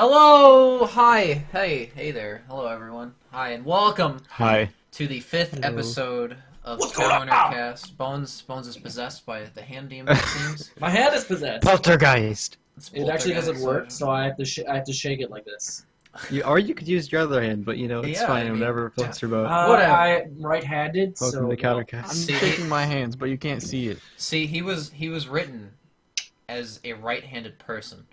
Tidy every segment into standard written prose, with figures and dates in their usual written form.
Hello! Hi! Hey there. Hello, everyone. Hi, and welcome Hi. to the fifth Hello. episode of What's going on? CounterCast. Bones is possessed by the hand demon, it seems. My hand is possessed. Poltergeist. It's It actually doesn't poltergeist, work, so I have to shake it like this. Or you could use your other hand, but it's Yeah, fine. I mean, Whatever floats your boat. Whatever. I'm right-handed, Welcome so to CounterCast. I'm See- shaking my hands, but you can't see it. See, he was written as a right-handed person,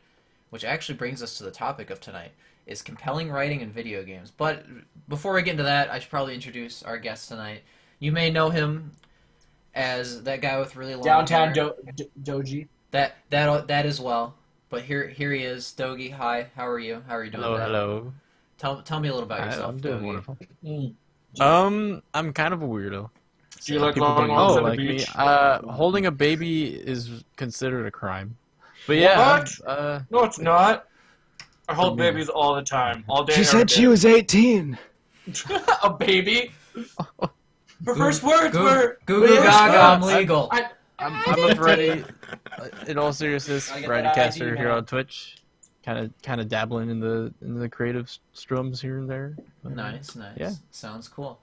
which actually brings us to the topic of tonight, is compelling writing in video games. But before we get into that, I should probably introduce our guest tonight. You may know him as that guy with really long downtown hair. Doji. That as well. But here he is, Dogi. Hi, how are you? How are you doing? Hello, today? hello. Tell me a little about yourself, I'm doing Dogi. wonderful. Mm. I'm kind of a weirdo. Do you like People going don't on know, the like beach? me. Holding a baby is considered a crime. But yeah, What? No, it's not. I hold me. babies all the time, all day. She every said she day. was 18. a baby. Her first words were Goo Goo first Gaga, I'm words. legal. I'm a Freddy. In all seriousness, I get Freddy that caster ID, here man. on Twitch. Kind of dabbling in the creative strums here and there. Nice. Yeah. Sounds cool.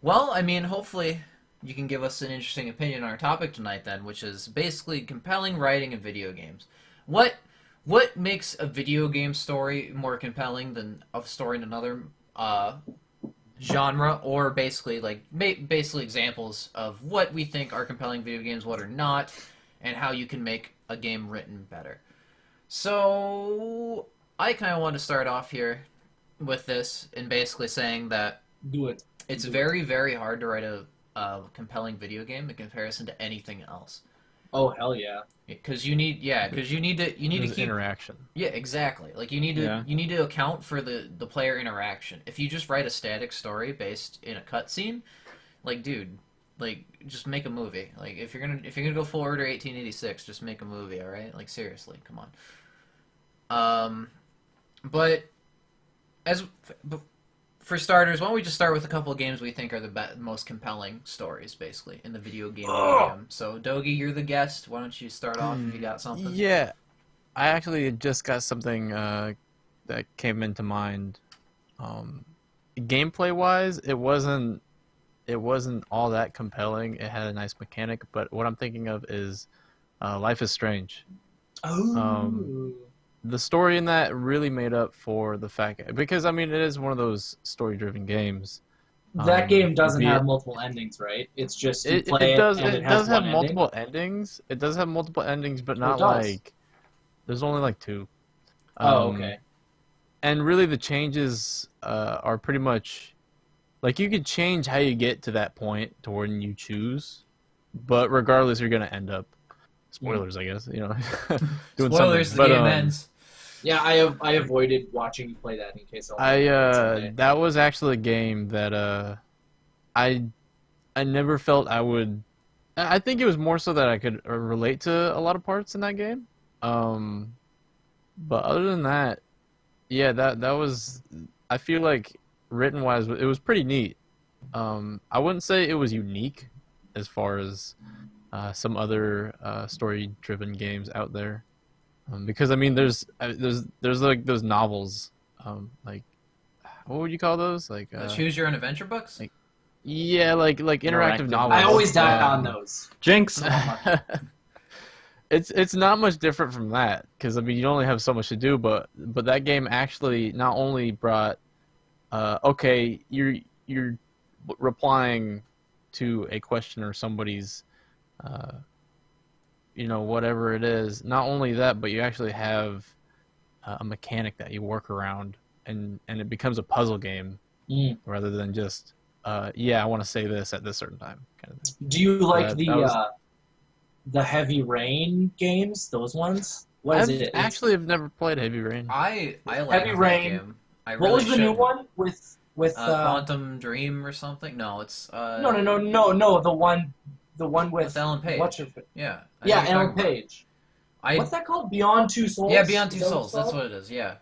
Well, I mean, hopefully you can give us an interesting opinion on our topic tonight then, which is basically compelling writing in video games. What makes a video game story more compelling than a story in another genre, or basically basically examples of what we think are compelling video games, what are not, and how you can make a game written better. So I kind of want to start off here with this and basically saying that Do it. it's very, very hard to write a compelling video game in comparison to anything else. Oh hell yeah. Because you need to There's keep interaction. yeah, exactly. Like you need to account for the player interaction. If you just write a static story based in a cutscene, like dude, like just make a movie. Like if you're gonna go full order 1886, just make a movie, all right? Like seriously, come on. But for starters, why don't we just start with a couple of games we think are the most compelling stories, basically, in the video game medium. So, Dogi, you're the guest. Why don't you start off if you got something? Yeah, I actually just got something that came into mind. Gameplay wise, it wasn't all that compelling. It had a nice mechanic, but what I'm thinking of is Life is Strange. Oh. The story in that really made up for the fact, because I mean it is one of those story-driven games. That game doesn't be have it- multiple endings, right? It's just you It play does. and It has does have one multiple endings. It does have multiple endings, but not does. like. There's only like two. Oh, okay. And really, the changes are pretty much like you could change how you get to that point to when you choose, but regardless, you're gonna end up. Spoilers, I guess. You know, doing Spoilers, something. the game But, ends. Yeah, I avoided watching you play that in case I that was actually a game that I never felt I would. I think it was more so that I could relate to a lot of parts in that game. But other than that, yeah, that was. I feel like written wise, it was pretty neat. I wouldn't say it was unique as far as some other story driven games out there. Because I mean, there's like those novels, like what would you call those? Like The Choose Your Own Adventure books? like- yeah, like interactive Interactive. novels. I always die Um, on those. Jinx. It's not much different from that because I mean you only have so much to do, but that game actually not only brought, okay, you're replying to a question or somebody's, whatever it is. Not only that, but you actually have a mechanic that you work around, and it becomes a puzzle game rather than just, I want to say this at this certain time kind of thing. Do you like that was- the Heavy Rain games? Those ones? What is it? Actually have never played Heavy Rain. I like Heavy that Rain. game. I What really was the new should. one with Quantum Dream or something? No, it's No, the one with with Ellen Page. What's her? Yeah. I know Yeah, what you're Ellen talking about. Page. I What's that called? Beyond Two Souls. Yeah, Beyond Two Is that Souls. it's That's called? what it is. Yeah.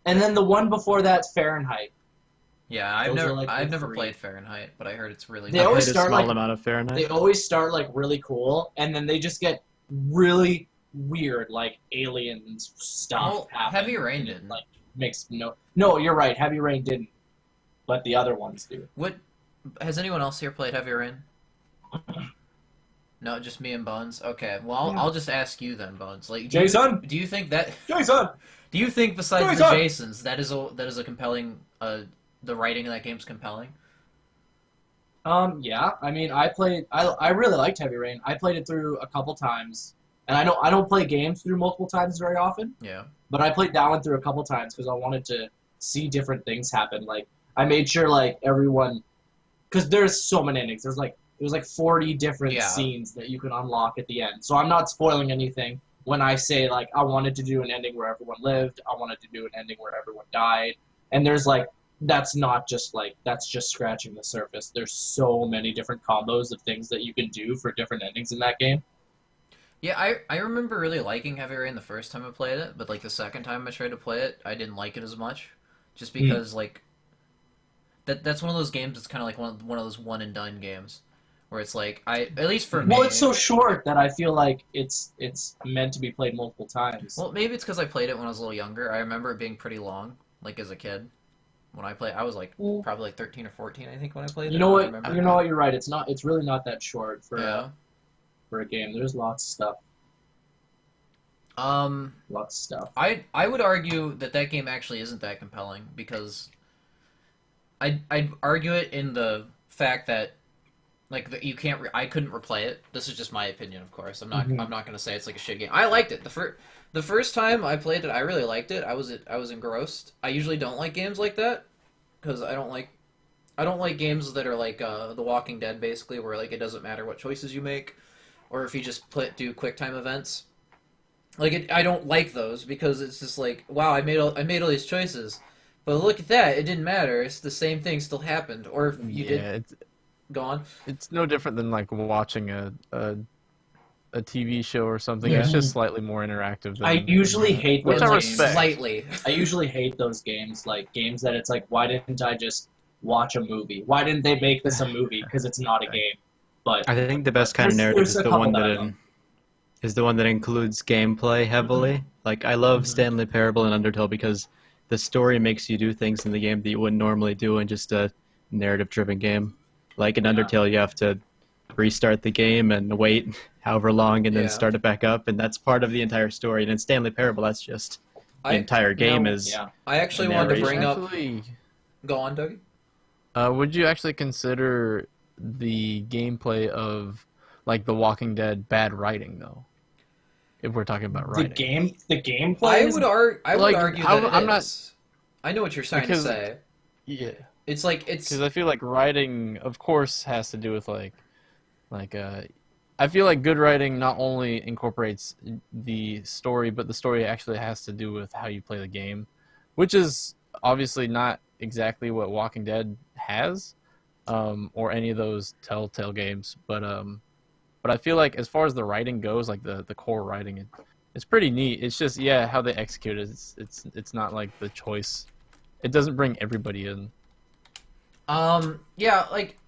And then the one before that's Fahrenheit. Yeah, Those are, like, I've the never three. played Fahrenheit, but I heard it's really They good. I always played a start small like- amount of Fahrenheit. They always start like really cool, and then they just get really, weird like alien stuff Well, happen. Heavy Rain and it, didn't. like makes no. You're right. Heavy Rain didn't, but the other ones do. What has anyone else here played Heavy Rain? No, just me and Bones. Okay, well I'll just ask you then, Bones. Like, Jason, do you think that? Jason. Do you think besides Jason! the Jasons, that is a compelling? The writing in that game's compelling. Yeah. I mean, I really liked Heavy Rain. I played it through a couple times, and I don't play games through multiple times very often. Yeah. But I played that one through a couple times because I wanted to see different things happen. Like I made sure like everyone, because there's so many endings. There's 40 different scenes that you can unlock at the end. So I'm not spoiling anything when I say like I wanted to do an ending where everyone lived. I wanted to do an ending where everyone died. And there's like that's just scratching the surface. There's so many different combos of things that you can do for different endings in that game. Yeah, I remember really liking Heavy Rain the first time I played it, but like the second time I tried to play it, I didn't like it as much, just because like that's one of those games that's kind of like one of those one and done games, where it's like at least for me. Well, it's so short that I feel like it's meant to be played multiple times. Well, maybe it's because I played it when I was a little younger. I remember it being pretty long, like as a kid. When I played, I was like probably like 13 or 14, I think, when I played it. You know what? You know what? You're right. It's really not that short for a game. There's lots of stuff. Lots of stuff. I would argue that game actually isn't that compelling because I'd argue it in the fact that like you can't I couldn't replay it. This is just my opinion, of course. I'm not going to say it's like a shit game. I liked it. The first time I played it, I really liked it. I was engrossed. I usually don't like games like that because I don't like games that are like The Walking Dead, basically, where like it doesn't matter what choices you make, or if you just do quick time events. Like I don't like those because it's just like, wow, I made all these choices, but look at that, it didn't matter. It's the same thing still happened. Or if you did, go on. It's no different than like watching a TV show or something. It's just slightly more interactive. I usually hate those games. Slightly. I usually hate those games, like games that it's like, why didn't I just watch a movie? Why didn't they make this a movie? Because it's not a game. But I think the best kind of narrative is the one that includes gameplay heavily. Like I love Stanley Parable and Undertale because the story makes you do things in the game that you wouldn't normally do in just a narrative-driven game. Like in Undertale, you have to restart the game and wait however long and then start it back up, and that's part of the entire story. And in Stanley Parable, that's just the entire game is. Yeah. I actually wanted to bring up. Go on, Dougie. Would you actually consider the gameplay of like The Walking Dead bad writing though? If we're talking about writing, the gameplay. I would argue that I'm not. I know what you're trying to say. Yeah. It's because I feel like writing, of course, has to do with I feel like good writing not only incorporates the story, but the story actually has to do with how you play the game, which is obviously not exactly what Walking Dead has, or any of those Telltale games. But I feel like as far as the writing goes, like the core writing, it's pretty neat. It's just how they execute it. It's not like the choice. It doesn't bring everybody in. Like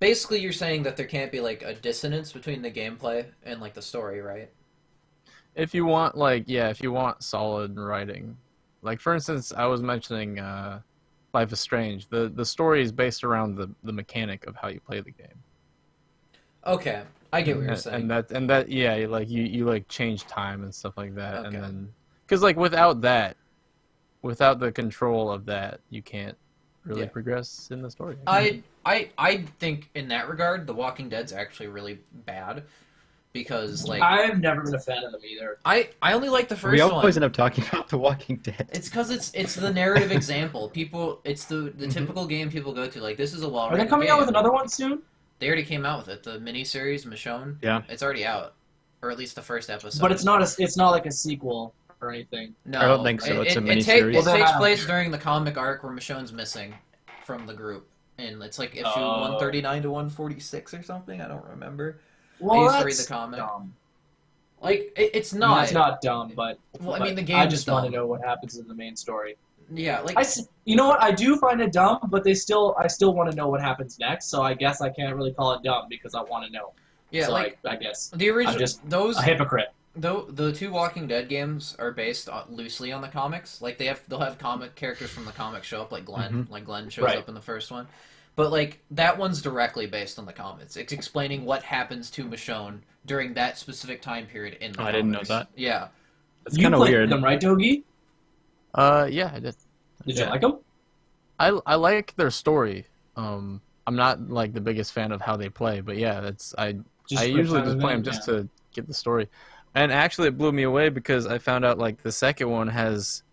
basically you're saying that there can't be like a dissonance between the gameplay and like the story, right? If you want solid writing. Like for instance, I was mentioning Life is Strange. The story is based around the mechanic of how you play the game. Okay. I get what you're saying. And that like you like change time and stuff like that. Okay. And then cuz like without the control of that, you can't really progress in the story. I think in that regard, The Walking Dead's actually really bad because like I've never been a fan of them either. I only like the first one. We always end up talking about The Walking Dead. It's because it's the narrative example. It's the typical game people go to. Like this is a well-written game. Are they coming out with another one soon? They already came out with it. The miniseries Michonne. Yeah. It's already out, or at least the first episode. But it's not like a sequel or anything. No, I don't think so. It's a miniseries. It takes place during the comic arc where Michonne's missing from the group, and it's like issue 139 to 146 or something. I don't remember. Well, I used to read the comic. Dumb. Like it's not. It's not dumb, but I mean the game. I just want to know what happens in the main story. Yeah, like you know what? I do find it dumb, but I still want to know what happens next. So I guess I can't really call it dumb because I want to know. Yeah, so like I guess the original. I'm just those a hypocrite. Though the two Walking Dead games are based loosely on the comics, like they'll have comic characters from the comics show up, like Glenn, like Glenn shows up in the first one, but like that one's directly based on the comics. It's explaining what happens to Michonne during that specific time period in the comics. I didn't know that. Yeah, it's kind of weird. Them, right, Dogi? Yeah, I did. Did you like them? I like their story. I'm not like the biggest fan of how they play, but yeah, I usually just play them just to get the story. And actually, it blew me away because I found out like the second one has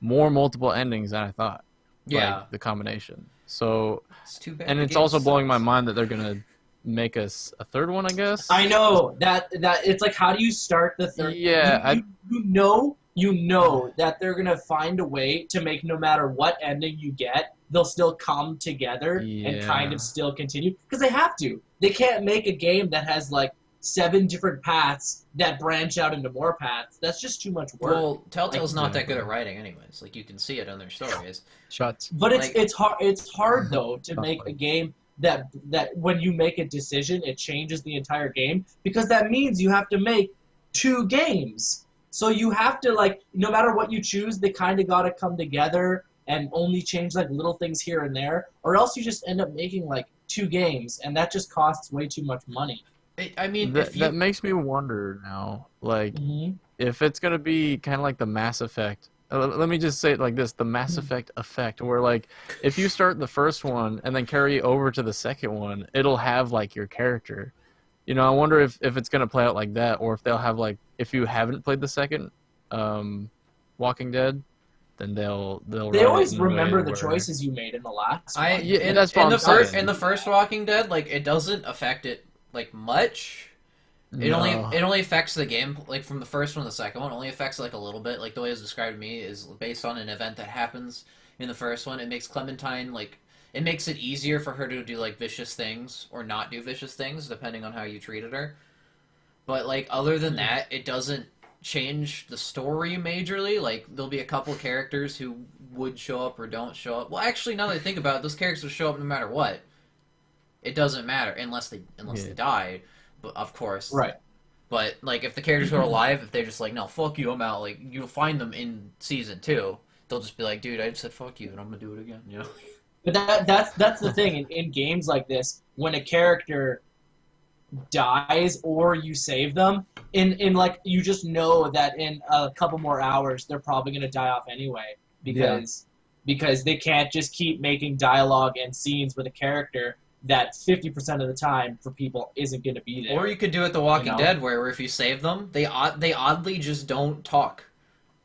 more multiple endings than I thought. Yeah, like, the combination. So it's too bad. And it's also blowing my mind that they're gonna make us a third one, I guess. I know that it's like, how do you start the third? Yeah, you know that they're gonna find a way to make, no matter what ending you get, they'll still come together and kind of still continue, because they have to. They can't make a game that has like 7 different paths that branch out into more paths. That's just too much work. Well, Telltale's not that good at writing, anyways. Like, you can see it on their stories. Shots. But it's hard. It's hard though to make a game that when you make a decision, it changes the entire game, because that means you have to make 2 games. So you have to, like, no matter what you choose, they kind of got to come together and only change like little things here and there, or else you just end up making like 2 games, and that just costs way too much money. I mean, that makes me wonder now, like, if it's gonna be kind of like the Mass Effect. Let me just say it like this: the Mass effect, where like, if you start the first one and then carry over to the second one, it'll have like your character. You know, I wonder if it's gonna play out like that, or if they'll have like, if you haven't played the second Walking Dead, then they'll always remember the choices you made in the last one. That's what I'm saying. In the first Walking Dead, like, it doesn't affect it like much. It only affects the game, like, from the first one to the second one. It only affects like a little bit. Like, the way it was described to me is based on an event that happens in the first one. It makes Clementine, like, it makes it easier for her to do like vicious things or not do vicious things depending on how you treated her. But like, other than that, it doesn't change the story majorly. Like, there'll be a couple characters who would show up or don't show up. Well, actually, now that I think about it, those characters will show up no matter what. It doesn't matter unless they die, but of course. Right. But like, if the characters are alive, if they're just like, no, fuck you, I'm out. Like, you'll find them in season 2. They'll just be like, dude, I just said fuck you, and I'm gonna do it again. You know. But that's the thing in games like this, when a character dies or you save them, in like, you just know that in a couple more hours they're probably gonna die off anyway, because they can't just keep making dialogue and scenes with a character that 50% of the time for people isn't going to be there. Or you could do it The Walking Dead, where if you save them, they oddly just don't talk.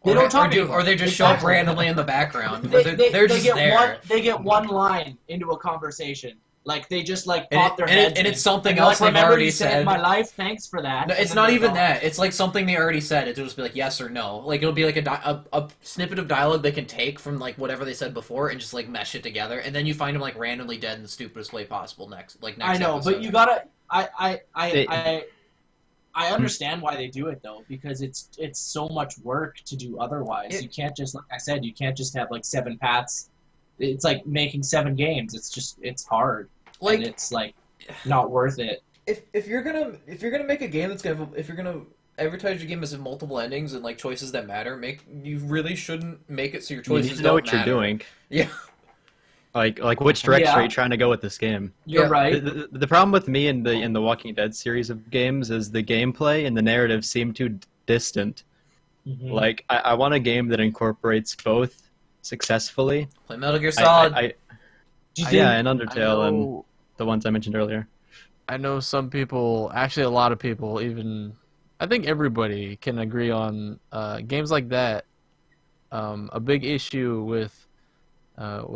They don't talk, or they just show up randomly in the background. They're just there. They get one line into a conversation. Like, they just like pop their heads, and it's something else they've already said. My life, thanks for that. No, it's not even that. It's like something they already said. It'll just be like yes or no. Like, it'll be like a snippet of dialogue they can take from like whatever they said before and just like mesh it together, and then you find them like randomly dead in the stupidest way possible next. I know, episode. But you gotta. I understand why they do it though, because it's so much work to do otherwise. You can't just, like I said, you can't just have like 7 paths. It's like making 7 games. It's hard. Like, and it's like not worth it. If you're gonna make a game if you're gonna advertise your game as multiple endings and like choices that matter, you really shouldn't make it so your choices you need to know what matter. You're doing. Yeah. Like which direction are you trying to go with this game? You're right. The problem with me in the Walking Dead series of games is the gameplay and the narrative seem too distant. Mm-hmm. Like, I want a game that incorporates both successfully. Play Metal Gear Solid. And Undertale and the ones I mentioned earlier. I know some people, actually a lot of people, even I think everybody can agree on games like that. A big issue with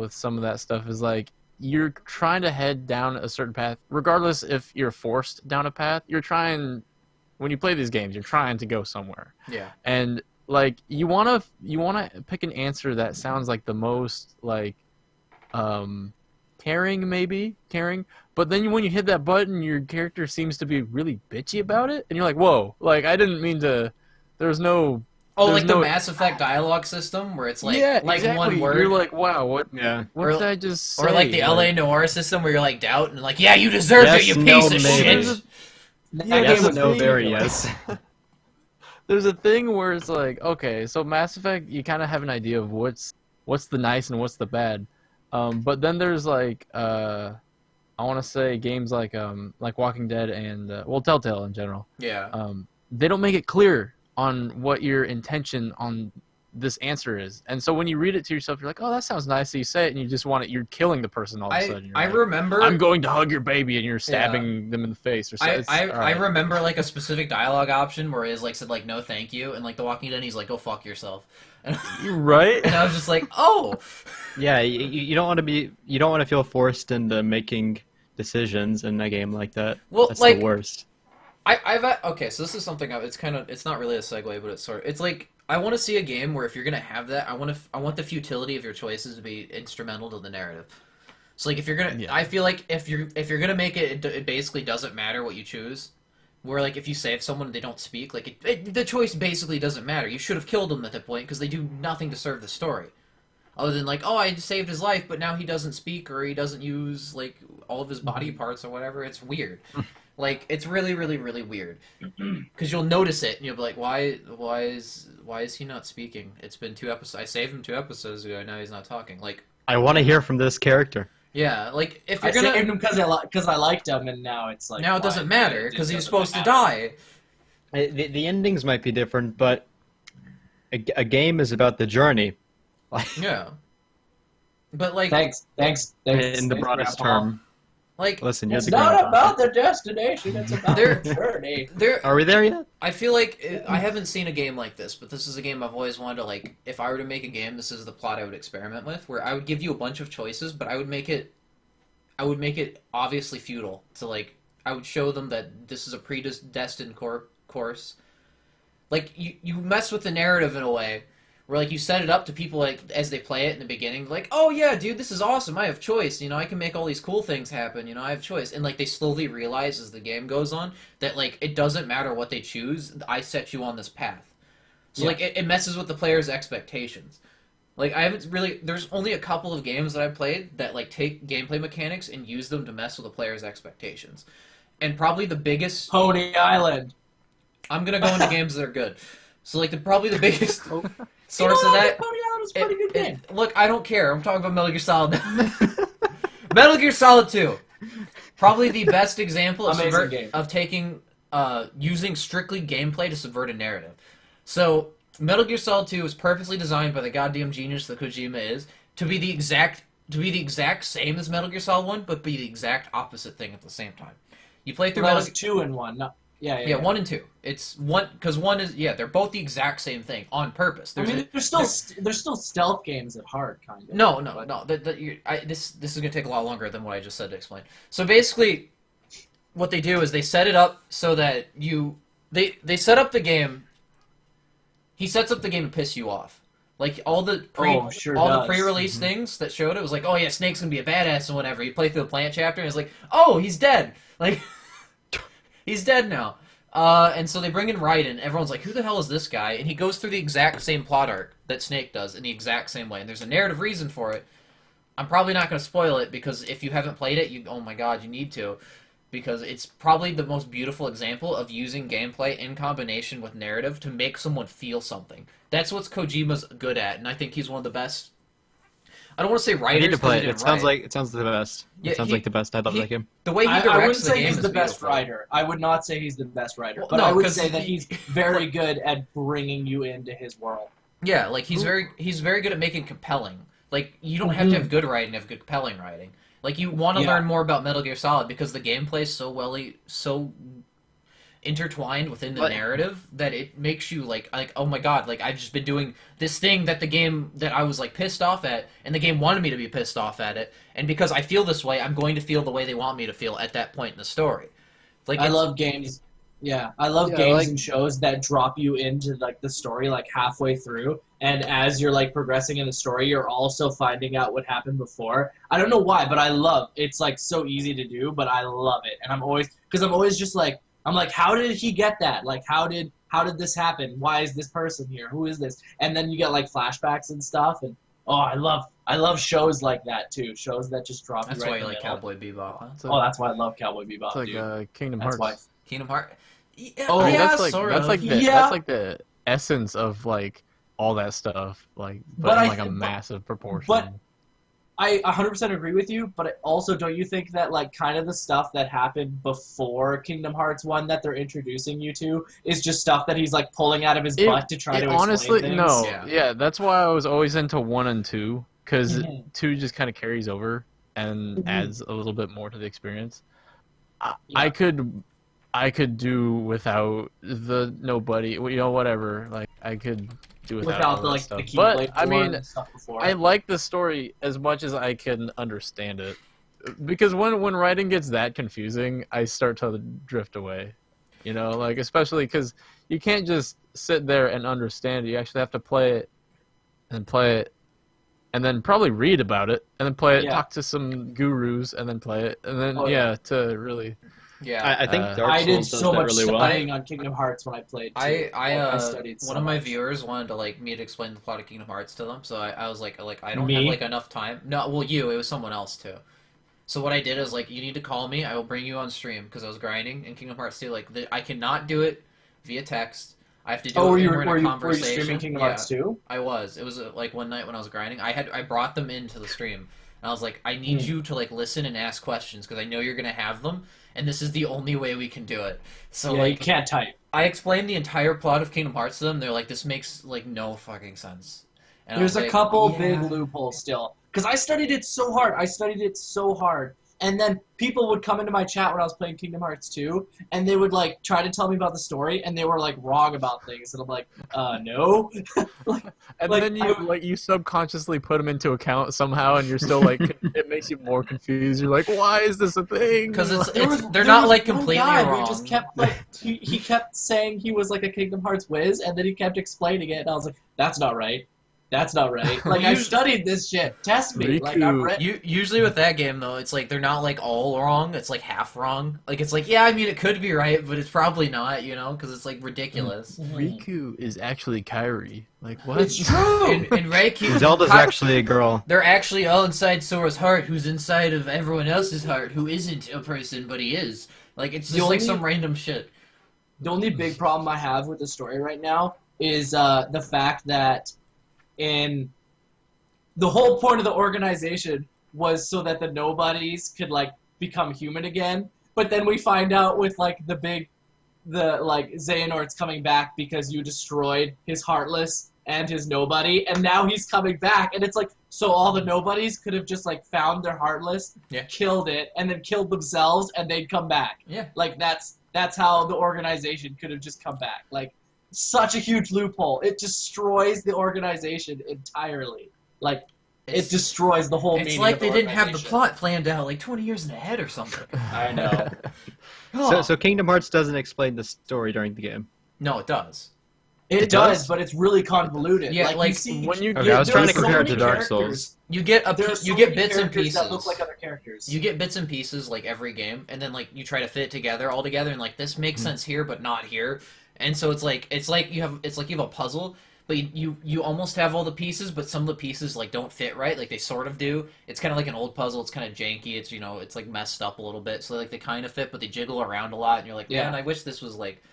some of that stuff is like, you're trying to head down a certain path, regardless if you're forced down a path. When you play these games, you're trying to go somewhere. Yeah. And like, you wanna pick an answer that sounds like the most like caring, but then when you hit that button, your character seems to be really bitchy about it, and you're like, whoa, like, I didn't mean to. There's no. The Mass Effect dialogue system where it's like exactly. one word. You're like, wow, what did I just say? Or like the LA Noir system where you're like doubt and like, yeah, you deserved it, you piece of shit. Yes, no, very yes. there's a thing where it's like, okay, so Mass Effect, you kind of have an idea of what's the nice and what's the bad, but then there's like I want to say games like Walking Dead and Telltale in general. Yeah. They don't make it clear on what your intention on this answer is, and so when you read it to yourself, you're like, oh, that sounds nice. So you say it, and you just want it. You're killing the person all of a sudden. You're like, remember. I'm going to hug your baby, and you're stabbing them in the face or something. I remember like a specific dialogue option where it said like no thank you, and like the Walking Dead, he's like go fuck yourself. And, right? And I was just like, oh. Yeah, you don't want to feel forced into making decisions in a game like that. Well, that's like, the worst. Okay, so this is something it's not really a segue, but it's like I want to see a game where if you're gonna have that, I want the futility of your choices to be instrumental to the narrative. So like if you're gonna, I feel like if you're gonna make it basically doesn't matter what you choose. Where like if you save someone and they don't speak, like the choice basically doesn't matter. You should have killed them at that point because they do nothing to serve the story, other than like, oh, I saved his life, but now he doesn't speak or he doesn't use like all of his body parts or whatever. It's weird. Like it's really, really, really weird because you'll notice it and you'll be like, why is he not speaking? It's been 2 episodes. I saved him 2 episodes ago. And now he's not talking. Like I want to hear from this character. Yeah, like if you're I saved him because I liked him, and now it's like now it doesn't matter because he's supposed to die. The endings might be different, but a game is about the journey. Yeah, but like thanks in the broadest term. Like, listen, it's not about the destination; it's about the journey. Are we there yet? I feel like I haven't seen a game like this, but this is a game I've always wanted to like. If I were to make a game, this is the plot I would experiment with, where I would give you a bunch of choices, but I would make it obviously futile. To like, I would show them that this is a predestined course. Like you mess with the narrative in a way. Where, like, you set it up to people, like, as they play it in the beginning, like, oh, yeah, dude, this is awesome, I have choice, you know, I can make all these cool things happen, you know, I have choice. And, like, they slowly realize as the game goes on that, like, it doesn't matter what they choose, I set you on this path. So, like, it messes with the player's expectations. Like, I haven't really, there's only a couple of games that I've played that, like, take gameplay mechanics and use them to mess with the player's expectations. And probably the biggest... Pony Island! I'm gonna go into games that are good. So, like, probably the biggest... source of that. Pony Island was a pretty good game. Look, I don't care. I'm talking about Metal Gear Solid. Metal Gear Solid 2. Probably the best example of taking using strictly gameplay to subvert a narrative. So, Metal Gear Solid 2 was purposely designed by the goddamn genius that Kojima is to be the exact same as Metal Gear Solid 1, but be the exact opposite thing at the same time. You play through Metal Gear 2 and 1. No. Yeah, 1 and 2. It's one because 1 is they're both the exact same thing on purpose. There's still stealth games at heart, kind of. No. This is gonna take a lot longer than what I just said to explain. So basically, what they do is they set it up so that they set up the game. He sets up the game to piss you off. Like all the pre-release things that showed it was like, oh yeah, Snake's gonna be a badass and whatever. You play through the plant chapter and it's like, oh, he's dead. Like. He's dead now. And so they bring in Raiden. Everyone's like, who the hell is this guy? And he goes through the exact same plot arc that Snake does in the exact same way. And there's a narrative reason for it. I'm probably not going to spoil it because if you haven't played it, oh my god, you need to. Because it's probably the most beautiful example of using gameplay in combination with narrative to make someone feel something. That's what Kojima's good at. And I think he's one of the best. I don't want to say writers. I need to play it. It sounds the best. Yeah, it sounds like the best. I love that game. The way he directs I wouldn't say the game he's is the best beautiful. writer. I would not say he's the best writer, Well, but no, I would 'cause say that he's very good at bringing you into his world. Yeah, like he's very good at making compelling. Like you don't have to have good writing, have good compelling writing. Like you want to learn more about Metal Gear Solid because the gameplay is so intertwined within the narrative that it makes you like oh my god, like I've just been doing this thing that the game that I was like pissed off at and the game wanted me to be pissed off at it, and because I feel this way I'm going to feel the way they want me to feel at that point in the story. Like I love games games and shows that drop you into like the story like halfway through, and as you're like progressing in the story you're also finding out what happened before. I don't know why, but I love it's like so easy to do, but I love it. And I'm always just like I'm like, how did he get that? Like, how did this happen? Why is this person here? Who is this? And then you get like flashbacks and stuff. And I love shows like that too. Shows that just drop. That's you right why in you the like middle. Cowboy Bebop. Huh? That's why I love Cowboy Bebop. It's like Kingdom Hearts. That's why. Kingdom Hearts. Yeah, Oh, I mean, yeah, that's like sort that's of. like the Yeah. that's like the essence of like all that stuff, like but in like a massive proportion. But I 100% agree with you, but also don't you think that like kind of the stuff that happened before Kingdom Hearts 1 that they're introducing you to is just stuff that he's like pulling out of his butt to try to honestly, explain things? no. Yeah, that's why I was always into 1 and 2 because Mhm. 2 just kind of carries over and Mhm. adds a little bit more to the experience. I Yeah. I could do without the nobody, whatever. Like I could do without all Without that the stuff. Keyblade But I War mean, and stuff before. I like the story as much as I can understand it. Because when writing gets that confusing, I start to drift away. Like especially because you can't just sit there and understand it. You actually have to play it, and then probably read about it, and then play it, Yeah. talk to some gurus, and then play it, and then Oh, yeah. to really. Yeah, I think Dark I did Souls does so that much really well. studying on Kingdom Hearts when I played too. I studied so one of my much. viewers wanted to like me to explain the plot of Kingdom Hearts to them, so I was like I don't have Me? like enough time. No, well, it was someone else too. So what I did is like you need to call me. I will bring you on stream because I was grinding in Kingdom Hearts 2. Like I cannot do it via text. I have to do it were when you we're in a were you conversation. streaming Kingdom Yeah, Hearts 2? I was. It was like one night when I was grinding. I brought them into the stream. And I was like, I need you to like listen and ask questions because I know you're gonna have them, and this is the only way we can do it. So Yeah, like, you can't type. I explained the entire plot of Kingdom Hearts to them. They're like, this makes like no fucking sense. And I There's was a like, couple yeah. big loopholes still. Because I studied it so hard. And then people would come into my chat when I was playing Kingdom Hearts 2, and they would like try to tell me about the story, and they were like wrong about things. And I'm like, no. And like, then you subconsciously put them into account somehow, and you're still like it makes you more confused. You're like, why is this a thing? Because they're there not was like one completely guy wrong. Who just kept like he kept saying he was like a Kingdom Hearts whiz, and then he kept explaining it, and I was like, that's not right. That's not right. Like I studied this shit. Test me. Riku. Like I'm ready. Usually with that game though, it's like they're not like all wrong. It's like half wrong. Like it's like yeah, I mean it could be right, but it's probably not. Because it's like ridiculous. Riku is actually Kairi. Like what? It's true. And Reiki, Zelda's actually a girl. they're actually all inside Sora's heart, who's inside of everyone else's heart, who isn't a person but he is. Like it's just like some random shit. The only big problem I have with the story right now is the fact that in the whole point of the organization was so that the nobodies could like become human again. But then we find out with like the Xehanort's coming back because you destroyed his Heartless and his Nobody, and now he's coming back, and it's like so all the nobodies could have just like found their Heartless, killed it, and then killed themselves, and they'd come back. Yeah, like that's how the organization could have just come back. Like such a huge loophole. It destroys the organization entirely. Like it destroys the whole meaning. It's like of the they didn't have the plot planned out like 20 years ahead or something. I know. So Kingdom Hearts doesn't explain the story during the game. No, it does. It does, but it's really convoluted. Yeah, like you see, when you I was trying to compare it to many Dark characters. Souls. You get bits and pieces that look like other characters. You get bits and pieces like every game, and then like you try to fit it together all together, and like this makes sense here, but not here. And so it's like you have a puzzle, but you almost have all the pieces, but some of the pieces like don't fit right, like they sort of do. It's kind of like an old puzzle. It's kind of janky. It's it's like messed up a little bit. So like they kind of fit, but they jiggle around a lot, and you're like, man, I wish this was like,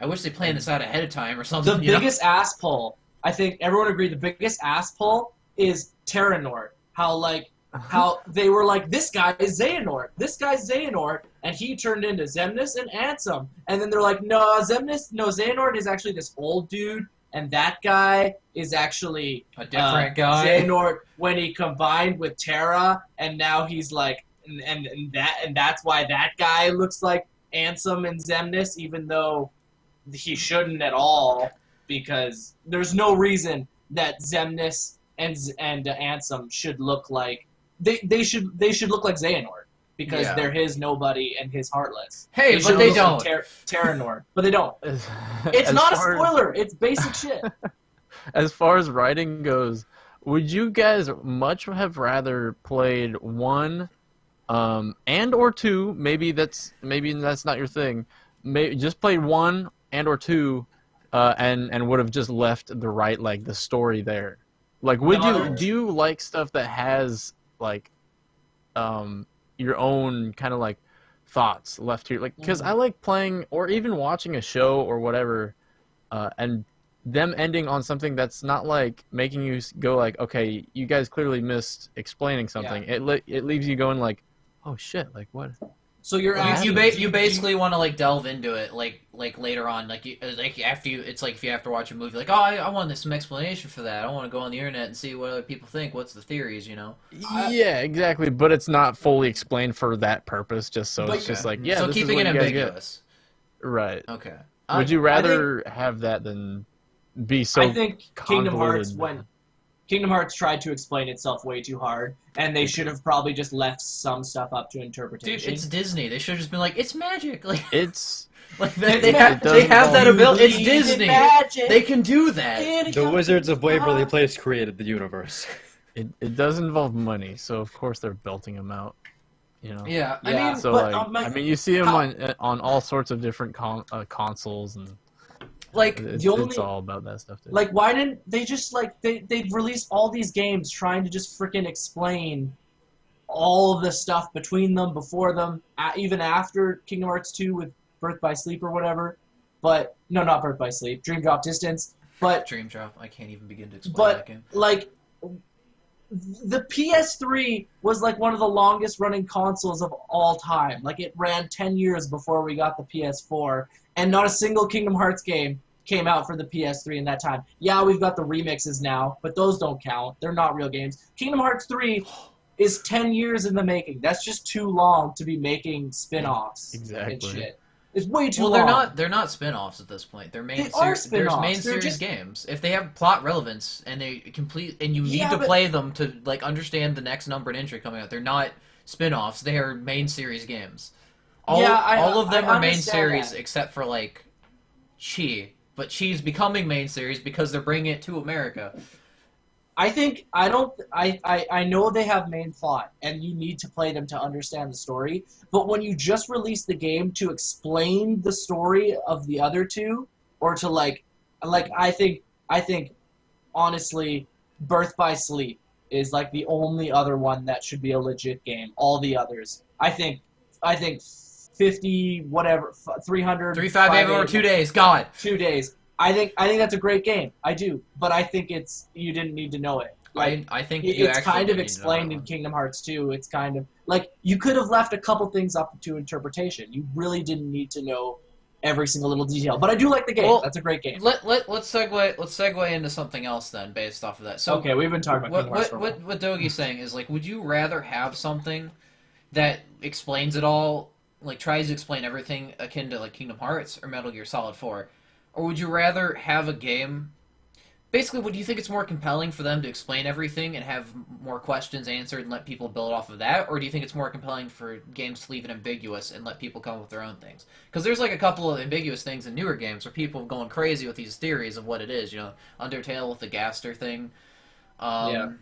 I wish they planned this out ahead of time or something. The biggest ass pull, I think everyone agreed. The biggest ass pull is Terranort. How they were like, this guy is Xehanort, and he turned into Xemnas and Ansem. And then they're like, no, Xehanort is actually this old dude, and that guy is actually a different guy. Xehanort when he combined with Terra, and now he's like, and that's why that guy looks like Ansem and Xemnas, even though he shouldn't at all, because there's no reason that Xemnas and Ansem should look like they should look like Xehanort because they're his Nobody and his Heartless. Hey, but they don't. Like Terranort, but they don't. It's not a spoiler. It's basic shit. As far as writing goes, would you guys much have rather played 1 and or 2? Maybe that's not your thing. Just played 1 and or 2, and would have just left the story there. Like, do you like stuff that has like your own kind of like thoughts left here, like, because I like playing or even watching a show or whatever, and them ending on something that's not like making you go like, okay, you guys clearly missed explaining something. It leaves you going like, oh shit, like what? So you're asking, you basically want to like delve into it like later on, like after you, it's like if you have to watch a movie, like, oh, I want some explanation for that. I want to go on the internet and see what other people think. What's the theories, you know? Yeah, exactly. But it's not fully explained for that purpose. Just so it's just like, yeah. So this keeping is it what you guys ambiguous. get. Right. Okay. Would you rather have that than be so? I think Kingdom convoluted? Hearts Kingdom Hearts tried to explain itself way too hard, and they should have probably just left some stuff up to interpretation. Dude, it's Disney. They should have just been like, it's magic. Like it's like they have that ability. It's Disney. They can do that. The Wizards of Waverly Place created the universe. It does involve money, so of course they're belting them out. You know. Yeah, I mean, so but, like, I mean, you see them on all sorts of different consoles and. Like it's all about that stuff. Too. Like, why didn't they just like they released all these games trying to just freaking explain all of the stuff between them, before them, even after Kingdom Hearts 2 with Birth by Sleep or whatever. But no, not Birth by Sleep, Dream Drop Distance. But Dream Drop, I can't even begin to explain that game. Like, the PS3 was like one of the longest running consoles of all time. Like, it ran 10 years before we got the PS4, and not a single Kingdom Hearts game came out for the PS3 in that time. Yeah, we've got the remixes now, but those don't count. They're not real games. Kingdom Hearts 3 is 10 years in the making. That's just too long to be making spin-offs and shit. It's way too long. Well, they're not spin-offs at this point. They're main series games. If they have plot relevance and they complete, and you need to play them to like understand the next numbered entry coming out, they're not spin-offs. They are main series games. All of them are main series except for like Chi, but Chi's becoming main series because they're bringing it to America. I know they have main plot, and you need to play them to understand the story, but when you just release the game to explain the story of the other two, or to I think, honestly, Birth by Sleep is like the only other one that should be a legit game. All the others, I think 50, whatever, 300... 358 over 2 days, God. 2 days. I think that's a great game. I do, but I think you didn't need to know it. Like, I think it's kind of explained in Kingdom Hearts 2. It's kind of like you could have left a couple things up to interpretation. You really didn't need to know every single little detail. But I do like the game. That's a great game. Let's segue into something else then, based off of that. So okay, we've been talking about Kingdom Hearts for a while. What Dogi's saying is, like, would you rather have something that explains it all, like tries to explain everything akin to like Kingdom Hearts or Metal Gear Solid 4? Or would you rather have a game... Basically, do you think it's more compelling for them to explain everything and have more questions answered and let people build off of that? Or do you think it's more compelling for games to leave it ambiguous and let people come up with their own things? Because there's like a couple of ambiguous things in newer games where people are going crazy with these theories of what it is. You know, Undertale with the Gaster thing. Yeah.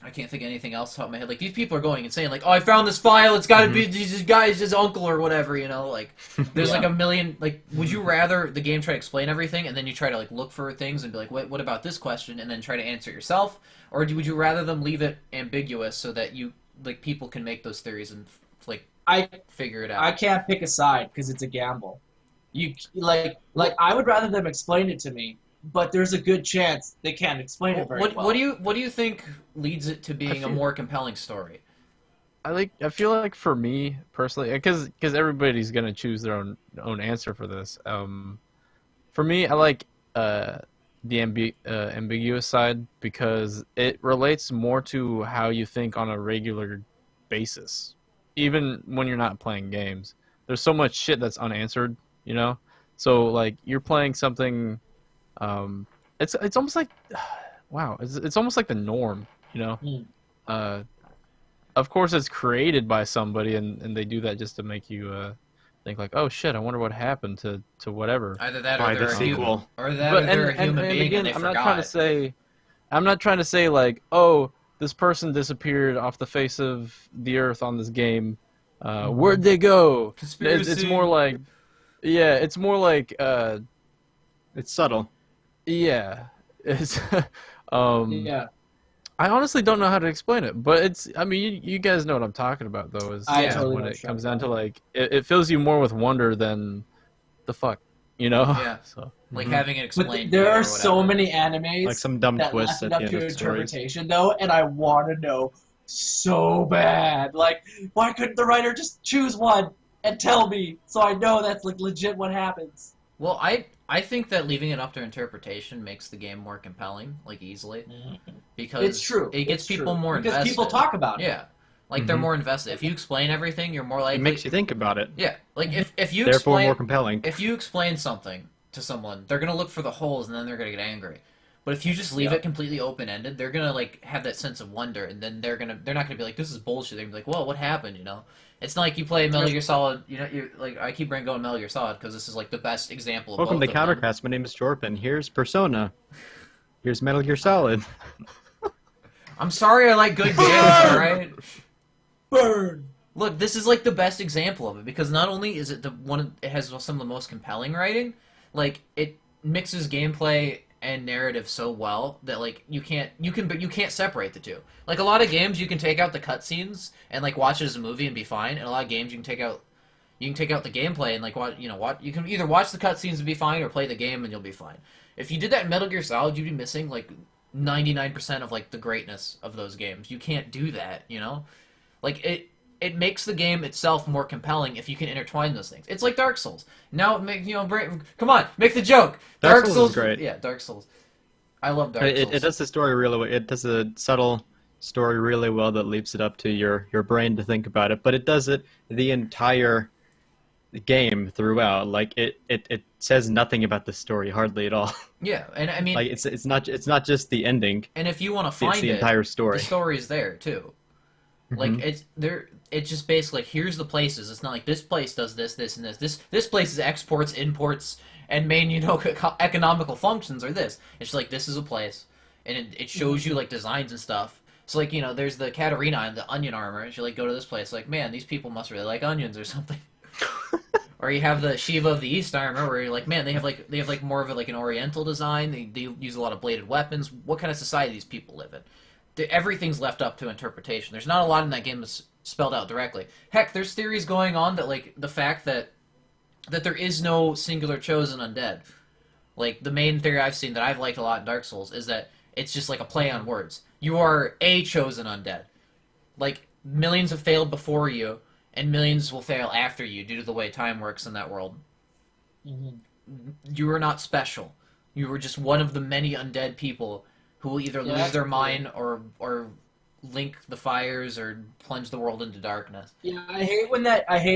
I can't think of anything else off the top of my head. Like, these people are going insane. Like, oh, I found this file. It's got to be this guy's his uncle or whatever, you know? Like, there's like a million... Like, would you rather the game try to explain everything and then you try to, like, look for things and be like, what about this question? And then try to answer it yourself? Or would you rather them leave it ambiguous so that you, like, people can make those theories and, like, figure it out? I can't pick a side because it's a gamble. You, like, I would rather them explain it to me, but there's a good chance they can't explain it very well. What do you think leads it to being a more compelling story? I feel like for me personally, because everybody's gonna choose their own answer for this. For me, I like the ambiguous side because it relates more to how you think on a regular basis, even when you're not playing games. There's so much shit that's unanswered, you know. So like you're playing something. It's almost like, wow, it's almost like the norm, you know. Of course, it's created by somebody, and they do that just to make you think like, oh shit, I wonder what happened to whatever. Either that, or they're a sequel, or they're a human being, again, and they forgot. I'm not trying to say like, oh, this person disappeared off the face of the earth on this game. Where'd they go? Conspiracy. It's more like, yeah, it's more like, it's subtle. Yeah, it's yeah. I honestly don't know how to explain it, but it's. I mean, you guys know what I'm talking about, though. I totally when know it comes down to like, it fills you more with wonder than the fuck, you know. Yeah. So Like having it But explained. there are or so whatever. many animes Like some dumb that twists left it at up the end to of stories. interpretation, though, and I want to know so bad. Like, why couldn't the writer just choose one and tell me so I know that's like legit what happens? Well, I think that leaving it up to interpretation makes the game more compelling, like easily, because It's true. It gets It's people true. more because invested. people talk about it. Yeah, like they're more invested. If you explain everything, you're more likely. It makes you think about it. Yeah, like if you Therefore, explain more compelling. if you explain something to someone, they're gonna look for the holes and then they're gonna get angry. But if you just leave it completely open ended, they're gonna like have that sense of wonder, and then they're not gonna be like, this is bullshit. They're gonna be like, whoa, what happened? You know. It's not like you play Metal Gear Solid. You know, you like I keep going Metal Gear Solid because this is like the best example of Welcome to both of them. CounterCast. My name is Jorpin. Here's Persona. Here's Metal Gear Solid. I'm sorry, I like good games. All right. Burn. Look, this is like the best example of it because not only is it it has some of the most compelling writing, like it mixes gameplay and narrative so well that like you can't separate the two. Like a lot of games, you can take out the cutscenes and like watch it as a movie and be fine. And a lot of games, you can take out the gameplay and like you can either watch the cutscenes and be fine or play the game and you'll be fine. If you did that in Metal Gear Solid, you'd be missing like 99% of like the greatness of those games. You can't do that, you know? Like it makes the game itself more compelling if you can intertwine those things. It's like Dark Souls. Now, come on, make the joke. Dark Souls is great. Yeah, Dark Souls. I love Dark Souls. It does the story really well. It does a subtle story really well that leaves it up to your brain to think about it. But it does it the entire game throughout. Like it says nothing about the story hardly at all. Yeah, and I mean, like it's not just the ending. And if you want to find it's the entire story. The story's there too. Like it's there. It's just basically here's the places. It's not like this place does this, and this. This place's exports, imports, and main economical functions are this. It's just like this is a place, and it shows you like designs and stuff. So like there's the Katarina and the onion armor. And you like go to this place. Like man, these people must really like onions or something. Or you have the Shiva of the East armor, where you're like, man, they have like more of an Oriental design. They use a lot of bladed weapons. What kind of society these people live in? Everything's left up to interpretation. There's not a lot in that game that's spelled out directly. Heck, there's theories going on that like the fact that there is no singular chosen undead. Like the main theory I've seen that I've liked a lot in Dark Souls is that it's just like a play on words. You are a chosen undead. Like millions have failed before you, and millions will fail after you due to the way time works in that world. You are not special. You were just one of the many undead people who will either lose their mind or link the fires or plunge the world into darkness. Yeah, I hate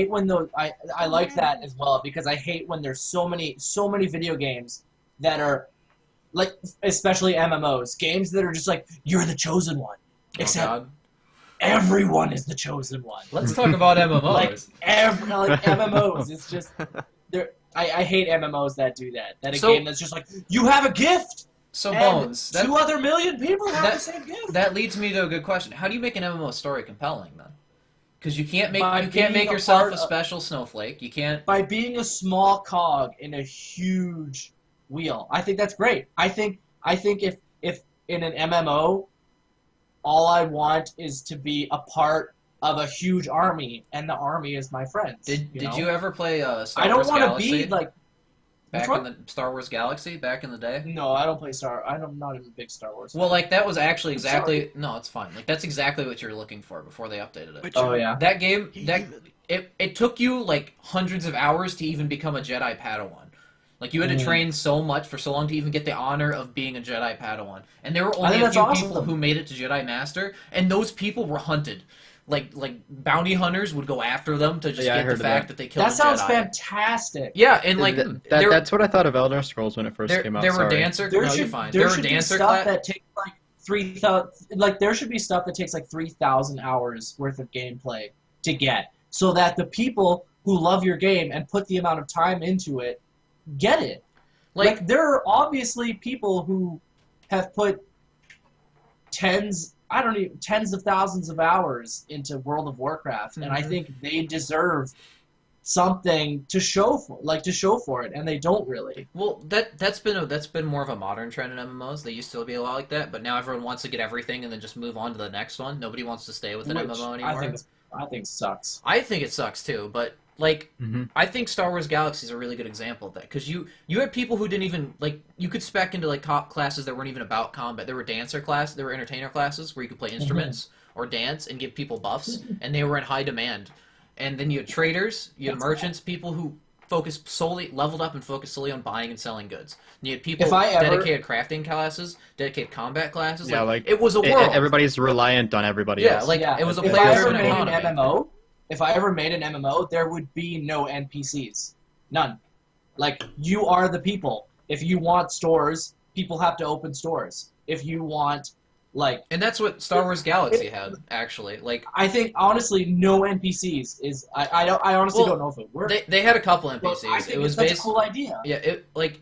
when those I like that as well because I hate when there's so many video games that are like especially MMOs, games that are just like you're the chosen one. Except everyone is the chosen one. Let's talk about MMOs. like MMOs, it's just I hate MMOs that do that. That game that's just like you have a gift. So Bones, 2 other million people have the same gift. That leads me to a good question. How do you make an MMO story compelling then? Because you can't make yourself a special snowflake. You can't by being a small cog in a huge wheel. I think that's great. I think if in an MMO, all I want is to be a part of a huge army, and the army is my friends. Did you ever play Star Wars Galaxy? I don't want to be like. Back in the Star Wars Galaxy, back in the day? No, I don't play I'm not even a big Star Wars fan. Well, like, that was actually exactly... No, it's fine. Like, that's exactly what you were looking for before they updated it. Oh, yeah. That game, it took you, like, hundreds of hours to even become a Jedi Padawan. Like, you had to train so much for so long to even get the honor of being a Jedi Padawan. And there were only a few people who made it to Jedi Master, and those people were hunted. Like bounty hunters would go after them to just get the fact that they killed. That sounds fantastic. Yeah, and like that's what I thought of Elder Scrolls when it first came out. There were dancer. There should be stuff that takes like 3,000. Like there should be stuff that takes like 3,000 hours worth of gameplay to get, so that the people who love your game and put the amount of time into it get it. Like there are obviously people who have put tens of thousands of hours into World of Warcraft, and I think they deserve something to show for it, and they don't really. Well, that's been more of a modern trend in MMOs. They used to be a lot like that, but now everyone wants to get everything and then just move on to the next one. Nobody wants to stay with an MMO anymore. I think sucks. I think it sucks too, but like Mm-hmm. I think Star Wars Galaxy is a really good example of that because you had people who didn't even like you could spec into like top classes that weren't even about combat. There were there were entertainer classes where you could play instruments or dance and give people buffs, and they were in high demand. And then you had traders, you had merchants, people who leveled up and focused solely on buying and selling goods. And you had people dedicated crafting classes, dedicated combat classes. Yeah, like it was a world. Everybody's reliant on everybody else. It was a If I ever made an MMO, there would be no NPCs. None. Like, you are the people. If you want stores, people have to open stores. If you want, like... And that's what Star Wars Galaxy had, actually. Like, I think, honestly, no NPCs is... I honestly don't know if it worked. They had a couple NPCs. But I think it was it's such a cool idea. Yeah,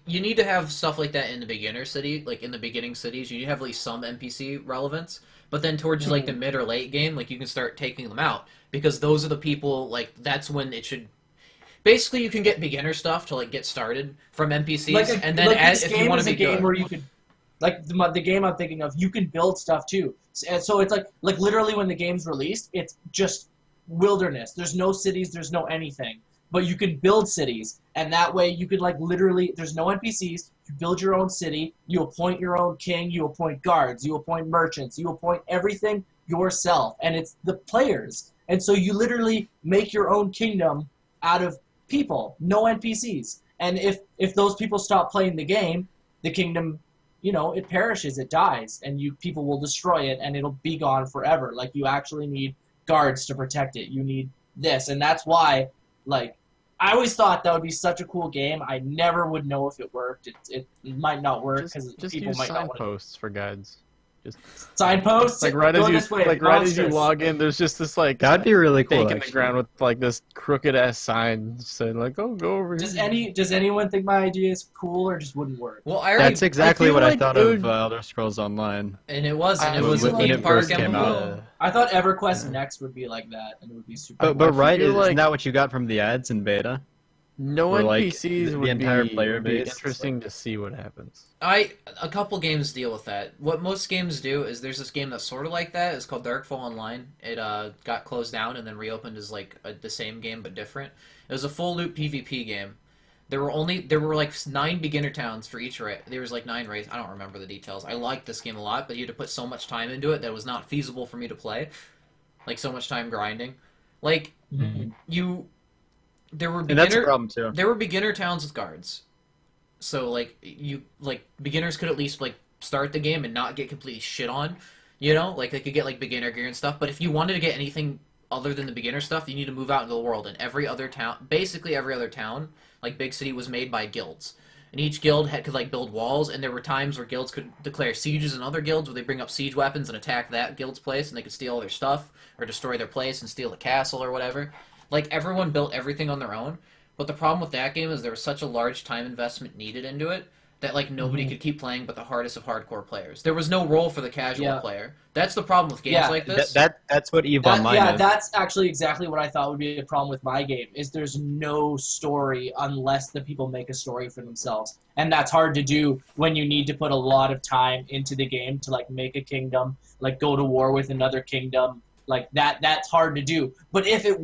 you need to have stuff like that in the beginner city. Like, in the beginning cities, you need to have at least some NPC relevance. But then towards, like, the mid or late game, like, you can start taking them out. Because those are the people, like, that's when it should... Basically, you can get beginner stuff to, like, get started from NPCs, and then if you want to be good... Where you could... Like, the game I'm thinking of, you can build stuff, too. So it's like literally when the game's released, it's just wilderness. There's no cities, there's no anything. But you can build cities, and that way you could, like, literally... There's no NPCs, you build your own city, you appoint your own king, you appoint guards, you appoint merchants, you appoint everything yourself, and it's the players. And so you literally make your own kingdom out of people, no NPCs. And if those people stop playing the game, the kingdom, you know, it perishes, it dies, and people will destroy it, and it'll be gone forever. Like, you actually need guards to protect it. You need this, and that's why, like, I always thought that would be such a cool game. I never would know if it worked. It might not work because people might not want to. Signposts for guides. Just signposts, like right as you log in, there's just this like that'd be really cool. Stake in the ground with like this crooked ass sign saying like, "Oh, go over here." Does anyone think my idea is cool or just wouldn't work? Well, that's exactly what I thought of Elder Scrolls Online. And it was a when it first came out. I thought EverQuest Next would be like that, and it would be super. But right, isn't that what you got from the ads in beta? No NPCs would entire be, player would be base. interesting to see what happens. A couple games deal with that. What most games do is there's this game that's sort of like that. It's called Darkfall Online. It got closed down and then reopened as like the same game but different. It was a full loop PvP game. There were like 9 beginner towns for each race. There was like 9 races. I don't remember the details. I liked this game a lot, but you had to put so much time into it that it was not feasible for me to play. Like so much time grinding. Like There were beginner, and that's a problem too. There were beginner towns with guards, so like beginners could at least like start the game and not get completely shit on, you know, like they could get like beginner gear and stuff. But if you wanted to get anything other than the beginner stuff, you need to move out into the world. And basically every other town, like big city, was made by guilds, and each guild could like build walls. And there were times where guilds could declare sieges on other guilds, where they bring up siege weapons and attack that guild's place, and they could steal all their stuff or destroy their place and steal the castle or whatever. Like, everyone built everything on their own, but the problem with that game is there was such a large time investment needed into it that, like, nobody could keep playing but the hardest of hardcore players. There was no role for the casual player. That's the problem with games like this. That's what EVE Online is. Yeah, that's actually exactly what I thought would be the problem with my game, is there's no story unless the people make a story for themselves. And that's hard to do when you need to put a lot of time into the game to, like, make a kingdom, like, go to war with another kingdom. Like, that's hard to do. But if it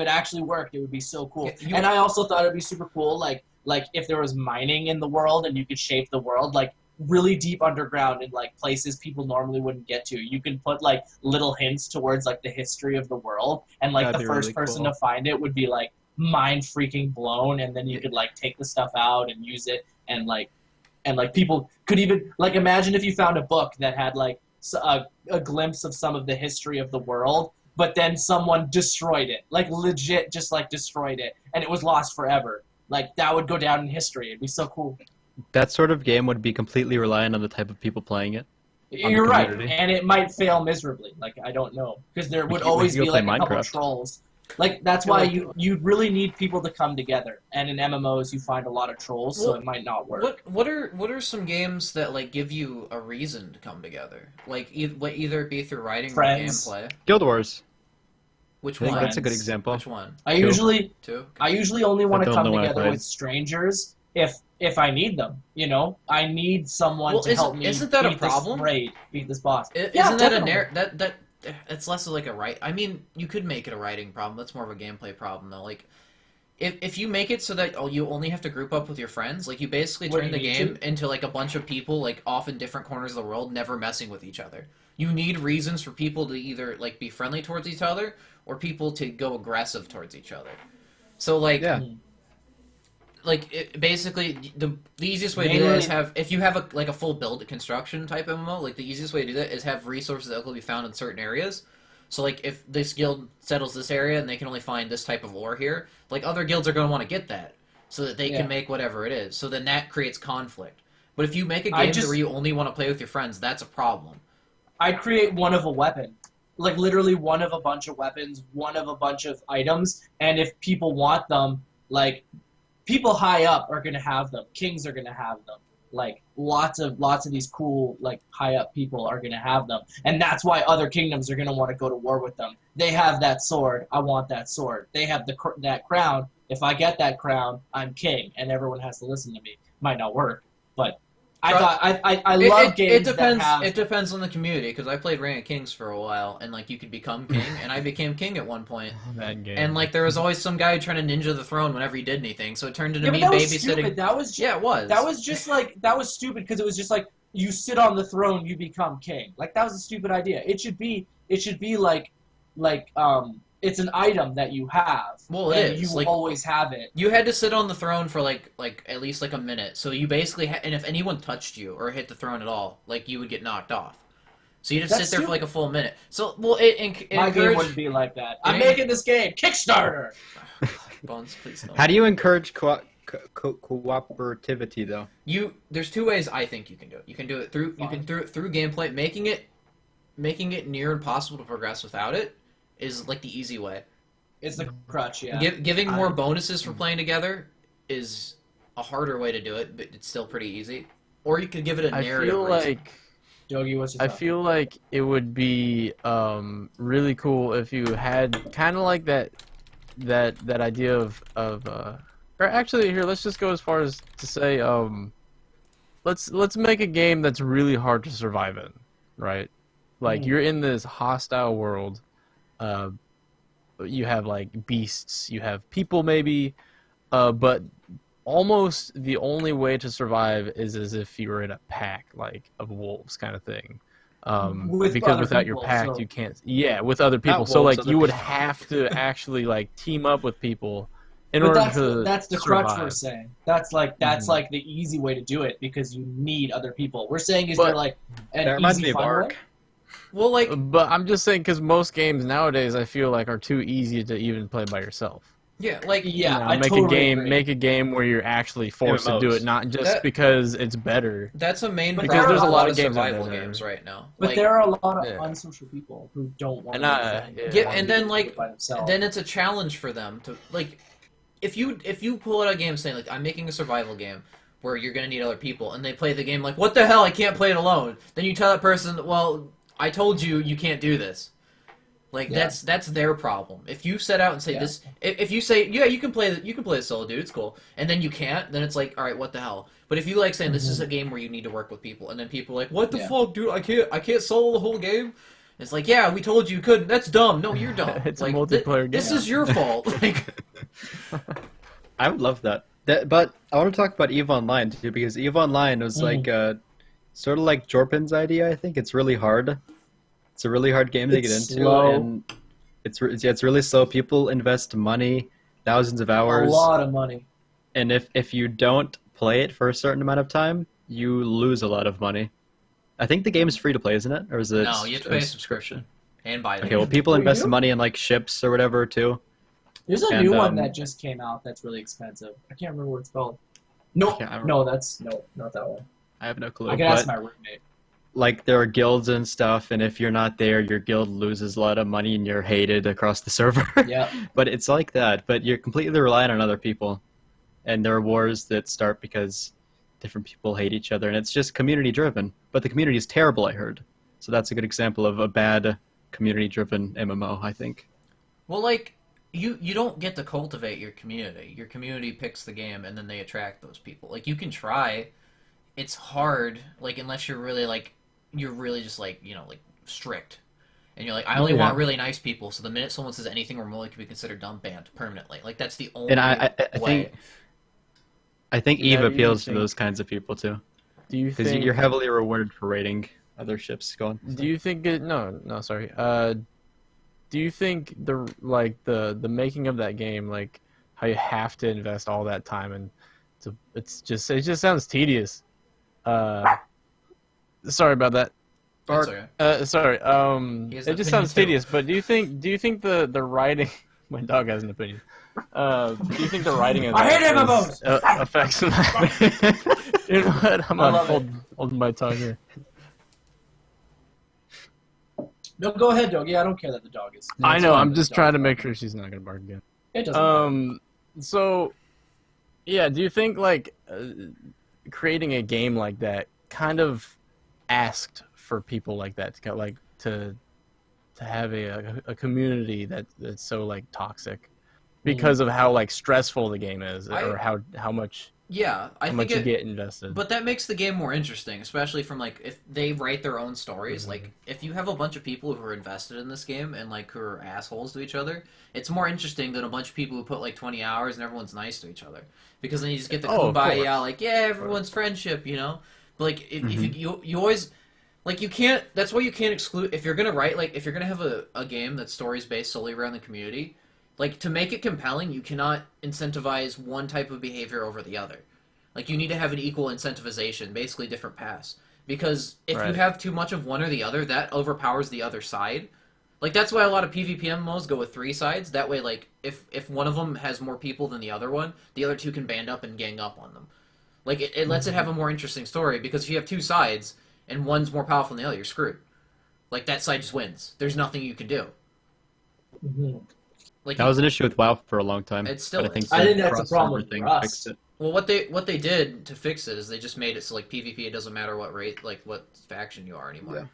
actually worked, it would be so cool. And I also thought it would be super cool, like if there was mining in the world and you could shape the world, like, really deep underground in, like, places people normally wouldn't get to. You can put, like, little hints towards, like, the history of the world, and, like, the first person to find it would be, like, mind-freaking blown, and then you could, like, take the stuff out and use it, and people could even, like, imagine if you found a book that had, like, a glimpse of some of the history of the world, but then someone destroyed it, like legit just like destroyed it, and it was lost forever. Like, that would go down in history. It'd be so cool. That sort of game would be completely reliant on the type of people playing it. You're right, and it might fail miserably. Like, I don't know, because there would always be like a couple of trolls. Like, that's why you really need people to come together. And in MMOs, you find a lot of trolls, so it might not work. What are some games that, like, give you a reason to come together? Like, either it be through writing or gameplay. Guild Wars. Which I think one? that's a good example. Which one? I usually Two. I usually only want to That's the come only one I together played. with strangers if I need them. You know, I need someone Well, to help me isn't that a beat problem? this raid, beat this boss. Isn't that definitely. that it's less of like a right? I mean, you could make it a writing problem. That's more of a gameplay problem though. Like, if you make it so that you only have to group up with your friends, like you basically What, turn you the need game to? into like a bunch of people like off in different corners of the world, never messing with each other. You need reasons for people to either like be friendly towards each other or people to go aggressive towards each other. So like Yeah. basically the easiest way to do that is have if you have a full build construction type MMO, like the easiest way to do that is have resources that will be found in certain areas. So like if this guild settles this area and they can only find this type of ore here, like other guilds are going to want to get that so that they can make whatever it is. So then that creates conflict. But if you make a game where you only want to play with your friends, that's a problem. I create one of a weapon. Like literally one of a bunch of weapons, one of a bunch of items, and if people want them, like people high up are gonna have them. Kings are gonna have them. Like lots of these cool like high up people are gonna have them, and that's why other kingdoms are gonna want to go to war with them. They have that sword. I want that sword. They have that crown. If I get that crown, I'm king, and everyone has to listen to me. Might not work, but I love games depends, that have. It depends on the community, because I played Reign of Kings for a while, and like you could become king, and I became king at one point. That game. And like there was always some guy trying to ninja the throne whenever he did anything, so it turned into Yeah, me but that was babysitting. stupid. That was just, yeah, it was. That was just like that was stupid because it was just like you sit on the throne, you become king. Like that was a stupid idea. It should be like it's an item that you have. Well, it is. You like, always have it. You had to sit on the throne for like at least like a minute. So you basically and if anyone touched you or hit the throne at all, like you would get knocked off. So you'd have to sit there for like a full minute. So well, my game wouldn't be like that. I'm making this game Kickstarter. Bones, please don't. How do you encourage cooperativity though? There's two ways I think you can do it. You can do it through through gameplay, making it near impossible to progress without it is like the easy way. It's the crutch, yeah. Giving more bonuses for playing together is a harder way to do it, but it's still pretty easy. Or you could give it a narrative. Dogi, what's your I feel like it would be really cool if you had kind of like that idea of or actually here let's just go as far as to say let's make a game that's really hard to survive in, right? Like you're in this hostile world. You have like beasts, you have people maybe, but almost the only way to survive is as if you were in a pack, like of wolves, kind of thing. Because without your pack, you can't. Yeah, with other people. So like you would have to actually like team up with people in order to. That's the survive. crutch we're saying. That's like the easy way to do it because you need other people. We're saying is there like an easy fun way? Well, like, but I'm just saying because most games nowadays I feel like are too easy to even play by yourself. Yeah, like I make totally a game, agree. make a game where you're actually forced to do it, not just because it's better. That's a main But because there's a lot of survival games right now. But like, there are a lot of unsocial people who don't want to. And then like then it's a challenge for them to like if you pull out a game saying like I'm making a survival game where you're gonna need other people and they play the game like what the hell I can't play it alone. Then you tell that person well I told you can't do this. Like that's their problem. If you set out and say this, if you say you can play the solo dude, it's cool, and then you can't, then it's like all right, what the hell? But if you like saying this is a game where you need to work with people, and then people are like what the fuck, dude? I can't solo the whole game. It's like yeah, we told you couldn't. That's dumb. No, you're dumb. It's like, a multiplayer game. This is your fault. Like I would love that. But I want to talk about EVE Online too because EVE Online was like sort of like Jorpin's idea. I think it's really hard. It's a really hard game to get into, slow. And it's really slow. People invest money, thousands of hours, a lot of money, and if you don't play it for a certain amount of time, you lose a lot of money. I think the game is free to play, isn't it, or is it? No, you have to pay a subscription and buy the Okay, well, people invest money in like ships or whatever too. There's a new one that just came out that's really expensive. I can't remember what it's called. No, not that one. I have no clue. I can ask my roommate. Like there are guilds and stuff, and if you're not there, your guild loses a lot of money and you're hated across the server. Yeah. But it's like that. But you're completely reliant on other people, and there are wars that start because different people hate each other, and it's just community driven. But the community is terrible, I heard. So that's a good example of a bad community driven MMO, I think. Well, like you don't get to cultivate your community. Your community picks the game, and then they attract those people. Like you can try. It's hard. Like unless you're really like you're really just like like strict. And you're like, I only want really nice people. So the minute someone says anything remotely could be considered dumb, banned permanently. Like that's the only And way. I think Eve appeals to those kinds of people too. Do you because think you're heavily rewarded for rating other ships going? Do you think it? No, sorry. Do you think the making of that game, like how you have to invest all that time and it just sounds tedious. Sorry about that. Sorry. It just sounds tedious. But do you think the writing? My dog has an opinion. Do you think the writing of that I hate MMOs. Affects that? You know what? I'm gonna hold my tongue here. No, go ahead, dog. Yeah, I don't care that the dog is. I know. I'm just trying to make sure she's not gonna bark again. It doesn't matter. So, yeah. Do you think like creating a game like that kind of asked for people like that to have a community that's so like toxic because of how like stressful the game is or how much I think you get invested. But that makes the game more interesting, especially from like if they write their own stories. Like if you have a bunch of people who are invested in this game and like who are assholes to each other, it's more interesting than a bunch of people who put like 20 hours and everyone's nice to each other. Because then you just get the kumbaya, like everyone's friendship, But like if you always like you can't. That's why you can't exclude if you're gonna write if you're gonna have a game that's stories based solely around the community. Like, to make it compelling, you cannot incentivize one type of behavior over the other. Like, you need to have an equal incentivization, basically different paths. Because if you have too much of one or the other, that overpowers the other side. Like, that's why a lot of PvP MMOs go with 3 sides. That way, like, if one of them has more people than the other one, the other 2 can band up and gang up on them. Like, it lets it have a more interesting story, because if you have 2 sides, and one's more powerful than the other, you're screwed. Like, that side just wins. There's nothing you can do. Like that was an issue with WoW for a long time. It still I think that's a problem for us. Fixed it. Well, what they did to fix it is they just made it so like PvP, it doesn't matter what what faction you are anymore. Yeah.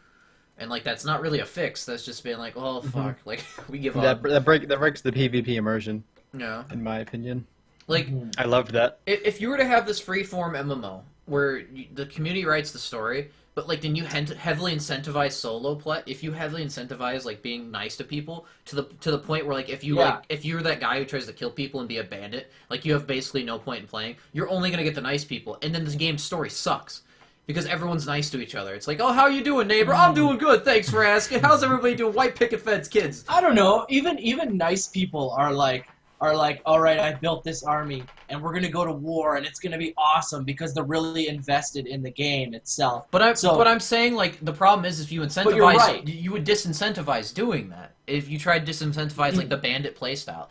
And like that's not really a fix. That's just being like, oh fuck, like we give up. That breaks the PvP immersion. Yeah. In my opinion. Like I loved that. If you were to have this freeform MMO where the community writes the story, but like then you heavily incentivize solo play. If you heavily incentivize like being nice to people to the point where like if you're that guy who tries to kill people and be a bandit, like you have basically no point in playing. You're only gonna get the nice people, and then the game's story sucks because everyone's nice to each other. It's like, oh, how you doing, neighbor? I'm doing good. Thanks for asking. How's everybody doing? White picket fence kids. I don't know. Even nice people are like, all right, I built this army, and we're gonna go to war, and it's gonna be awesome because they're really invested in the game itself. But I'm saying like the problem is if you incentivize, you would disincentivize doing that. If you tried to disincentivize like the bandit playstyle,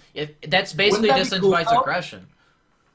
that's basically disincentivized aggression.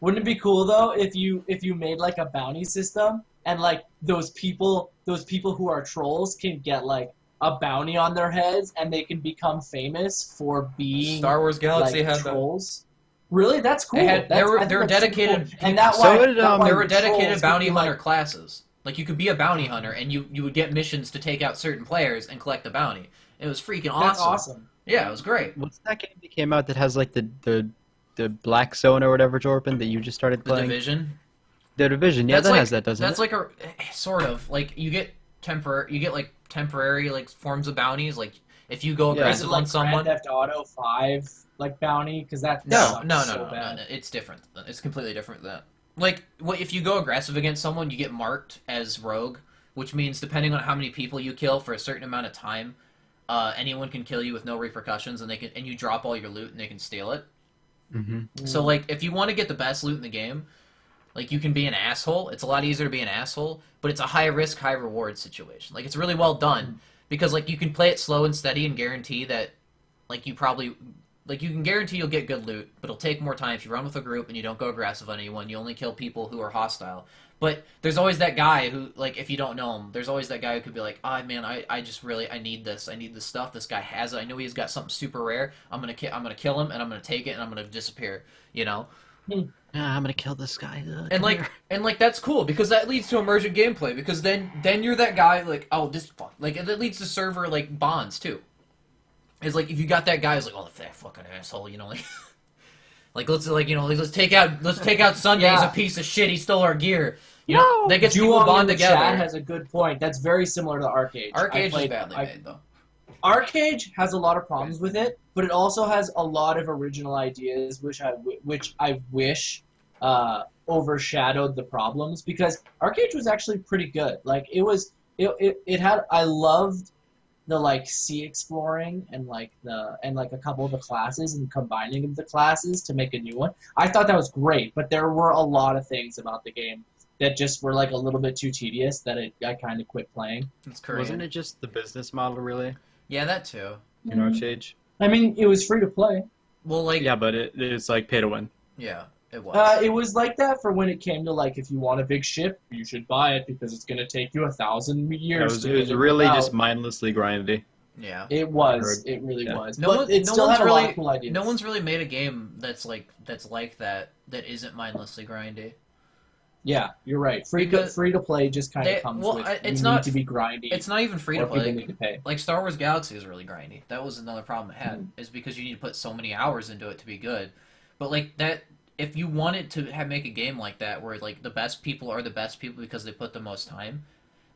Wouldn't it be cool though if you made like a bounty system and like those people who are trolls can get like a bounty on their heads, and they can become famous for being Star Wars Galaxy had trolls. Really, that's cool. There were dedicated, cool. And there were dedicated bounty hunter classes. Like you could be a bounty hunter, and you would get missions to take out certain players and collect the bounty. It was freaking awesome. That's awesome. Yeah, it was great. What's that game that came out that has like the Black Zone or whatever, Jordan, that you just started playing? The Division. The Division, yeah, that has that, doesn't it? That's like a sort of like you get temporary like forms of bounties, like if you go aggressive on someone. Grand Theft Auto 5 like bounty, because that no, bad. It's different. It's completely different than that. Like if you go aggressive against someone, you get marked as rogue, which means depending on how many people you kill for a certain amount of time, anyone can kill you with no repercussions, and you drop all your loot and they can steal it. So like if you want to get the best loot in the game, like, you can be an asshole. It's a lot easier to be an asshole, but it's a high-risk, high-reward situation. Like, it's really well done, because, like, you can play it slow and steady and guarantee that, like, you can guarantee you'll get good loot, but it'll take more time if you run with a group and you don't go aggressive on anyone. You only kill people who are hostile. But there's always that guy who, like, if you don't know him, there's always that guy who could be like, oh, man, I just really, I need this stuff. This guy has it. I know he's got something super rare. I'm gonna kill him, and I'm gonna take it, and I'm gonna disappear, Yeah, I'm gonna kill this guy. And like that's cool because that leads to emergent gameplay, because then you're that guy like, oh, this fuck, like, and it leads to server like bonds too. is like if you got that guy who's like, oh, that fucking asshole, you know, like let's take out Sunday's a piece of shit. He stole our gear. You know, that gets people bond together. Chat has a good point. That's very similar to Arcade. Arcade is badly made though. Arcade has a lot of problems with it, but it also has a lot of original ideas, which I wish overshadowed the problems, because Arcade was actually pretty good. Like it had, I loved the like sea exploring and like a couple of the classes and combining of the classes to make a new one. I thought that was great, but there were a lot of things about the game that just were like a little bit too tedious that I kind of quit playing. Wasn't it just the business model, really? Yeah, that too. In Arcade? I mean, it was free to play. Well, like... Yeah, but it's like pay to win. Yeah, it was. It was like that for when it came to, like, if you want a big ship, you should buy it because it's going to take you 1,000 years. It was really just mindlessly grindy. Yeah. It was. It really was. No but it still had a lot of cool ideas. No one's really made a game that's like that isn't mindlessly grindy. Yeah, you're right. Free to play just kind of comes with it's need to be grindy. It's not even free to play. People need to pay. Like Star Wars Galaxy is really grindy. That was another problem it had, is because you need to put so many hours into it to be good. But like that, if you wanted to make a game like that where like the best people are the best people because they put the most time,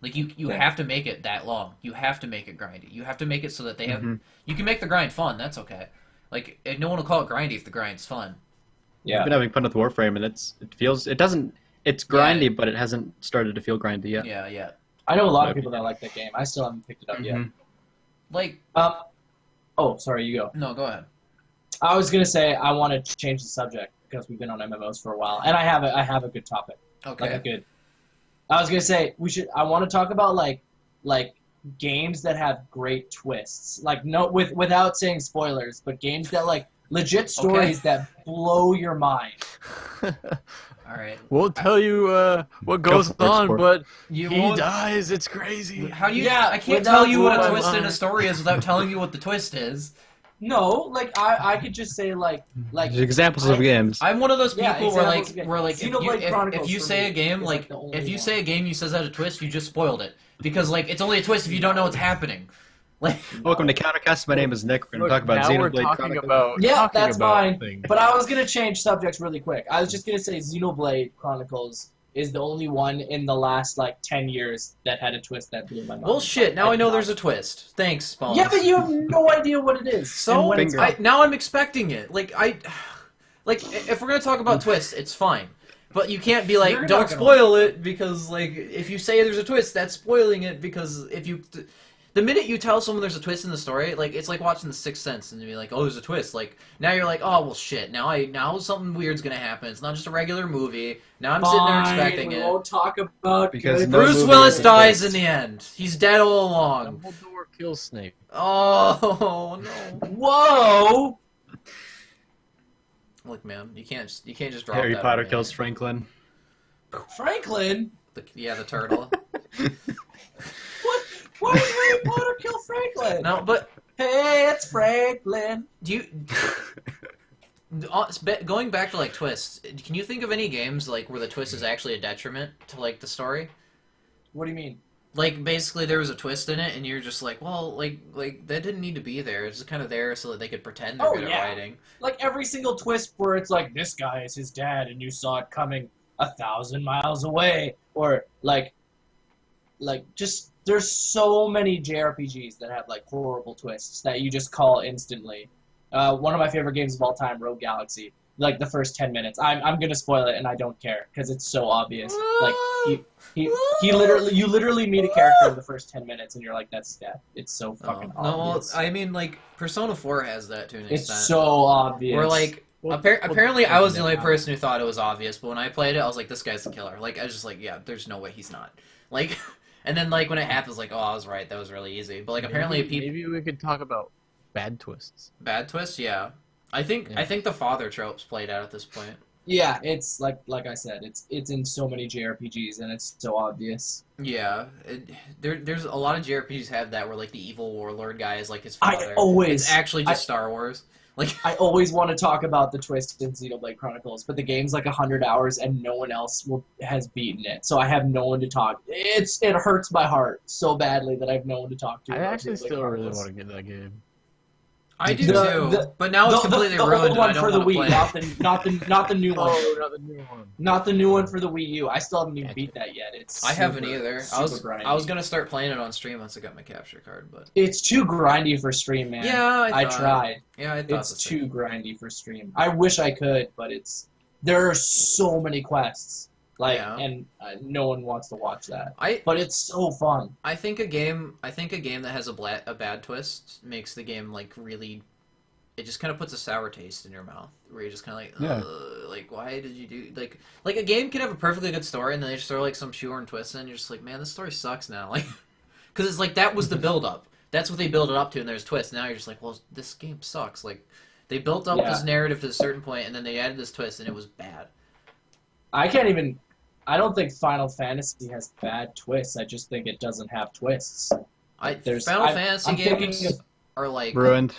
like you have to make it that long. You have to make it grindy. You have to make it so that they have. You can make the grind fun. That's okay. Like no one will call it grindy if the grind's fun. Yeah. I've been having fun with Warframe, and it doesn't. It's grindy, but it hasn't started to feel grindy yet. Yeah. I know a lot of people that like that game. I still haven't picked it up yet. Like, oh, sorry, you go. No, go ahead. I was gonna say I wanted to change the subject because we've been on MMOs for a while, and I have a good topic. Okay. I was gonna say I want to talk about like games that have great twists. Like without saying spoilers, but games that like legit stories that blow your mind. All right. We'll tell you what goes on, but he dies. It's crazy. How do you? Yeah, I can't tell you what a twist in a story is without telling you what the twist is. No, like I could just say like examples of games. I'm one of those people where Xenoblade if you say a game like if you say a game you says has a twist, you just spoiled it because like it's only a twist if you don't know what's happening. Like, welcome to CounterCast. My name is Nick. We're going to talk about Xenoblade Chronicles. That's fine. But I was going to change subjects really quick. I was just going to say Xenoblade Chronicles is the only one in the last, like, 10 years that had a twist that blew my mind. Well, shit. Now I know there's a twist. Thanks, Spawn. Yeah, but you have no idea what it is. So, now I'm expecting it. Like, if we're going to talk about twists, it's fine. But you can't be like, don't spoil it, because, like, if you say there's a twist, that's spoiling it, because if you... The minute you tell someone there's a twist in the story, like it's like watching The Sixth Sense and you be like, "Oh, there's a twist." Like now you're like, "Oh, well, shit. Now something weird's gonna happen. It's not just a regular movie." Now I'm sitting there expecting it. We won't talk about because Bruce Willis dies in the end. He's dead all along. Dumbledore kills Snape. Oh no! Whoa! Look, man, you can't just drop Harry that Potter on me. kills Franklin. Franklin? The turtle. Why did Harry Potter kill Franklin? No, but hey, it's Franklin. Going back to like twists, can you think of any games like where the twist is actually a detriment to like the story? What do you mean? Like basically there was a twist in it, and you're just like, well, like that didn't need to be there. It's just kind of there so that they could pretend they're good at writing. Like every single twist where it's like this guy is his dad, and you saw it coming 1,000 miles away, or like just. There's so many JRPGs that have, like, horrible twists that you just call instantly. One of my favorite games of all time, Rogue Galaxy. Like, the first 10 minutes. I'm gonna spoil it, and I don't care, because it's so obvious. Like, you literally meet a character in the first 10 minutes, and you're like, that's death. It's so fucking obvious. No, I mean, like, Persona 4 has that to an extent. It's so obvious. Where, like, apparently I was the only person who thought it was obvious, but when I played it, I was like, this guy's the killer. Like, I was just like, yeah, there's no way he's not. Like... And then, like, when it happens, like, oh, I was right, that was really easy. But, like, apparently people... Maybe we could talk about bad twists. Bad twists? Yeah. I think the father trope's played out at this point. Yeah, it's, like I said, it's in so many JRPGs, and it's so obvious. Yeah. There's a lot of JRPGs have that, where, like, the evil warlord guy is, like, his father. It's actually just Star Wars. Like, I always want to talk about the twist in Xenoblade Chronicles, but the game's like 100 hours and no one else has beaten it, so I have no one to talk. It hurts my heart so badly that I have no one to talk to. I actually still really want to get that game. I do too, but now it's completely ruined, and I don't want to play. Not the new one. Oh, not the new one. Not the new one for the Wii U. I still haven't even beat that yet. I haven't either. I was grindy. gonna start playing it on stream once I got my capture card, but it's too grindy for stream, man. Yeah, I tried. Yeah, I thought it's too grindy for stream. I wish I could, but there are so many quests, and no one wants to watch that. But it's so fun. I think a game that has a bad twist makes the game like really. It just kind of puts a sour taste in your mouth, where you're just kind of like, why did you do like a game can have a perfectly good story, and then they just throw like some shoehorn twist in, and you're just like, man, this story sucks now, like, because it's like that was the build up. That's what they build it up to, and there's twists. Now you're just like, well, this game sucks. Like, they built up this narrative to a certain point, and then they added this twist, and it was bad. I don't think Final Fantasy has bad twists. I just think it doesn't have twists. Final Fantasy games are like ruined.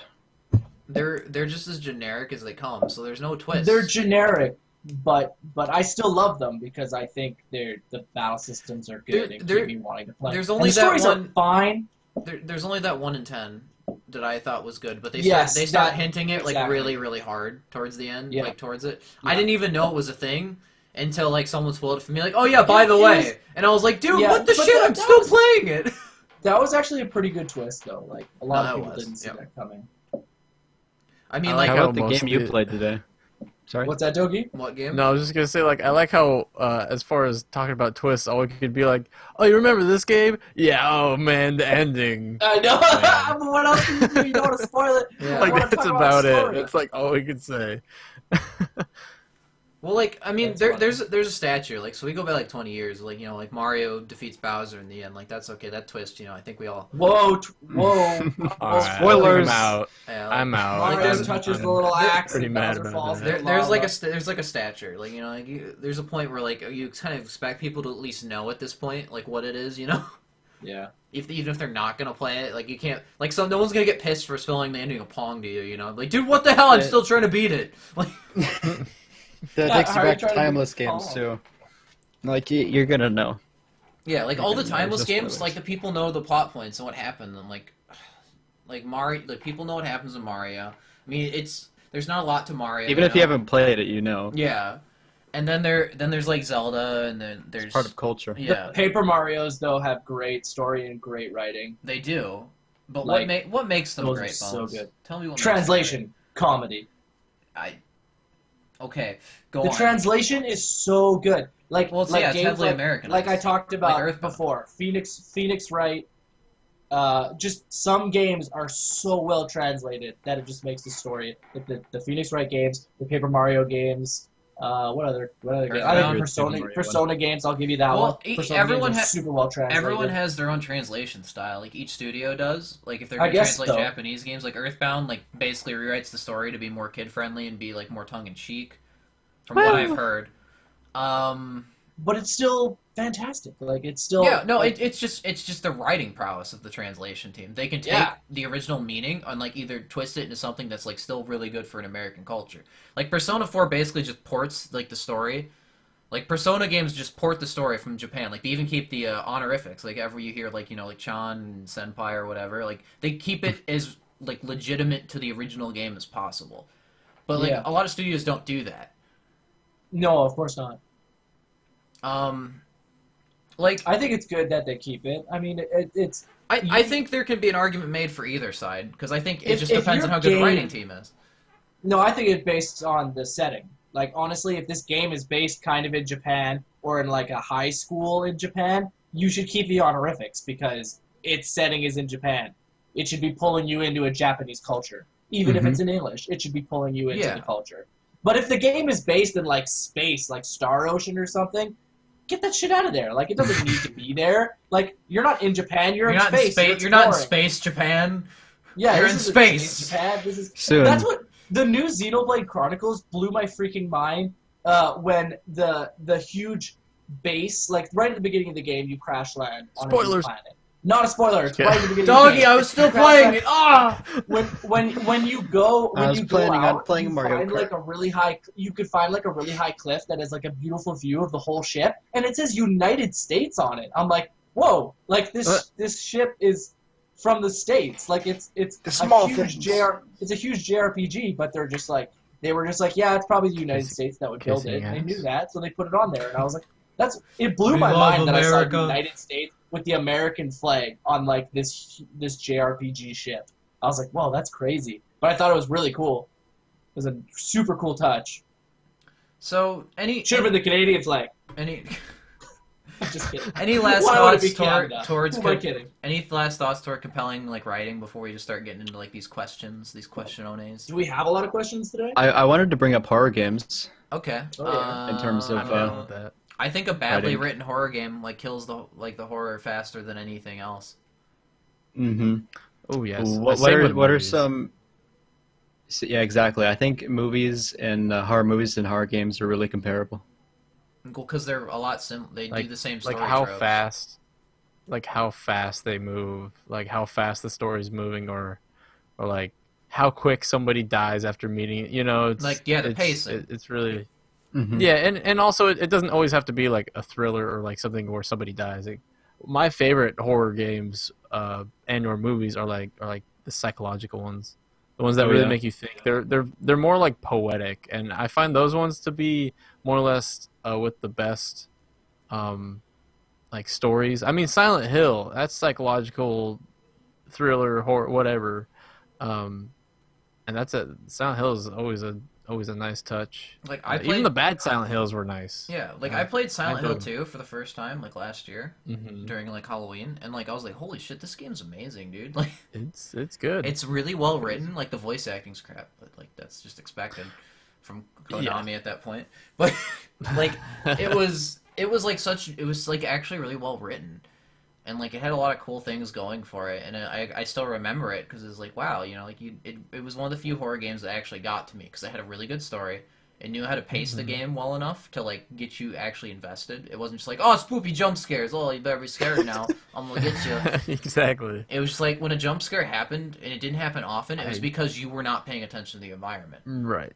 They're just as generic as they come, so there's no twist. They're generic, but I still love them because I think the battle systems are good and keep me wanting to play. There's only the stories are fine. There's only that 1 in 10 that I thought was good, but they start hinting it like really, really hard towards the end, like towards it. Yeah. I didn't even know it was a thing until like someone spoiled it for me, like, oh yeah, by the way, and I was like, dude, what the shit? I'm still playing it. That was actually a pretty good twist, though. Like a lot of people didn't see that coming. I mean, like how about the game you played today? Sorry? What's that, Dogi? What game? No, I was just gonna say, like, I like how, as far as talking about twists, all we could be like, oh, you remember this game? Yeah, oh man, the ending. I know. But what else can you do? You don't want to spoil it. Yeah. Like, that's about it. It's like all we could say. Well, like, I mean, there's a statue, like, so we go back like 20 years, like, you know, like Mario defeats Bowser in the end, like, that's okay, that twist, you know, I think we all... Whoa. Spoilers! I'm out. Yeah, I'm out. Mario touches the little axe pretty and mad Bowser about falls. that. There's like a stature, like, you know, like, there's a point where, like, you kind of expect people to at least know at this point, like, what it is, you know? Yeah. Even if they're not gonna play it, like, you can't, like, so no one's gonna get pissed for spilling the ending of Pong to you, you know? Like, dude, what the hell, I'm still trying to beat it! Like... That takes you back to timeless games too. Like you're gonna know. Yeah, like all the timeless games, like the people know the plot points and what happened, and like Mario, like people know what happens in Mario. I mean, there's not a lot to Mario. Even if you haven't played it, you know. Yeah, and then there's like Zelda, and then there's it's part of culture. Yeah, the Paper Marios though have great story and great writing. They do, but like, what makes them great? So good. Tell me what. Translation comedy. Okay, go on. The translation is so good. Like, well, it's games heavily American. Like I talked about before, Phoenix Wright. Just some games are so well translated that it just makes the story. Like the Phoenix Wright games, the Paper Mario games. What other games? I think Persona games. I'll give you that one. Everyone has super well translated. Everyone has their own translation style. Like each studio does. Like if they're going to translate Japanese games, like Earthbound, like basically rewrites the story to be more kid friendly and be like more tongue in cheek. From what I've heard. But it's still fantastic. Like it's still it's just the writing prowess of the translation team. They can take the original meaning and like either twist it into something that's like still really good for an American culture. Like Persona 4 basically just ports like the story. Like Persona games just port the story from Japan. Like they even keep the honorifics. Like ever you hear like, you know, like Chan and Senpai or whatever, like they keep it as like legitimate to the original game as possible. But like a lot of studios don't do that. No, of course not. Like I think it's good that they keep it. I mean, it's. I think there can be an argument made for either side because I think it just depends on how good the writing team is. No, I think it's based on the setting. Like honestly, if this game is based kind of in Japan or in like a high school in Japan, you should keep the honorifics because its setting is in Japan. It should be pulling you into a Japanese culture, even if it's in English. It should be pulling you into the culture. But if the game is based in, like, space, like Star Ocean or something, get that shit out of there. Like, it doesn't need to be there. Like, you're not in Japan, you're in space. You're not in space, Japan. Yeah, you're in space. Japan. Soon. That's what... The new Xenoblade Chronicles blew my freaking mind when the huge base, like, right at the beginning of the game, you crash land on a new planet. Not a spoiler. It's right at the beginning. Doggy, I was still playing it. Ah! When you go out, playing Mario Kart. Like a really high. You could find like a really high cliff that has like a beautiful view of the whole ship, and it says United States on it. I'm like, whoa! Like this ship is from the States. Like it's The small a huge things. it's a huge JRPG, but they were just like, yeah, it's probably the United Kissing- States that would build it. kissing And they knew ass. that, so they put it on there. And I was like, it blew We my love mind that I saw America. United States with the American flag on like this JRPG ship. I was like, whoa, that's crazy. But I thought it was really cool. It was a super cool touch. So Should have been the Canadian flag. any Just kidding. any last Why would it thoughts be Canada? towards Who am I kidding? any last thoughts toward compelling like writing before we just start getting into like these questions, these questionones? Do we have a lot of questions today? I wanted to bring up horror games. Okay. Oh, yeah. In terms of, I'm down with that. I think a badly writing. written horror game like kills the horror faster than anything else. Mm-hmm. Oh yes. What Same are with what are movies. some? Yeah, exactly. I think movies and horror movies and horror games are really comparable. Because they're a lot They do the same story like how tropes. fast they move, like how fast the story's moving, or like how quick somebody dies after meeting. You know, it's Like, yeah, the pacing. It's really Mhm. yeah, and also it doesn't always have to be like a thriller or like something where somebody dies. Like, my favorite horror games and or movies are like the psychological ones. The ones that Oh, really yeah. make you think. They're more like poetic, and I find those ones to be more or less with the best like stories. I mean, Silent Hill, that's psychological thriller, horror, whatever. And Silent Hill is always a nice touch. Like I Even played the bad Silent Hills were nice. Yeah, like I played Silent Hill enjoyed 2 for the first time like last year Hmm. during like Halloween, and like I was like, holy shit, this game's amazing, dude. Like It's good. it's really well written. Like the voice acting's crap, but like that's just expected from Konami at that point. But like it was like actually really well written, and like it had a lot of cool things going for it, and I still remember it because it's like, wow, you know, like it was one of the few horror games that actually got to me because it had a really good story. It knew how to pace the game well enough to like get you actually invested. It wasn't just like, oh, spoopy jump scares. Oh, you better be scared now. I'm gonna get you. Exactly. It was just like when a jump scare happened, and it didn't happen often. It was I- because you were not paying attention to the environment. Right.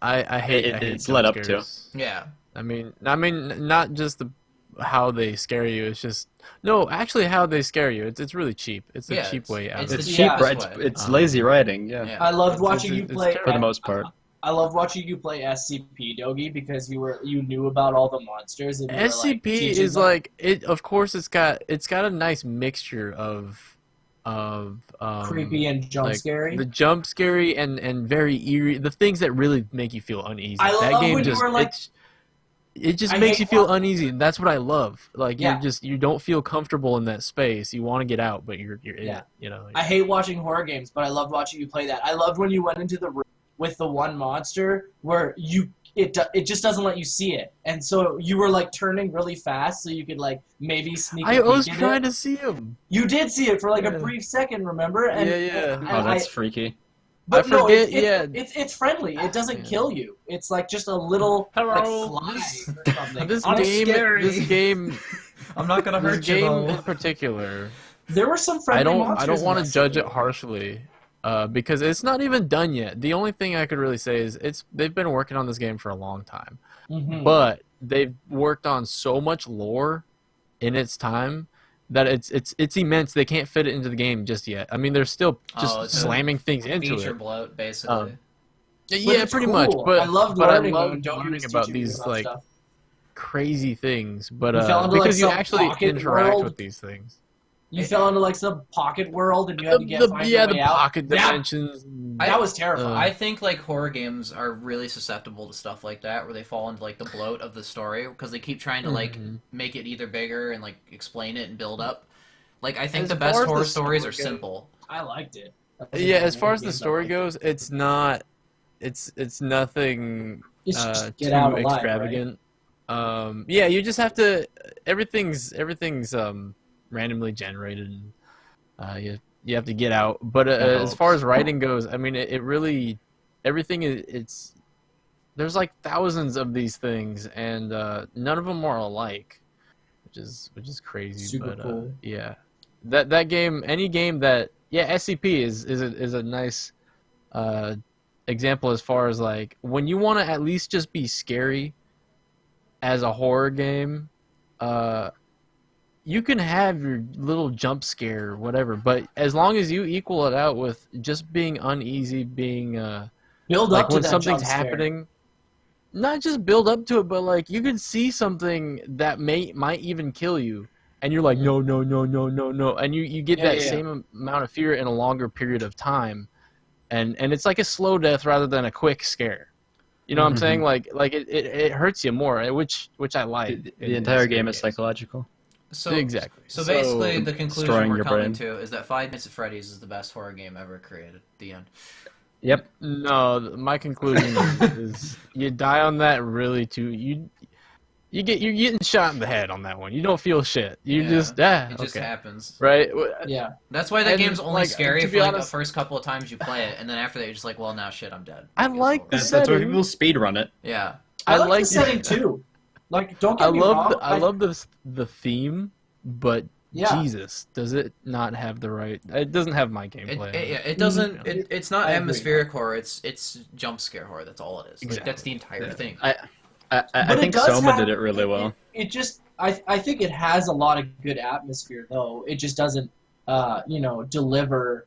I hate It's jump led up to. scares. Yeah, I mean, not just how they scare you. It's just no, actually, how they scare you. It's really cheap. It's a Yeah, cheap way out. it's of It's the it. cheap, cheapest right? way. It's lazy writing. Yeah. yeah. I loved It's- watching it's- you it's play. terrible. For the most part. I loved watching you play SCP, Dogi, because you knew about all the monsters. And you were, like, SCP teaching is them. like it. Of course, it's got a nice mixture of creepy and jump like scary. the jump scary and very eerie. The things that really make you feel uneasy. I that love game when you just were, like- it just I makes hate you feel wa- uneasy. And that's what I love. Like Yeah. you don't feel comfortable in that space. You want to get out, but you're in Yeah. it. You know. I hate watching horror games, but I loved watching you play that. I loved when you went into the room with the one monster where it just doesn't let you see it, and so you were like turning really fast so you could like maybe sneak. I was peek at trying it. to see him. You did see it for like Yeah. a brief second, remember? And, Yeah, yeah. and Oh, that's freaky. But I no, forget, it's friendly. It doesn't Yeah. kill you. It's like just a little Hello. like fly or something. This I'm game, scary. this game, I'm not gonna this hurt you game though. in particular. There were some friendly I don't monsters in want to this judge game. it harshly, because it's not even done yet. The only thing I could really say is they've been working on this game for a long time, Mhm. but they've worked on so much lore in its time that it's immense. They can't fit it into the game just yet. I mean, they're still just Oh, it's a slamming things into Feature it. bloat, basically. But Yeah, it's pretty cool. much. But I loved but learning I love when Dogi learning was about teaching you these about like stuff. crazy things. But You fell into, like, because you some actually pocket interact world. with these things. You fell into like some pocket world and you had to find your the way out. pocket That- dimensions. That was terrifying. I think like horror games are really susceptible to stuff like that, where they fall into like the bloat of the story because they keep trying to like Mhm. make it either bigger and like explain it and build up. Like I think As the best far as horror the stories story are goes- simple. I liked it. Yeah, as far as the story goes, it's not. It's nothing It's just too get out alive, extravagant. Yeah, you just have to. Everything's randomly generated. You have to get out. But as far as writing goes, I mean, it really everything is. It's there's like thousands of these things, and none of them are alike, which is crazy. Super but, cool. yeah, that game, any game that SCP is a nice example as far as like when you want to at least just be scary as a horror game. you can have your little jump scare or whatever, but as long as you equal it out with just being uneasy, being build like up to when that something's jump scare. happening, not just build up to it, but like you can see something that might even kill you, and you're like, no, no, no, no, no, no, and you get that same amount of fear in a longer period of time, and it's like a slow death rather than a quick scare. You know what I'm saying? Like it hurts you more, which I like. The entire game is psychological. So exactly. So basically, the conclusion we're coming to is that Five Nights at Freddy's is the best horror game ever created. The end. Yep. No, my conclusion is you die on that really too. You're getting shot in the head on that one. You don't feel shit. You just it just happens. Right? Yeah. That's why that game's only scary for honest, like the first couple of times you play it, and then after that you're just like, well, now shit, I'm dead. I like the That's setting. why people speedrun it. Yeah. I like the setting too. Like, don't get me wrong. I love the theme, but Jesus, does it not have the right? It doesn't have my gameplay. It doesn't. It's not atmospheric horror. It's jump scare horror. That's all it is. Exactly. Like, that's the entire thing. I think Soma did it really well. It just, I think it has a lot of good atmosphere though. It just doesn't, deliver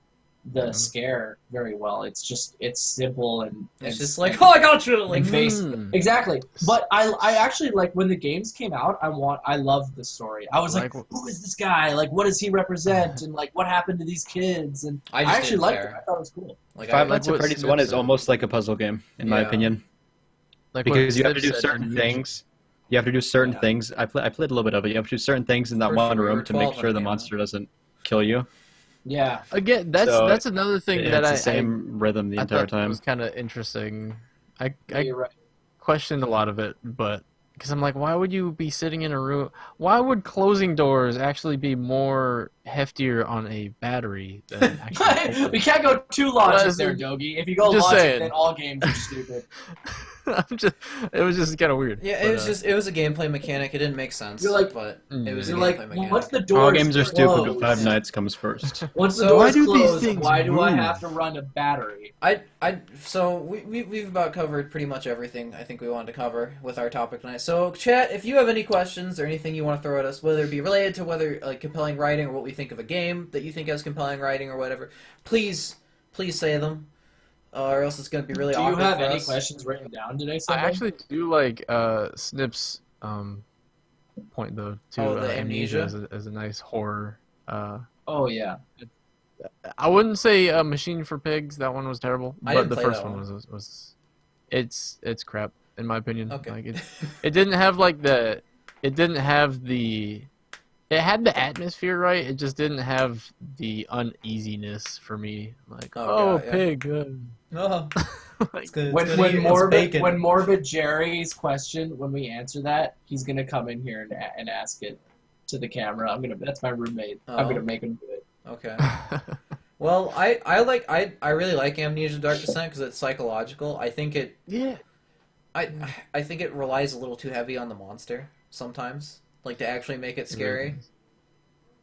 the scare very well. It's simple and it's just like, oh, I got you, like exactly. But I actually like when the games came out. I loved the story. I was like, who is this guy? Like, what does he represent? And like, what happened to these kids? And I actually liked it. I thought it was cool. Like, Five Nights at Freddy's 1 is almost like a puzzle game, in my opinion. Like because you have to do certain things. You have to do certain things. I played a little bit of it. You have to do certain things in that one room to make sure the monster doesn't kill you. Yeah. Again, that's another thing that the same rhythm the entire time. It was kind of interesting. I questioned a lot of it, but because I'm like, why would you be sitting in a room? Why would closing doors actually be more heftier on a battery than actually? We can't go too logic there, Dogie. If you go logic, then all games are stupid. It was just kind of weird. Yeah, it was a gameplay mechanic. It didn't make sense. You're like, but it was a gameplay gameplay mechanic. Once the doors all games are closed, stupid, but Five Nights comes first. Once the doors close, why do I have to run a battery? So we've about covered pretty much everything I think we wanted to cover with our topic tonight. So chat, if you have any questions or anything you want to throw at us, whether it be related to whether like compelling writing or what we think of a game that you think has compelling writing or whatever, please say them. Or else it's going to be really awkward. Do you have any questions written down today, Sunday? I actually do like Snip's point, though, to the Amnesia as a nice horror. Oh, yeah. I wouldn't say Machine for Pigs. That one was terrible. But the first one was it's crap, in my opinion. Okay. Like, it didn't have, like, the... It didn't have the... It had the atmosphere right. It just didn't have the uneasiness for me. Like, pig. No. Like, when Morbid Jerry's question, when we answer that, he's gonna come in here and ask it to the camera. That's my roommate. I'm gonna make him do it. Okay. Well, I really like Amnesia: Dark Descent because it's psychological. I think it. Yeah. I think it relies a little too heavy on the monster sometimes. Like, to actually make it scary.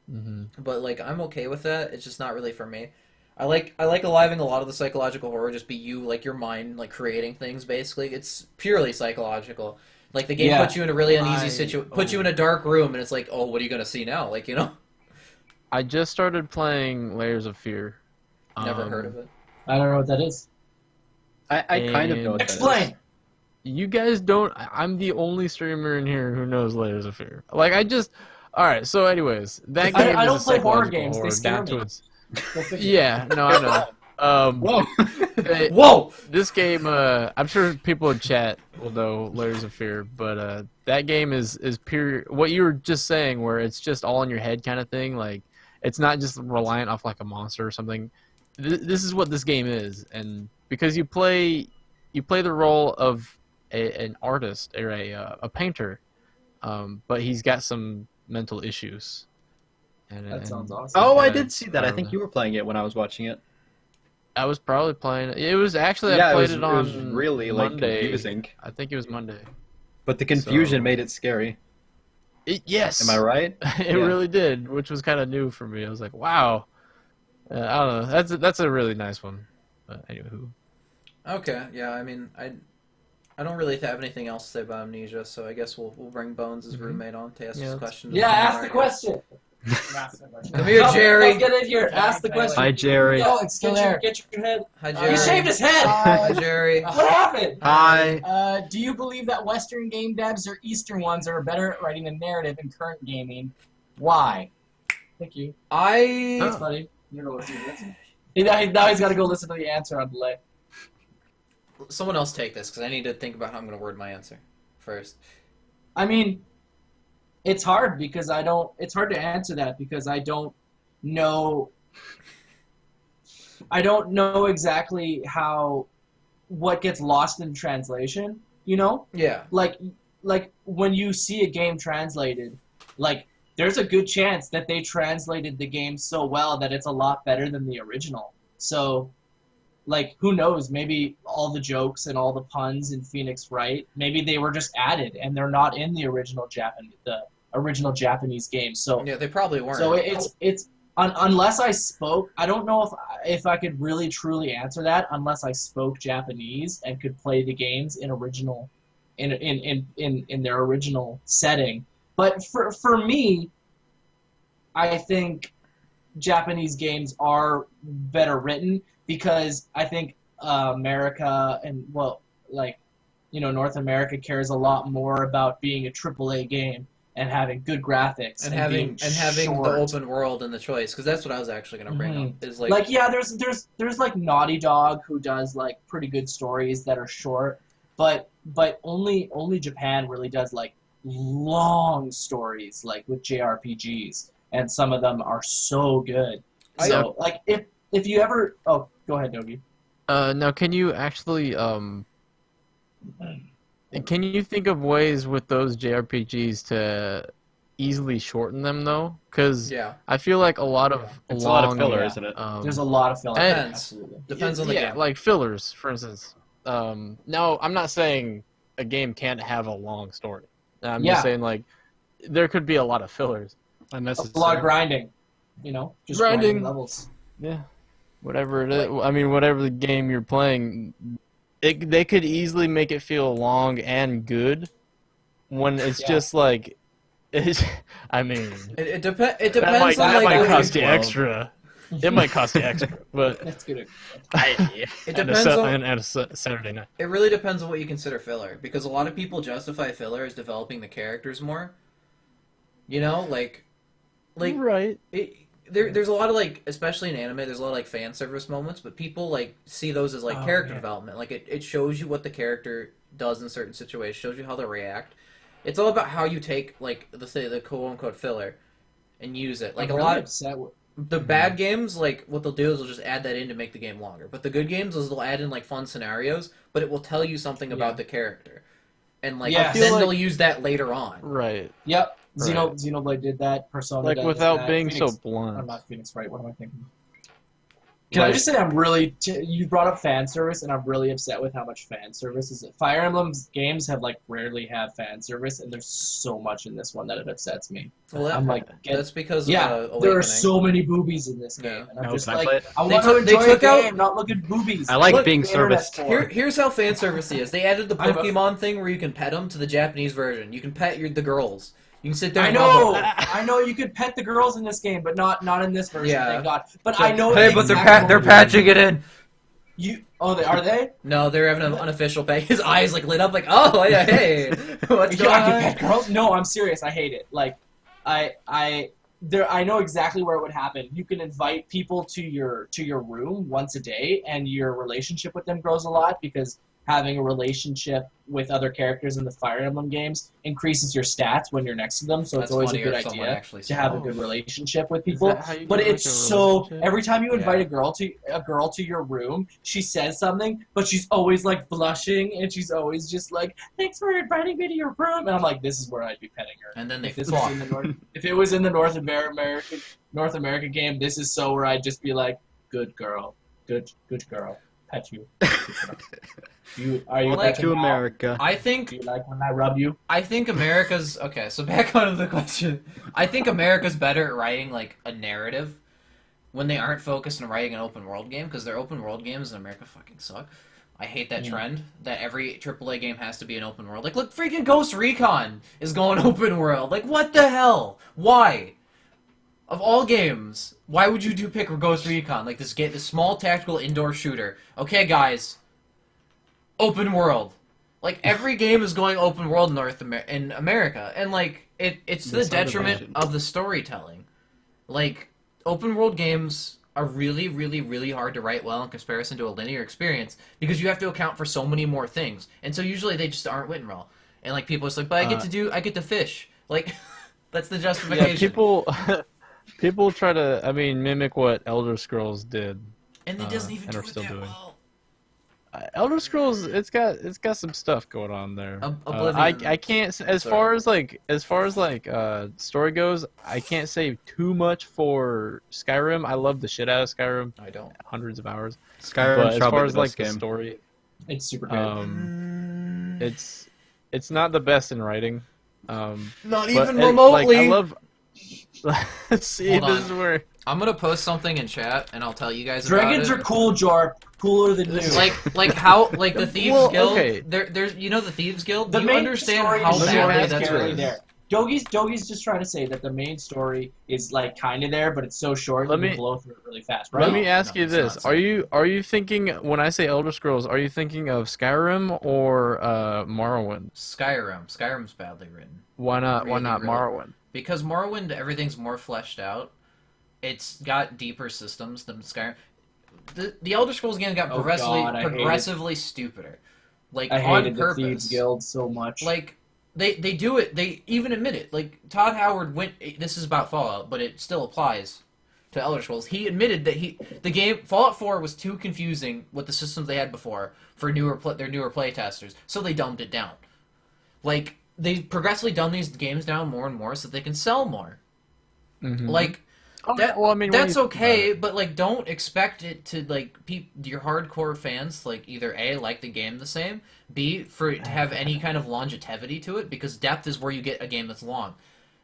Mm-hmm. But, like, I'm okay with that. It's just not really for me. I like allowing a lot of the psychological horror just be you, like, your mind, like, creating things, basically. It's purely psychological. Like, the game puts you in a really uneasy situation, puts you in a dark room, and it's like, oh, what are you going to see now? Like, you know? I just started playing Layers of Fear. Never heard of it. I don't know what that is. I kind of know what Explain! that is. You guys don't... I'm the only streamer in here who knows Layers of Fear. Like, Alright, so anyways, that game I is don't a play horror psychological games, horror they scare down me. to its... Yeah, no, I know. Whoa! Whoa! This game, I'm sure people in chat will know Layers of Fear, but that game is pure... What you were just saying, where it's just all in your head kind of thing, like, it's not just reliant off, like, a monster or something. This is what this game is, and because you play the role of an artist or a painter, but he's got some mental issues. That sounds awesome. Oh, I did see that. I think you were playing it when I was watching it. I was probably playing it. It was actually I played it on it was really Monday. confusing. I think it was Monday. But the confusion made it scary. Yes. Am I right? It really did, which was kind of new for me. I was like, wow. I don't know. That's a really nice one. But anywho. Okay, yeah, I mean, I don't really have anything else to say about Amnesia, so I guess we'll bring Bones as roommate on to ask his question. Yeah, ask the question. Come here, Jerry. Let's get in here. Ask the question. Hi, Jerry. Alex, get your head. Hi, Jerry. He shaved his head. Hi, Jerry. What happened? Hi. Do you believe that Western game devs or Eastern ones are better at writing a narrative in current gaming? Why? Thank you. That's funny. You're gonna listen to this. Now he's got to go listen to the answer on delay. Someone else take this, because I need to think about how I'm going to word my answer first. I mean, it's hard because I don't. It's hard to answer that because I don't know. I don't know exactly what gets lost in translation. You know? Yeah. Like when you see a game translated, like there's a good chance that they translated the game so well that it's a lot better than the original. So, like, who knows? Maybe all the jokes and all the puns in Phoenix Wright, maybe they were just added and they're not in the original Japanese game. So yeah, they probably weren't. So it's unless I spoke. I don't know if I could really truly answer that unless I spoke Japanese and could play the games in original, in their original setting. But for me, I think Japanese games are better written because I think America and North America cares a lot more about being a AAA game and having good graphics and having the open world and the choice, because that's what I was actually going to bring up. Is there's like Naughty Dog who does like pretty good stories that are short, but only Japan really does like long stories like with JRPGs, and some of them are so good. So like if you ever go ahead, Nogi. Now can you actually can you think of ways with those JRPGs to easily shorten them though? Because I feel like a lot of filler, isn't it? There's a lot of filler. Depends on the game. Like fillers, for instance. Now I'm not saying a game can't have a long story. I'm just saying like there could be a lot of fillers. A lot of grinding. Just grinding levels. Yeah. Whatever it is. I mean, whatever the game you're playing, they could easily make it feel long and good when it's just like, I mean... It depends on that might cost you extra. It might cost you extra, but... That's good. It depends on... At a Saturday night. It really depends on what you consider filler, because a lot of people justify filler as developing the characters more. Like right. There's a lot of like, especially in anime, there's a lot of like fan service moments, but people like see those as like character development. Like it shows you what the character does in certain situations, shows you how they react. It's all about how you take like the quote unquote filler and use it. Like the bad games, like what they'll do is they'll just add that in to make the game longer. But the good games is they'll add in like fun scenarios, but it will tell you something about the character, and like then they'll use that later on. Right. Yep. Xenoblade did that. Persona like does without that. being Phoenix, so blunt. I'm not Phoenix Wright. What am I thinking? Can I just say I'm really... you brought up fan service, and I'm really upset with how much fan service is. Fire Emblem's games have like rarely have fan service, and there's so much in this one that it upsets me. Well, I'm like, that's because there are so many boobies in this game, and I'm just like, I want to enjoy the game, not look at boobies. I like being serviced. Here's how fan service is. They added the Pokemon thing where you can pet them to the Japanese version. You can pet the girls. You can sit there. I know. You could pet the girls in this game, but not in this version. Thank God. But I know. Hey, but they're patching it in. Are they? No, they're having an unofficial pet. His eyes like lit up, like, oh yeah, hey, what's going on? I can pet girls? No, I'm serious. I hate it. Like, I know exactly where it would happen. You can invite people to your room once a day, and your relationship with them grows a lot because having a relationship with other characters in the Fire Emblem games increases your stats when you're next to them, so it's always a good idea to have a good relationship with people. But it's so every time you invite a girl to your room, she says something, but she's always like blushing, and she's always just like, "Thanks for inviting me to your room," and I'm like, "This is where I'd be petting her." And then if it was in the North American game, this is so where I'd just be like, "Good girl, good girl, pet you." Are you back to America? I think. Do you like when I rub you? I think America's okay. So back onto the question. I think America's better at writing like a narrative when they aren't focused on writing an open world game, because their open world games in America fucking suck. I hate that trend that every AAA game has to be an open world. Like, look, freaking Ghost Recon is going open world. Like, what the hell? Why? Of all games, why would you pick Ghost Recon? Like this small tactical indoor shooter. Okay, guys. Open world. Like every game is going open world in America, and like it's to the detriment of the storytelling. Like open world games are really, really, really hard to write well in comparison to a linear experience because you have to account for so many more things, and so usually they just aren't written well. And like people are just like, but I get to fish. Like that's the justification. Yeah, people try to, mimic what Elder Scrolls did, and it doesn't even and do are it still that doing. well. Elder Scrolls, it's got some stuff going on there. Oblivion. I can't, as far as story goes, I can't say too much for Skyrim. I love the shit out of Skyrim. I don't. Hundreds of hours. Skyrim's as probably far as the best the game. story, It's super good. it's not the best in writing. Not even remotely. I love. See, Hold this on. is where I'm gonna post something in chat, and I'll tell you guys Dragons about are cool, Jarp. Cooler than you. like how the Thieves Guild. okay. There's the Thieves Guild. The Do you main understand story how is badly just that's barely written? there. Dogi's just trying to say that the main story is like kind of there, but it's so short you can blow through it really fast. Right? Let me ask No, you it's this: not. Are you thinking, when I say Elder Scrolls, are you thinking of Skyrim or Morrowind? Skyrim's badly written. Why not Really, Morrowind? Because Morrowind, everything's more fleshed out. It's got deeper systems than Skyrim. The Elder Scrolls games got progressively stupider. Like I on hated purpose. the Thieves Guild so much. Like they do it. They even admit it. Like Todd Howard went. This is about Fallout, but it still applies to Elder Scrolls. He admitted that the game Fallout 4 was too confusing with the systems they had before for their newer playtesters, so they dumbed it down. Like they progressively dumb these games down more and more so they can sell more. Mm-hmm. Like. That's okay, but like, don't expect it to like your hardcore fans like either A, like the game the same, B, for it to have any kind of longevity to it, because depth is where you get a game that's long.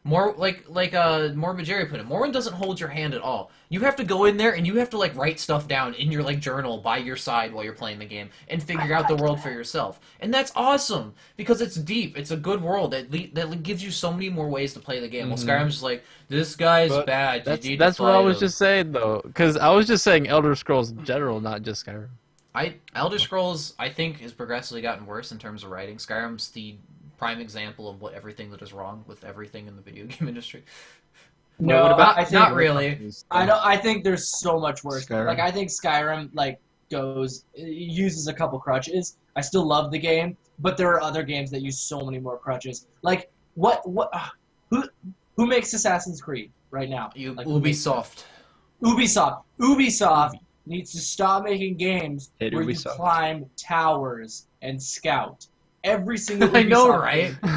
More Morbid Jerry put it, Morrowind doesn't hold your hand at all. You have to go in there and you have to like write stuff down in your like journal by your side while you're playing the game and figure out the world for yourself. And that's awesome because it's deep. It's a good world that gives you so many more ways to play the game. While Skyrim's just like, this guy's bad. That's what I was just saying though, because I was just saying Elder Scrolls in general, not just Skyrim. Elder Scrolls, I think, has progressively gotten worse in terms of writing. Skyrim's the prime example of everything that is wrong with everything in the video game industry. No, I think not really. I think there's so much worse. Skyrim. Like I think Skyrim uses a couple crutches. I still love the game, but there are other games that use so many more crutches. Like who makes Assassin's Creed right now? Ubisoft. Ubisoft needs to stop making games where you Ubisoft. climb towers and scout. Every single I know, Ubisoft right? game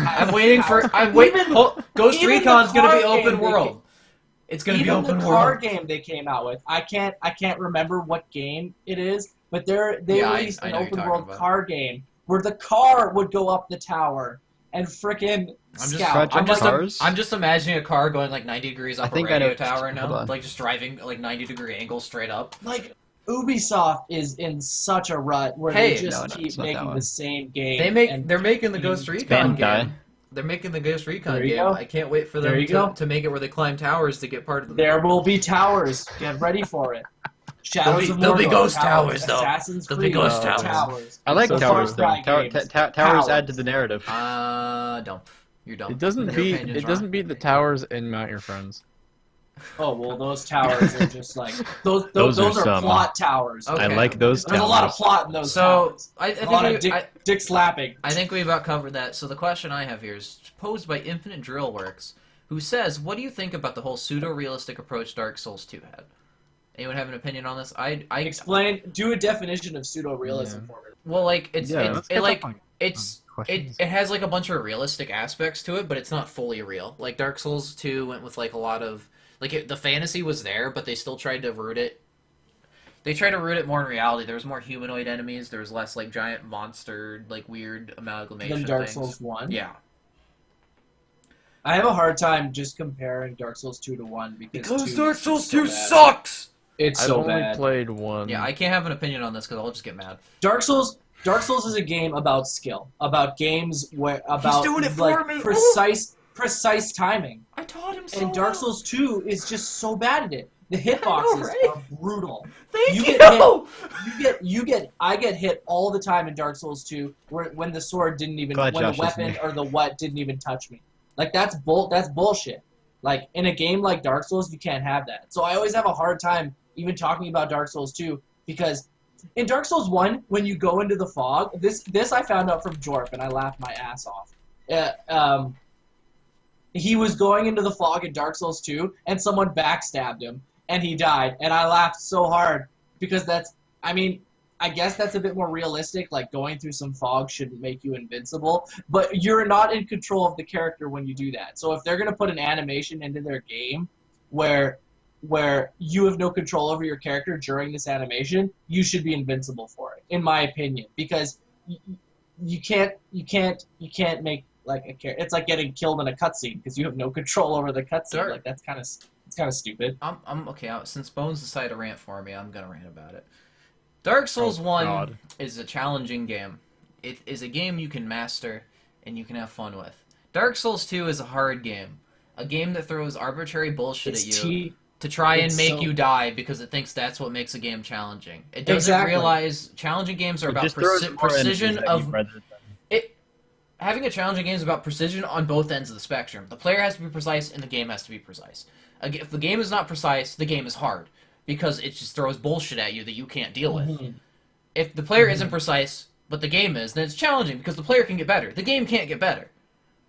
has I'm waiting for. Ghost even Recon's the gonna be car game open world. It's gonna be even open the car world. game they came out with. I can't remember what game it is, but they released I an know what open you're world talking about. car game where the car would go up the tower and frickin' scout. I'm just imagining a car going like 90 degrees up a think I radio know- tower hold now, on. like just driving like 90-degree angle straight up. Like Ubisoft is in such a rut where Hey, they just no, keep it's not that making one. the same game. They're making the Ghost Recon Bandai. game. They're making the Ghost Recon There you game. go. I can't wait for There them you go. to make it where they climb towers to get part of the. There will be towers. Get ready for it. Shadows of There'll be Mordor, ghost towers, though. Assassin's There'll be Creed, ghost towers. I like So towers Far though. Cry games. Towers add to the narrative. Dumb. You're dumb. It doesn't Your beat opinion's it doesn't wrong. beat the towers in Mount Your Friends. Oh well, those towers are just like those Those are are some- plot towers. Okay. I like those There's towers. a lot of plot in those So towers. I A lot of think dick slapping. I think we about covered that. So the question I have here is posed by Infinite Drillworks, who says, "What do you think about the whole pseudo-realistic approach Dark Souls 2 had?" Anyone have an opinion on this? I Explain. Do a definition of pseudo realism for me. well, like let's it has like a bunch of realistic aspects to it, but it's not fully real. Like Dark Souls 2 went with like a lot of the fantasy was there, but they still tried to root it. They tried to root it more in reality. There was more humanoid enemies. There was less like giant monster, like weird amalgamation Than Dark things. Souls 1. Yeah. I have a hard time just comparing Dark Souls 2 to 1 because 2 Dark is Souls so 2 bad. sucks! It's I've so only bad. played one. Yeah, I can't have an opinion on this because I'll just get mad. Dark Souls is a game about skill, about games where about doing it for like me. precise precise timing. I taught him so And Dark well. Souls 2 is just so bad at it. The hitboxes right? are brutal. Thank you. I get hit all the time in Dark Souls 2 when the sword didn't even, when the weapon or the what didn't even touch me. Like that's bullshit. Like in a game like Dark Souls, you can't have that. So I always have a hard time even talking about Dark Souls 2 because in Dark Souls 1, when you go into the fog, this I found out from Jorp and I laughed my ass off. He was going into the fog in Dark Souls 2 and someone backstabbed him and he died. And I laughed so hard because I guess that's a bit more realistic. Like going through some fog shouldn't make you invincible, but you're not in control of the character when you do that. So if they're going to put an animation into their game where you have no control over your character during this animation, you should be invincible for it, in my opinion, because you can't make like a character. It's like getting killed in a cutscene because you have no control over the cutscene. Like that's kind of stupid. I'm okay. Since Bones decided to rant for me, I'm gonna rant about it. Dark Souls 1 is a challenging game. It is a game you can master and you can have fun with. Dark Souls 2 is a hard game. A game that throws arbitrary bullshit at you to try and make you die because it thinks that's what makes a game challenging. It doesn't realize challenging games are about precision of... Having a challenging game is about precision on both ends of the spectrum. The player has to be precise and the game has to be precise. If the game is not precise, the game is hard. Because it just throws bullshit at you that you can't deal with. If the player isn't precise, but the game is, then it's challenging because the player can get better. The game can't get better.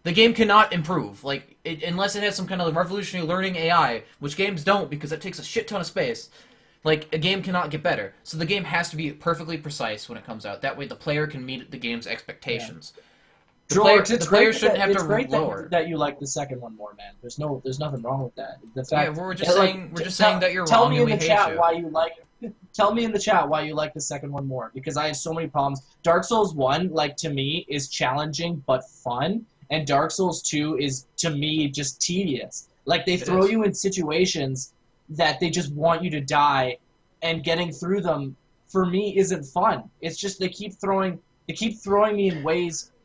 The game cannot improve, unless it has some kind of revolutionary learning AI, which games don't because it takes a shit ton of space. Like, a game cannot get better. So the game has to be perfectly precise when it comes out. That way the player can meet the game's expectations. Yeah. George, the player shouldn't have to lower. That you like the second one more, man. There's nothing wrong with that. The fact, we're just saying that you're wrong and we hate you. Tell me in the chat why you like the second one more, because I have so many problems. Dark Souls 1, to me, is challenging but fun, and Dark Souls 2 is, to me, just tedious. Like, they throw you in situations that they just want you to die, and getting through them, for me, isn't fun. It's just they keep throwing me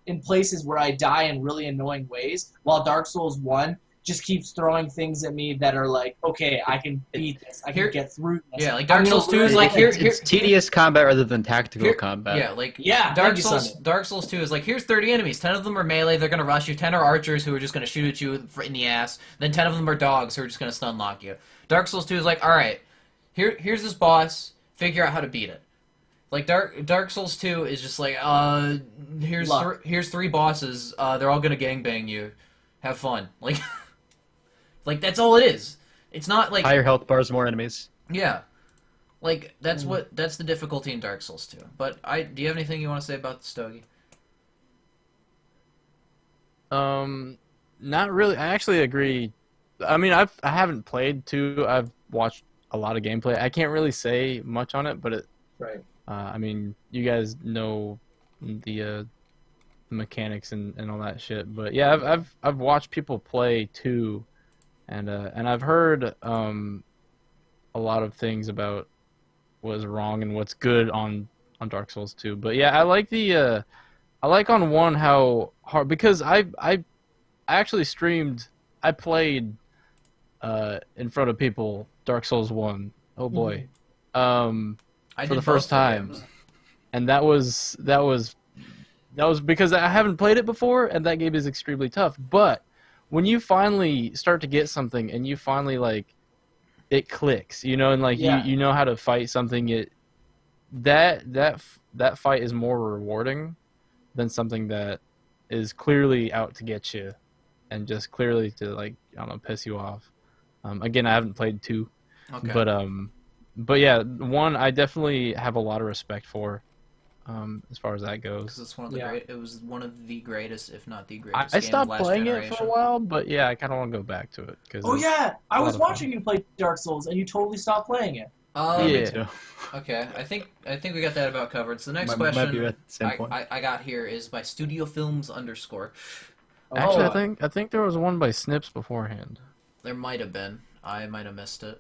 in places where I die in really annoying ways, while Dark Souls 1 just keeps throwing things at me that are like, okay, I can beat this. I can get through this. Yeah, like Dark Souls 2 is like, it's tedious combat rather than tactical combat. Yeah, Dark Souls 2 is like, here's 30 enemies. 10 of them are melee, they're going to rush you. 10 are archers who are just going to shoot at you in the ass. Then 10 of them are dogs who are just going to stun lock you. Dark Souls 2 is like, alright, here's this boss, figure out how to beat it. Like, Dark Souls 2 is just like, here's 3 bosses, they're all gonna gangbang you. Have fun. Like, that's all it is. It's not like... Higher health bars, more enemies. Yeah. Like, that's the difficulty in Dark Souls 2. But, do you have anything you want to say about the Stogie? Not really. I actually agree. I mean, I haven't played 2. I've watched a lot of gameplay. I can't really say much on it, but it... Right. I mean, you guys know the mechanics and all that shit, but yeah, I've watched people play 2, and I've heard a lot of things about what's wrong and what's good on Dark Souls 2. But yeah, I like on 1 how hard, because I actually streamed. I played in front of people Dark Souls 1. Oh boy. For the first time, and that was because I haven't played it before, and that game is extremely tough. But when you finally start to get something, and you finally it clicks, and you know how to fight something, that fight is more rewarding than something that is clearly out to get you, and just clearly to I don't know, piss you off. Again, I haven't played 2, but yeah, 1 I definitely have a lot of respect for, as far as that goes. Because it's one of the it was one of the greatest, if not the greatest. I stopped playing it for a while, but yeah, I kind of want to go back to it. I was watching you play Dark Souls, and you totally stopped playing it. Me too. Okay, I think we got that about covered. So the next question I got here is by Studio Films _. Actually, I think there was one by Snips beforehand. There might have been. I might have missed it.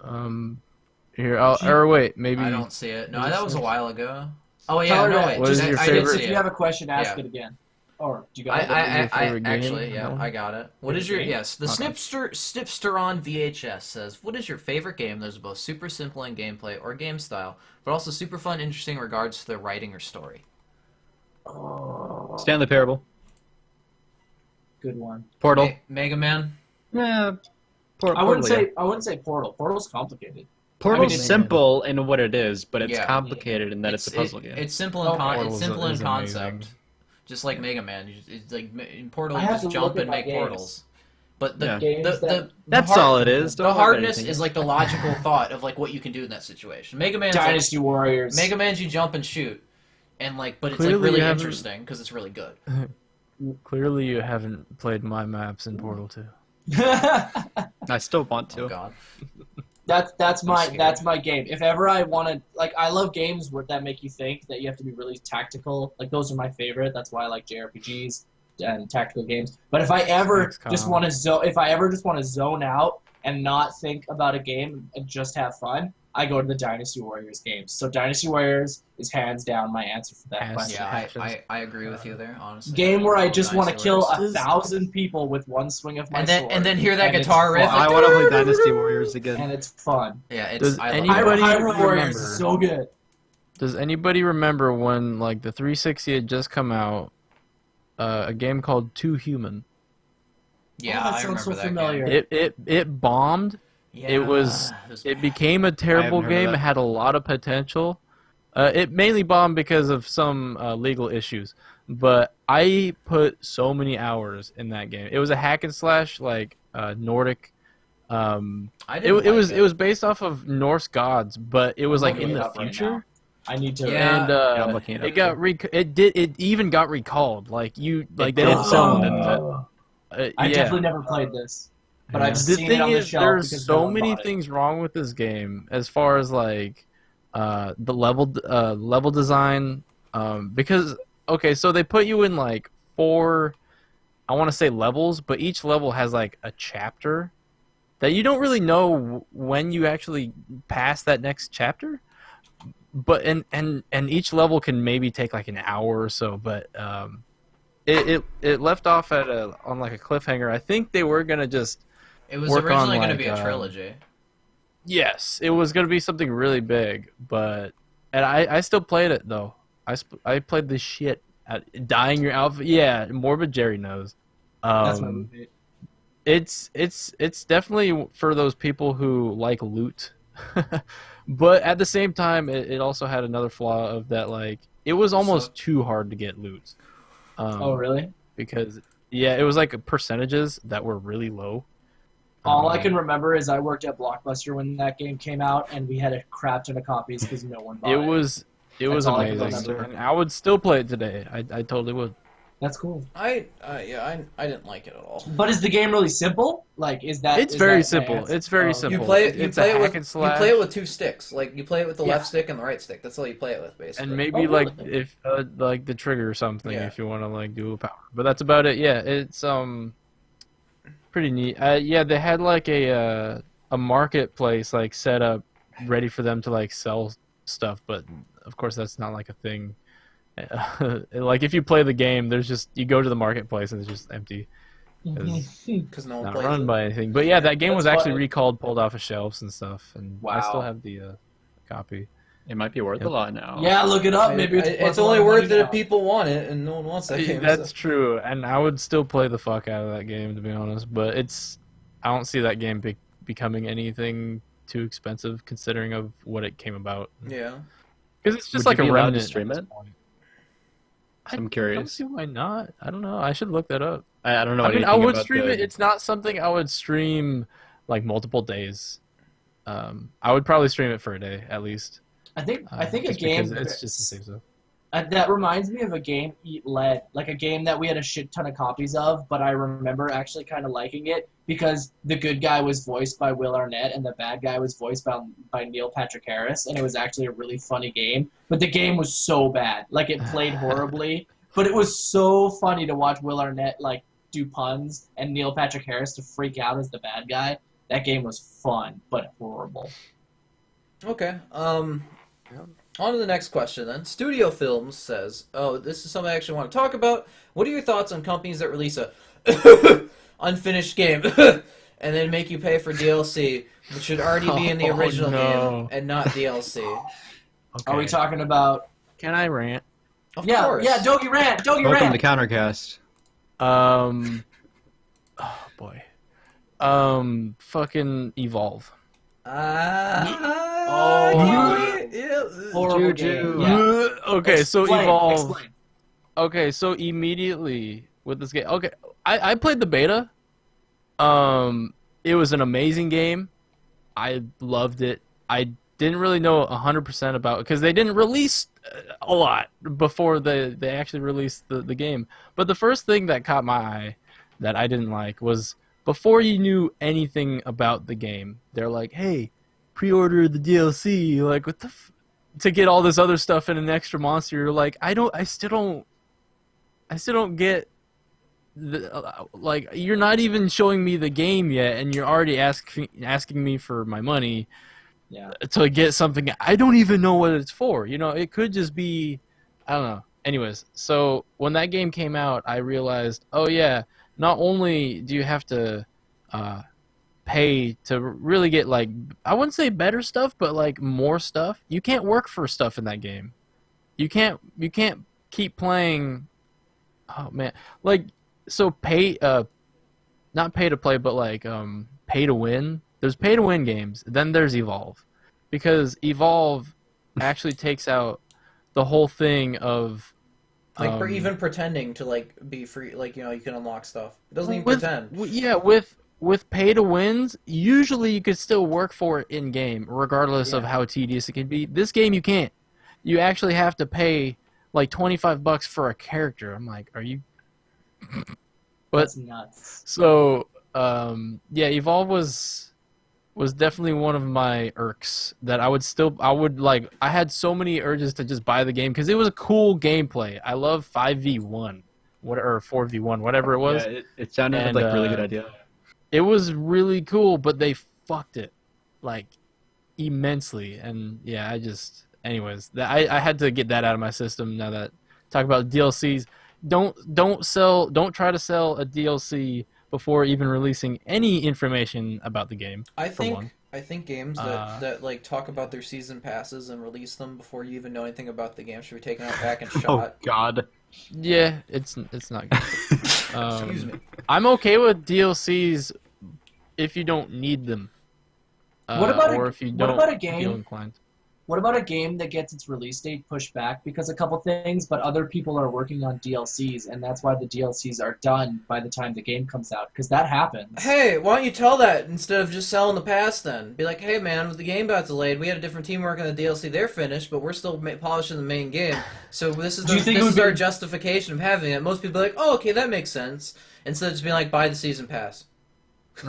Here, or wait, maybe... I don't see it. No, that was a while ago. Oh, yeah, Tyler, no, wait. What is your favorite? If you have a question, ask it again. Or do you got Actually, yeah, No? I got it. What is your game? yes? The Okay. Snipster on VHS says, "What is your favorite game that is both super simple in gameplay or game style, but also super fun, interesting in regards to the writing or story?" Stanley Parable. Good one. Portal. Mega Man. Yeah. I wouldn't say Portal. Portal's complicated. Portal's I mean, simple in what it is, but it's Yeah. complicated in that it's a puzzle game. It's simple in Okay. it's simple in is concept, amazing. just like Mega Man. It's like in Portal, I you have just to jump look at and my make games. portals. But Yeah. That's all it is. Don't The worry about hardness anything is else. like the logical thought of like what you can do in that situation. Mega Man's Dynasty Warriors. Mega Man's you jump and shoot, and like, but it's Clearly like really you haven't- interesting because it's really good. Clearly, you haven't played my maps in Portal 2. I still want to. Oh God. That's scared. my game. If ever I want to, like, I love games that make you think, that you have to be really tactical. Like, those are my favorite. That's why I like JRPGs and tactical games. But if I ever XCOM. just want to zone out and not think about a game and just have fun, I go to the Dynasty Warriors games. So Dynasty Warriors is hands down my answer for that Yes. question. Yeah, I agree with you there. Honestly, Game where I just want to Dynasty kill Warriors. 1,000 people with one swing of my and then sword. and then hear that And it's guitar riff. fun. I Like, want to play Dynasty Warriors again. and it's fun. yeah, it's Does I love anybody- it. Hyrule Warriors remember- is so good. Does anybody remember when like the 360 had just come out? A game called Too Human. Yeah, that I sounds remember so that familiar. game. It bombed. Yeah, It was. It became a terrible heard of game. that. It had a lot of potential. It mainly bombed because of some legal issues. But I put so many hours in that game. It was a hack and slash, like Nordic. I It didn't like it was based off of Norse gods, but it was I'm like looking in it the up right future. now. I need to. Yeah. And I'm looking it it up got it even got recalled. Like they didn't sell them. I Yeah. definitely never played this, but I've The seen it thing on the is, shelf there's because so no one many bought it. things wrong with this game as far as like the level design. Because okay, so they put you in like 4, I want to say levels, but each level has like a chapter that you don't really know when you actually pass that next chapter. But and each level can maybe take like an hour or so, but it left off on like a cliffhanger. I think they were gonna just It was work on, originally going to like, be a trilogy. yes, it was gonna be something really big, but and I still played it though. I played the shit at dyeing your outfit. Yeah, Morbid Jerry knows. That's my movie. It's definitely for those people who like loot. But at the same time, it also had another flaw of that, like, it was almost too hard to get loot. Oh, really? Because, yeah, it was like percentages that were really low. All I can remember is I worked at Blockbuster when that game came out, and we had a crap ton of copies because no one bought it. It was That's all I can amazing. remember. And I would still play it today. I totally would. That's cool. I didn't like it at all. But is the game really simple? Like, is that? It's is very that simple. answer? It's very Oh, simple. You play it. You It's play a it with hack and slash. you play it with 2 sticks. Like you play it with the Yeah. left stick and the right stick. That's all you play it with, basically. And maybe Oh, like really? if like the trigger or something Yeah. if you want to like do a power. But that's about it. Yeah, it's pretty neat. Yeah, they had like a marketplace like set up ready for them to like sell stuff, but of course that's not like a thing. Like if you play the game, there's just you go to the marketplace and it's just empty. Because no one Not plays run it. by anything. But yeah, that game was That's actually funny. recalled, pulled off of shelves and stuff, and I still Wow. have the copy. It might be worth Yep. a lot now. Yeah, look it up. Maybe It's a lot only of worth money it now. if people want it, and no one wants that game. That's so. true, and I would still play the fuck out of that game to be honest. But I don't see that game becoming anything too expensive considering of what it came about. Yeah. Because it's just Would like you a be allowed to remnant. stream at this it? point. I'm I don't curious. see why not. I don't know. I should look that up. I don't know. I mean, I anything would about stream the- it. It's not something I would stream like multiple days. I would probably stream it for a day at least. I think a just game. because it's just the same stuff. That reminds me of a game, Eat Lead, like a game that we had a shit ton of copies of, but I remember actually kind of liking it because the good guy was voiced by Will Arnett and the bad guy was voiced by Neil Patrick Harris, and it was actually a really funny game. But the game was so bad, like it played horribly, but it was so funny to watch Will Arnett like do puns and Neil Patrick Harris to freak out as the bad guy. That game was fun, but horrible. Okay. On to the next question then. Studio Films says, "Oh, this is something I actually want to talk about. What are your thoughts on companies that release a unfinished game and then make you pay for DLC, which should already be in the original game and not DLC?" Okay. Are we talking about? Can I rant? Of Yeah, course. yeah. Dogi rant. Dogi Welcome rant. to CounterCast. Oh boy. Fucking Evolve. Horrible Juju. game. Yeah. Okay, so Evolve. Explain. Okay, so immediately with this game. Okay, I played the beta. It was an amazing game. I loved it. I didn't really know 100% about it because they didn't release a lot before they actually released the game. But the first thing that caught my eye that I didn't like was before you knew anything about the game, they're like, "Hey, pre-order the DLC." Like, what the to get all this other stuff and an extra monster. You're like, I still don't get like, you're not even showing me the game yet, and you're already asking me for my money. Yeah. To get something I don't even know what it's for. You know, it could just be, I don't know. Anyways, so when that game came out, I realized, oh yeah, not only do you have to pay to really get, like, I wouldn't say better stuff, but like more stuff. You can't work for stuff in that game. You can't keep playing. Oh man, like, so not pay to play, but like pay to win. There's pay to win games. Then there's Evolve, because Evolve actually takes out the whole thing of like even pretending to like be free, like, you know, you can unlock stuff. It doesn't even pretend. Yeah, with pay to wins, usually you could still work for it in game, regardless of how tedious it can be. This game you can't. You actually have to pay like $25 for a character. I'm like, are you? But That's nuts. so yeah, Evolve was definitely one of my irks that I would like. I had so many urges to just buy the game because it was a cool gameplay. I love 5v1, or 4v1, whatever it was. Yeah, it sounded like a really good idea. It was really cool, but they fucked it like immensely. And yeah, anyways, I had to get that out of my system. Now that talk about DLCs, don't try to sell a DLC before even releasing any information about the game. I think games that like talk about their season passes and release them before you even know anything about the game should be taken out back and shot. Oh God. Yeah, it's not good. Excuse me. I'm okay with DLCs if you don't need them. What about if you don't a game? feel inclined. What about a game that gets its release date pushed back because a couple things, but other people are working on DLCs, and that's why the DLCs are done by the time the game comes out? Because that happens. Hey, why don't you tell that instead of just selling the pass then? Be like, hey man, with the game got delayed, we had a different team working on the DLC, they're finished, but we're still polishing the main game. So this is our justification of having it. Most people are like, oh, okay, that makes sense. Instead of just being like, buy the season pass.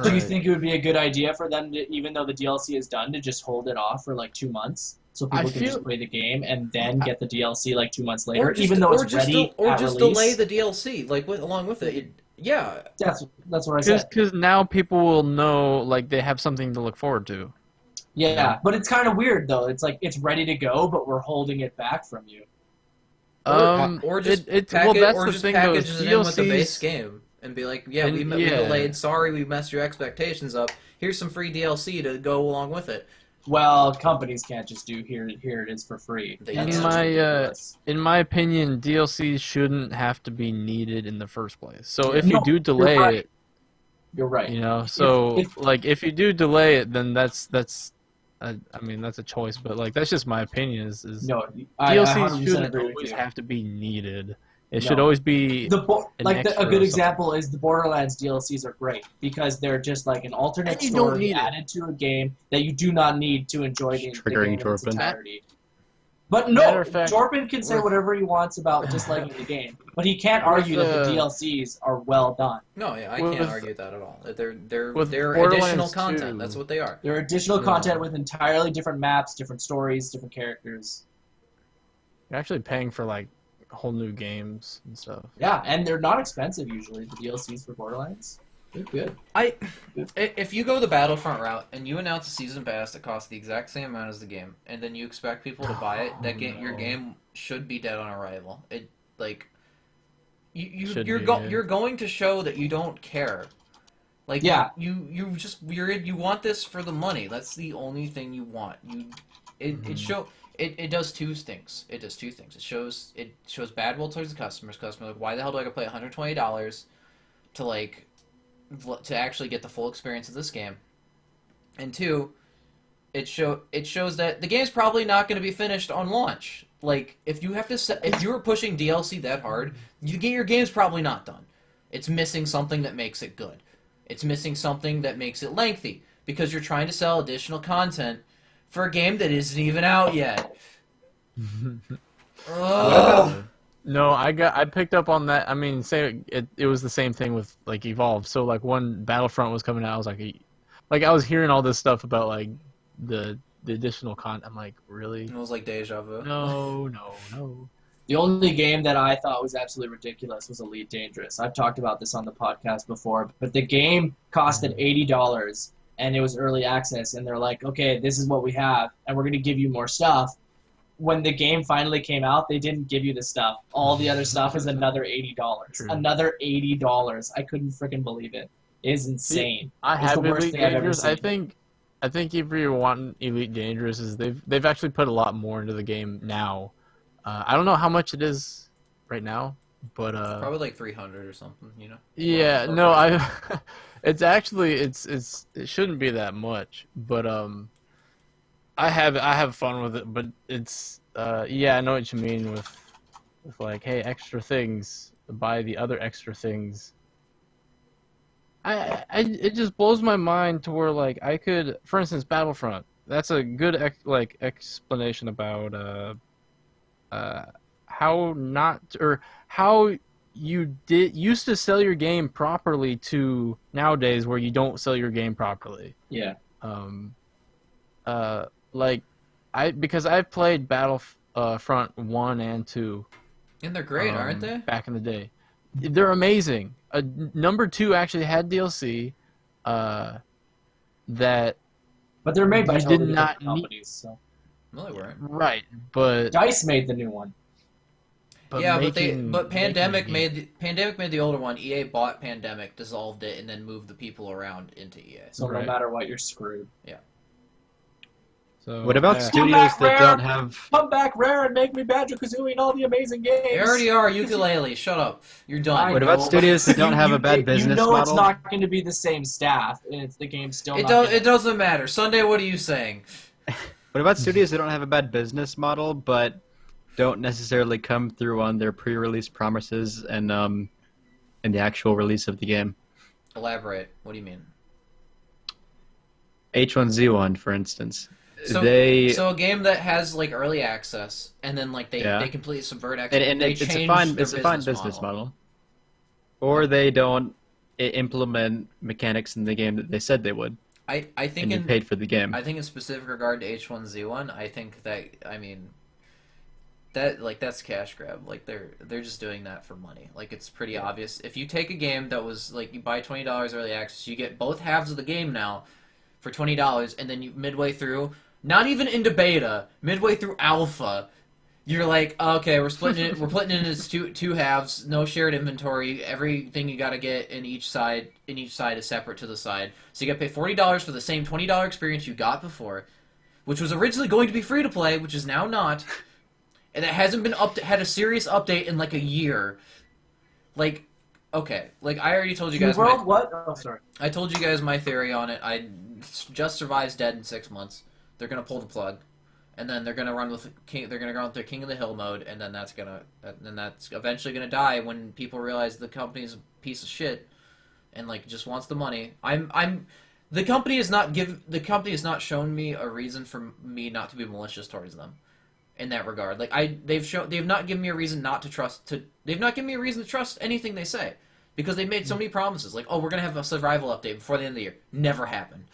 Do you think it would be a good idea for them to, even though the DLC is done, to just hold it off for like 2 months? So people can just play the game and then get the DLC like 2 months later, even though it's ready or just delay the DLC like along with it. Yeah, that's what I said. Because now people will know, like, they have something to look forward to. Yeah, but it's kind of weird though. It's like it's ready to go, but we're holding it back from you. Or just package it in with the base game and be like, yeah, we delayed. Sorry, we messed your expectations up. Here's some free DLC to go along with it. Well, companies can't just do here it is for free. In my opinion, DLCs shouldn't have to be needed in the first place. So if you do delay it, you're right. You know, so if you do delay it, then that's I mean, that's a choice, but like that's just my opinion. No, DLCs shouldn't always have to be needed. It should always be a good example is the Borderlands DLCs are great because they're just like an alternate story added to a game that you do not need to enjoy the game in its entirety. But no, Jordan can say whatever he wants about disliking the game, but he can't argue that the DLCs are well done. No, yeah, I can't argue that at all. They're additional content. That's what they are. They're additional content with entirely different maps, different stories, different characters. You're actually paying for like whole new games and stuff. Yeah, and they're not expensive usually, the DLCs for Borderlands. Good. If you go the Battlefront route and you announce a season pass that costs the exact same amount as the game, and then you expect people to buy it, your game should be dead on arrival. It like you're going to show that you don't care. Like you want this for the money. That's the only thing you want. It does two things. It does two things. It shows bad will towards the customers. Customers are like, why the hell do I gotta pay $120 to actually get the full experience of this game? And two, it shows that the game's probably not going to be finished on launch. Like if you were pushing DLC that hard, your game's probably not done. It's missing something that makes it good. It's missing something that makes it lengthy because you're trying to sell additional content for a game that isn't even out yet. No, I picked up on that. I mean, it was the same thing with like Evolve. So like when Battlefront was coming out, I was like I was hearing all this stuff about like the additional content. I'm like, really? It was like deja vu. No. The only game that I thought was absolutely ridiculous was Elite Dangerous. I've talked about this on the podcast before, but the game costed $80 and it was early access, and they're like, okay, this is what we have, and we're going to give you more stuff. When the game finally came out, they didn't give you the stuff. All the other stuff is another $80. True. Another $80. I couldn't freaking believe it. It is insane. I have the worst Elite thing I've ever Dangerous. seen. I think if you're wanting Elite Dangerous, they've actually put a lot more into the game now. I don't know how much it is right now, but probably like 300 or something, you know. Yeah, no, it's actually it shouldn't be that much, but I have fun with it, but it's I know what you mean with like, hey, extra things, buy the other extra things. It just blows my mind to where like I could, for instance, Battlefront. That's a good explanation about how you used to sell your game properly to nowadays where you don't sell your game properly. Yeah. Because I've played Battlefront 1 and 2. And they're great, aren't they? Back in the day. They're amazing. Number 2 actually had DLC that but they're made by you totally did not different companies. So. No, they weren't. Right, but DICE made the new one. But Pandemic made the older one. EA bought Pandemic, dissolved it, and then moved the people around into EA. So no matter what, you're screwed. Yeah. So what about studios that don't have? Come back, Rare, and make me Banjo-Kazooie and all the amazing games. They already are. Ukulele, shut up. You're done. What about studios that don't have a bad business model? It's not going to be the same staff, and it's the game's still. It doesn't matter. Sunday, what are you saying? What about studios that don't have a bad business model, but don't necessarily come through on their pre-release promises and the actual release of the game? Elaborate. What do you mean? H1Z1, for instance. So a game that has like early access, and then like they completely subvert access. And it's a fine business model. Or they don't implement mechanics in the game that they said they would. I think and you paid for the game. I think in specific regard to H1Z1, I think that's cash grab. Like they're just doing that for money. Like it's pretty obvious. If you take a game that was like you buy $20 early access, you get both halves of the game now for $20, and then you midway through, not even into beta, midway through alpha, you're like, okay, we're splitting it. We're splitting it into two halves. No shared inventory. Everything you got to get in each side is separate to the side. So you got to pay $40 for the same $20 experience you got before, which was originally going to be free to play, which is now not, and it hasn't been had a serious update in like a year. Like, okay, like I already told you guys. What? Oh, sorry. I told you guys my theory on it. Just Survive's dead in 6 months. They're gonna pull the plug. And then they're gonna run with their King of the Hill mode, and then that's eventually gonna die when people realize the company's a piece of shit, and like just wants the money. The company has not shown me a reason for me not to be malicious towards them, in that regard. Like they've not given me a reason not to trust. They've not given me a reason to trust anything they say, because they made so many promises. Like, oh, we're gonna have a survival update before the end of the year. Never happened.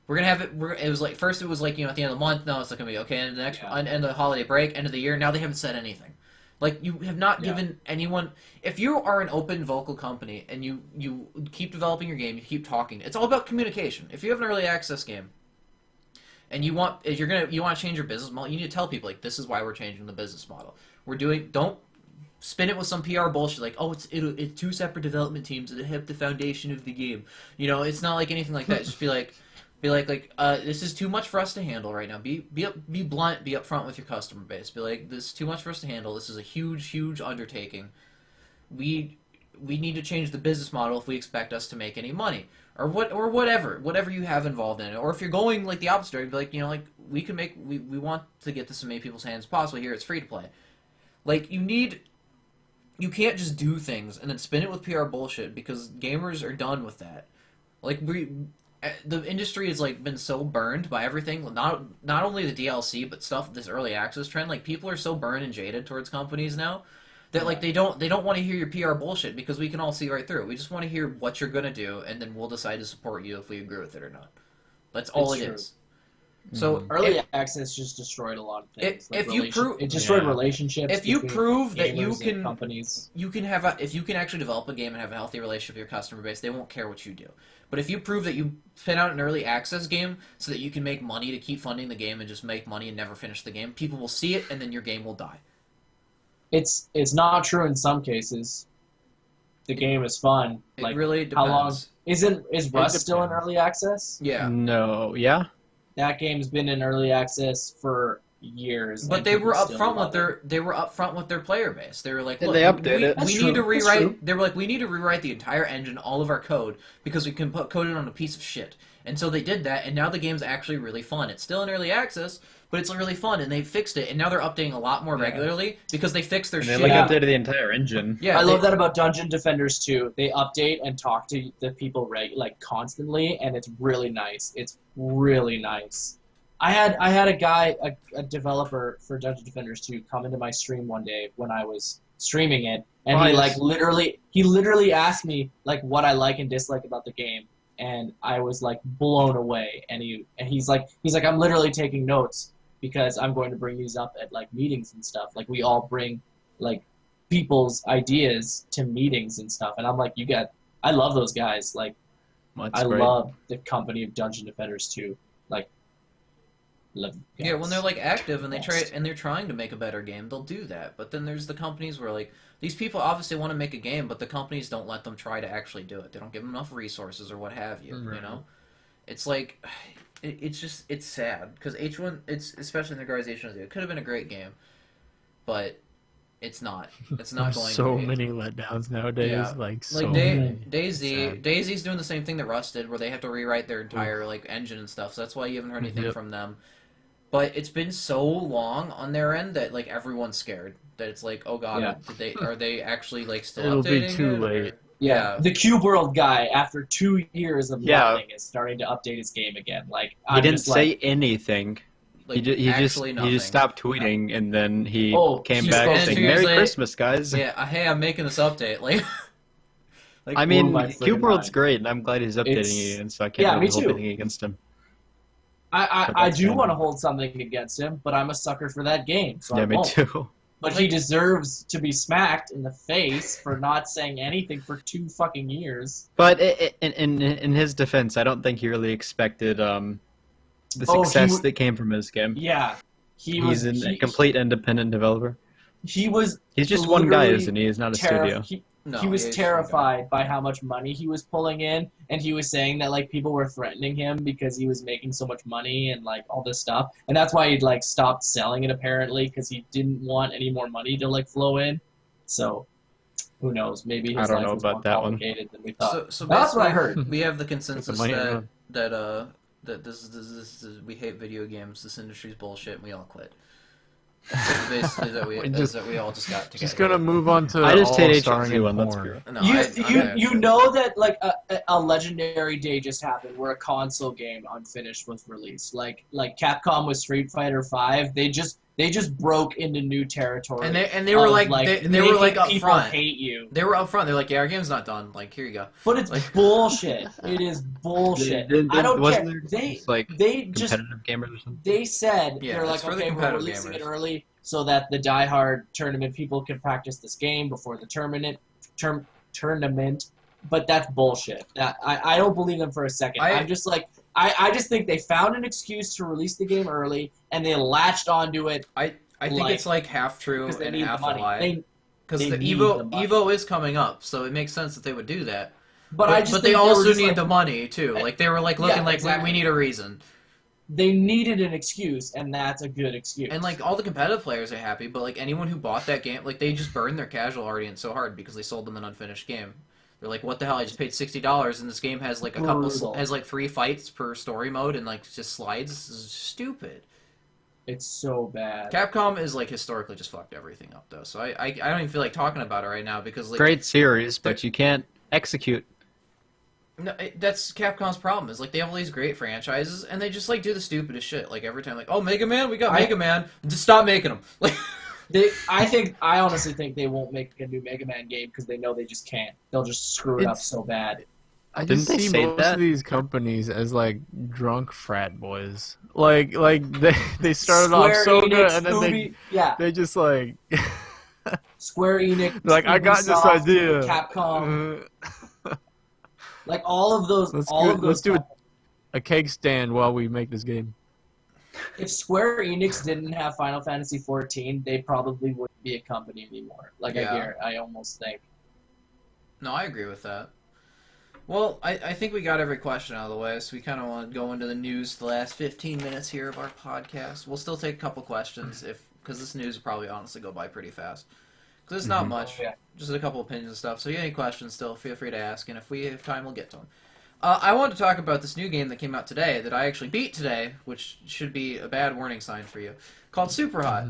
We're gonna have it. It was like at the end of the month. No, it's not gonna be okay. And the next end of the holiday break, end of the year. Now they haven't said anything. Like, you have not given anyone... If you are an open vocal company and you keep developing your game, you keep talking, it's all about communication. If you have an early access game and you want to change your business model, you need to tell people, like, this is why we're changing the business model. Don't spin it with some PR bullshit like, oh, it's 2 separate development teams that have the foundation of the game. You know, it's not like anything like that. Just be like, this is too much for us to handle right now. Be blunt, be upfront with your customer base. Be like, this is too much for us to handle. This is a huge undertaking. We need to change the business model if we expect us to make any money, or whatever you have involved in it. Or if you're going like the opposite, be like, you know, like we want to get this in many people's hands as possible. Here, it's free to play. Like, you can't just do things and then spin it with PR bullshit, because gamers are done with that. Like, the industry has like been so burned by everything, not only the DLC but this early access trend. Like, people are so burned and jaded towards companies now that like they don't want to hear your PR bullshit, because we can all see right through it. We just want to hear what you're gonna do, and then we'll decide to support you if we agree with it or not. That's all it is. So early access just destroyed a lot of things. If you prove it destroyed relationships. If you prove that you can companies, if you can actually develop a game and have a healthy relationship with your customer base, they won't care what you do. But if you prove that you spin out an early access game so that you can make money to keep funding the game and just make money and never finish the game, people will see it, and then your game will die. It's not true in some cases. The game is fun. It like, really depends. How long is Rust still in early access? Yeah. No. Yeah. That game's been in early access for years. But they were upfront with their player base. They were like, look, they update it. We need to rewrite. They were like, we need to rewrite the entire engine, all of our code, because we can code it on a piece of shit. And so they did that, and now the game's actually really fun. It's still in early access, but it's really fun, and they fixed it, and now they're updating a lot more regularly because they fixed their shit. They updated the entire engine. Yeah, I love that about Dungeon Defenders 2. They update and talk to the people constantly, and it's really nice. It's really nice. I had a guy, a developer for Dungeon Defenders 2, come into my stream one day when I was streaming it, and he literally asked me like what I like and dislike about the game, and I was like blown away. And he's like I'm literally taking notes, because I'm going to bring these up at like meetings and stuff. Like, we all bring like people's ideas to meetings and stuff, and I'm like, I love those guys. Like, I love the company of Dungeon Defenders 2. Like, yeah, when they're like active and they're trying to make a better game, they'll do that. But then there's the companies where like these people obviously want to make a game, but the companies don't let them try to actually do it. They don't give them enough resources or what have you. You know, it's like it's sad, because H1, it's especially in the regards to H1Z, it could have been a great game, but it's not. It's not going so to be. many letdowns nowadays. Yeah. Like many. DayZ's doing the same thing that Rust did, where they have to rewrite their entire like engine and stuff. So that's why you haven't heard anything from them. But it's been so long on their end that like everyone's scared that it's like, oh god, are they actually like still It'll updating? Be too late. Yeah, the Cube World guy, after 2 years of nothing, is starting to update his game again. Like, he didn't say anything. Like, he just stopped tweeting, and then he came back saying, "Merry Christmas, guys." Yeah, hey, I'm making this update. Like I mean, Cube World's great, and I'm glad he's updating it, and so I can't really hold anything against him. I do want to hold something against him, but I'm a sucker for that game. So yeah, me too. But he deserves to be smacked in the face for not saying anything for 2 fucking years. But in his defense, I don't think he really expected the success that came from his game. Yeah, he's a complete independent developer. He's just one guy, isn't he? He's not a studio. He was terrified by how much money he was pulling in, and he was saying that like people were threatening him because he was making so much money and like all this stuff, and that's why he'd like stopped selling it apparently, because he didn't want any more money to like flow in. So who knows? Maybe his life was more complicated than we thought. So that's what I heard. We have the consensus that this is we hate video games. This industry's bullshit, and we all quit. So basically, that we all just got together. Just gonna move on to. I just hate starring in one. That's porn. true. No, you know that like a legendary day just happened where a console game unfinished was released. Like Capcom with Street Fighter V, They just broke into new territory. And they were like they were like up people front. hate you. They were up front. They're like, yeah, our game's not done. Like, here you go. But it's like, bullshit. It is bullshit. I don't care. They just competitive gamers or something. They said yeah, they're like, okay, we're releasing it early so that the diehard tournament people can practice this game before the tournament. But that's bullshit. I don't believe them for a second. I'm just like, I just think they found an excuse to release the game early and they latched onto it. I think it's like half true and half a lie. Because the Evo is coming up, so it makes sense that they would do that. But they also need the money too. Like they were like looking we need a reason. They needed an excuse, and that's a good excuse. And like all the competitive players are happy, but like anyone who bought that game, like they just burned their casual audience so hard because they sold them an unfinished game. They're like, what the hell? I just paid $60, and this game has like has like 3 fights per story mode, and like just slides. This is stupid. It's so bad. Capcom is like historically just fucked everything up though, so I don't even feel like talking about it right now because like great series, but you can't execute. No, that's Capcom's problem. Is like they have all these great franchises and they just like do the stupidest shit. Like every time, like, oh, Mega Man, we got Mega Man. Just stop making them. Like, I honestly think they won't make a new Mega Man game because they know they just can't. They'll just screw it up so bad. I just see most of these companies as like drunk frat boys. Like they started off so good and then they just like Square Enix. Like I got this idea. Capcom. Like all of those. Let's do a cake stand while we make this game. If Square Enix didn't have Final Fantasy XIV, they probably wouldn't be a company anymore. Like I almost think. No, I agree with that. Well, I think we got every question out of the way, so we kind of want to go into the news the last 15 minutes here of our podcast. We'll still take a couple questions because this news will probably honestly go by pretty fast. Because it's not much, just a couple opinions and stuff. So if you have any questions still, feel free to ask, and if we have time, we'll get to them. I wanted to talk about this new game that came out today that I actually beat today, which should be a bad warning sign for you, called Super Hot.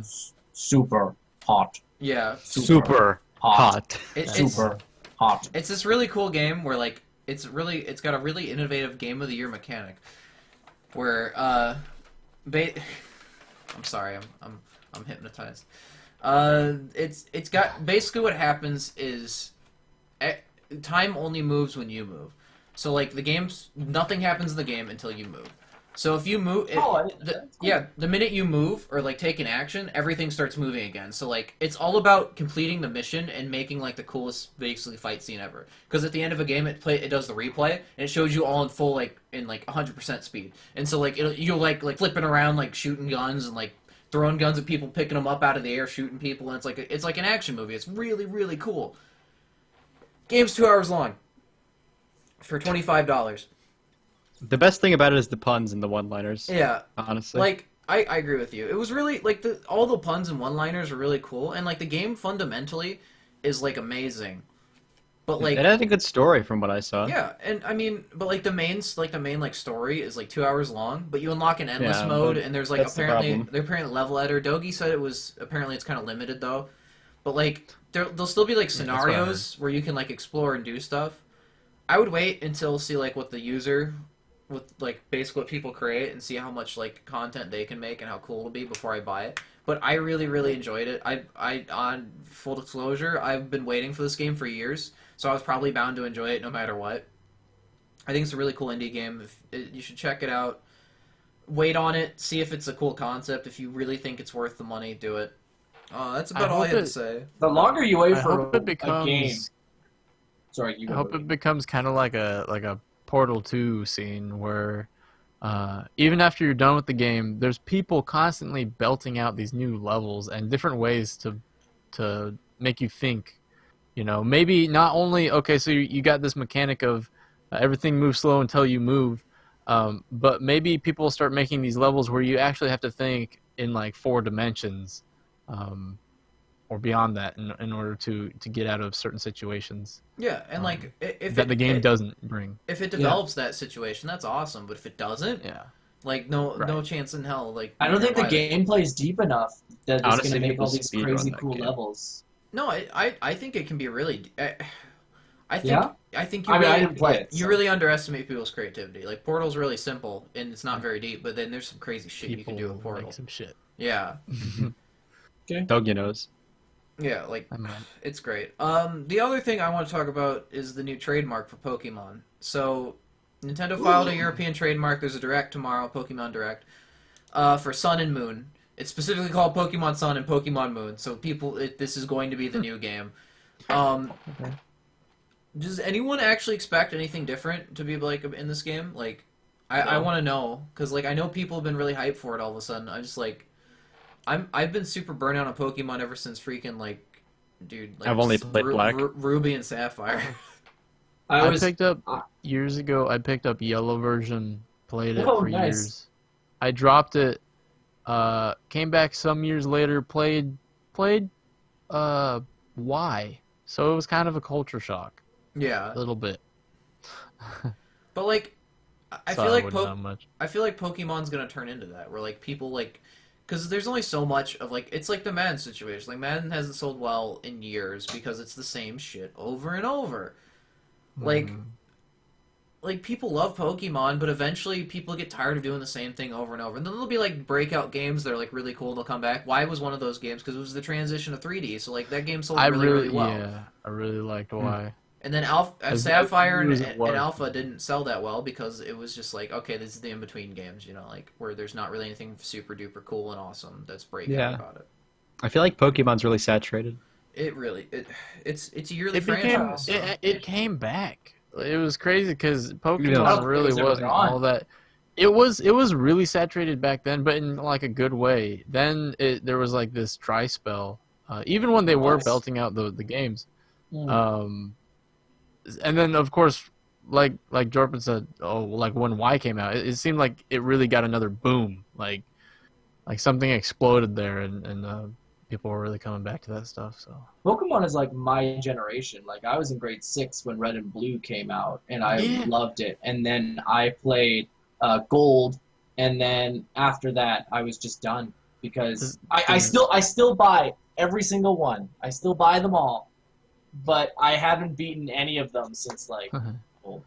Super hot. Yeah. Super hot. Super hot. It's this really cool game where like it's got a really innovative Game of the Year mechanic, where I'm sorry, I'm hypnotized. It's got basically what happens is time only moves when you move. So like nothing happens in the game until you move. So if you move, the minute you move or like take an action, everything starts moving again. So like it's all about completing the mission and making like the coolest basically fight scene ever. Because at the end of a game, it does the replay and it shows you all in full like in like 100% speed. And so like you'll like flipping around like shooting guns and like throwing guns at people, picking them up out of the air, shooting people, and it's like an action movie. It's really really cool. Game's 2 hours long. For $25. The best thing about it is the puns and the one-liners. Yeah, honestly. Like I agree with you. It was really like all the puns and one-liners are really cool, and like the game fundamentally is like amazing. But like it had a good story from what I saw. Yeah, and I mean, but like the main story is like 2 hours long, but you unlock an endless mode, and there's like apparently level editor. Dogi said it's kind of limited though, but like there'll still be like scenarios where you can like explore and do stuff. I would wait until see like what the user, with like basically what people create and see how much like content they can make and how cool it'll be before I buy it. But I really really enjoyed it. I on full disclosure, I've been waiting for this game for years, so I was probably bound to enjoy it no matter what. I think it's a really cool indie game. You should check it out. Wait on it, see if it's a cool concept. If you really think it's worth the money, do it. That's about all I had to say. The longer you wait for a game. Sorry, I hope it becomes kind of like a Portal 2 scene where even after you're done with the game, there's people constantly belting out these new levels and different ways to make you think. You know, maybe not only so you got this mechanic of everything moves slow until you move, but maybe people will start making these levels where you actually have to think in like 4 dimensions. Or beyond that in order to get out of certain situations. Yeah, and like if the game doesn't bring. If it develops that situation, that's awesome. But if it doesn't, like no chance in hell. Like I don't think the gameplay is deep enough that it's going to make all these crazy cool levels. No, I think it can be really. I think you I really, didn't play it. You really underestimate people's creativity. Like Portal's really simple and it's not very deep, but then there's some crazy shit you can do with Portal. Some shit. Yeah. Okay. Doggy knows. Yeah, like, I might. it's great. The other thing I want to talk about is the new trademark for Pokemon. So, Nintendo filed a European trademark. There's a Direct tomorrow, Pokemon Direct, for Sun and Moon. It's specifically called Pokemon Sun and Pokemon Moon. So this is going to be the new game. Okay. Does anyone actually expect anything different to be like in this game? Like, I want to know because like I know people have been really hyped for it all of a sudden. I just like. I've been super burnt out on Pokemon ever since freaking like, dude. Like, I've only played Black. Ruby and Sapphire. I picked up years ago. I picked up yellow version, played it for years. I dropped it. Came back some years later. Played. Y. So it was kind of a culture shock. Yeah, A little bit. but like, I So feel like wouldn't know much. I feel like Pokemon's gonna turn into that, where like people like, because there's only so much of like it's like the Madden situation. Like Madden hasn't sold well in years because it's the same shit over and over. Like, like people love Pokemon, but eventually people get tired of doing the same thing over and over. And then there'll be like breakout games that are like really cool and they'll come back. Y was one of those games because it was the transition to 3D, so like that game sold really well. Yeah, I really liked Y. And then Sapphire and Alpha didn't sell that well because it was just like, okay, this is the in-between games, you know, like where there's not really anything super duper cool and awesome that's breakout about it. I feel like Pokemon's really saturated. It's a yearly franchise. It came back. It was crazy because Pokemon Yeah. really wasn't all that. It was really saturated back then, but in like a good way. Then there was like this dry spell, even when they were belting out the games. And then of course, like Jordan said, like when Y came out, it seemed like it really got another boom. Like something exploded there, and people were really coming back to that stuff. So Pokemon is like my generation. Like I was in grade 6 when Red and Blue came out, and I loved it. And then I played Gold, and then after that I was just done because I still buy every single one. I still buy them all, but I haven't beaten any of them since like Gold.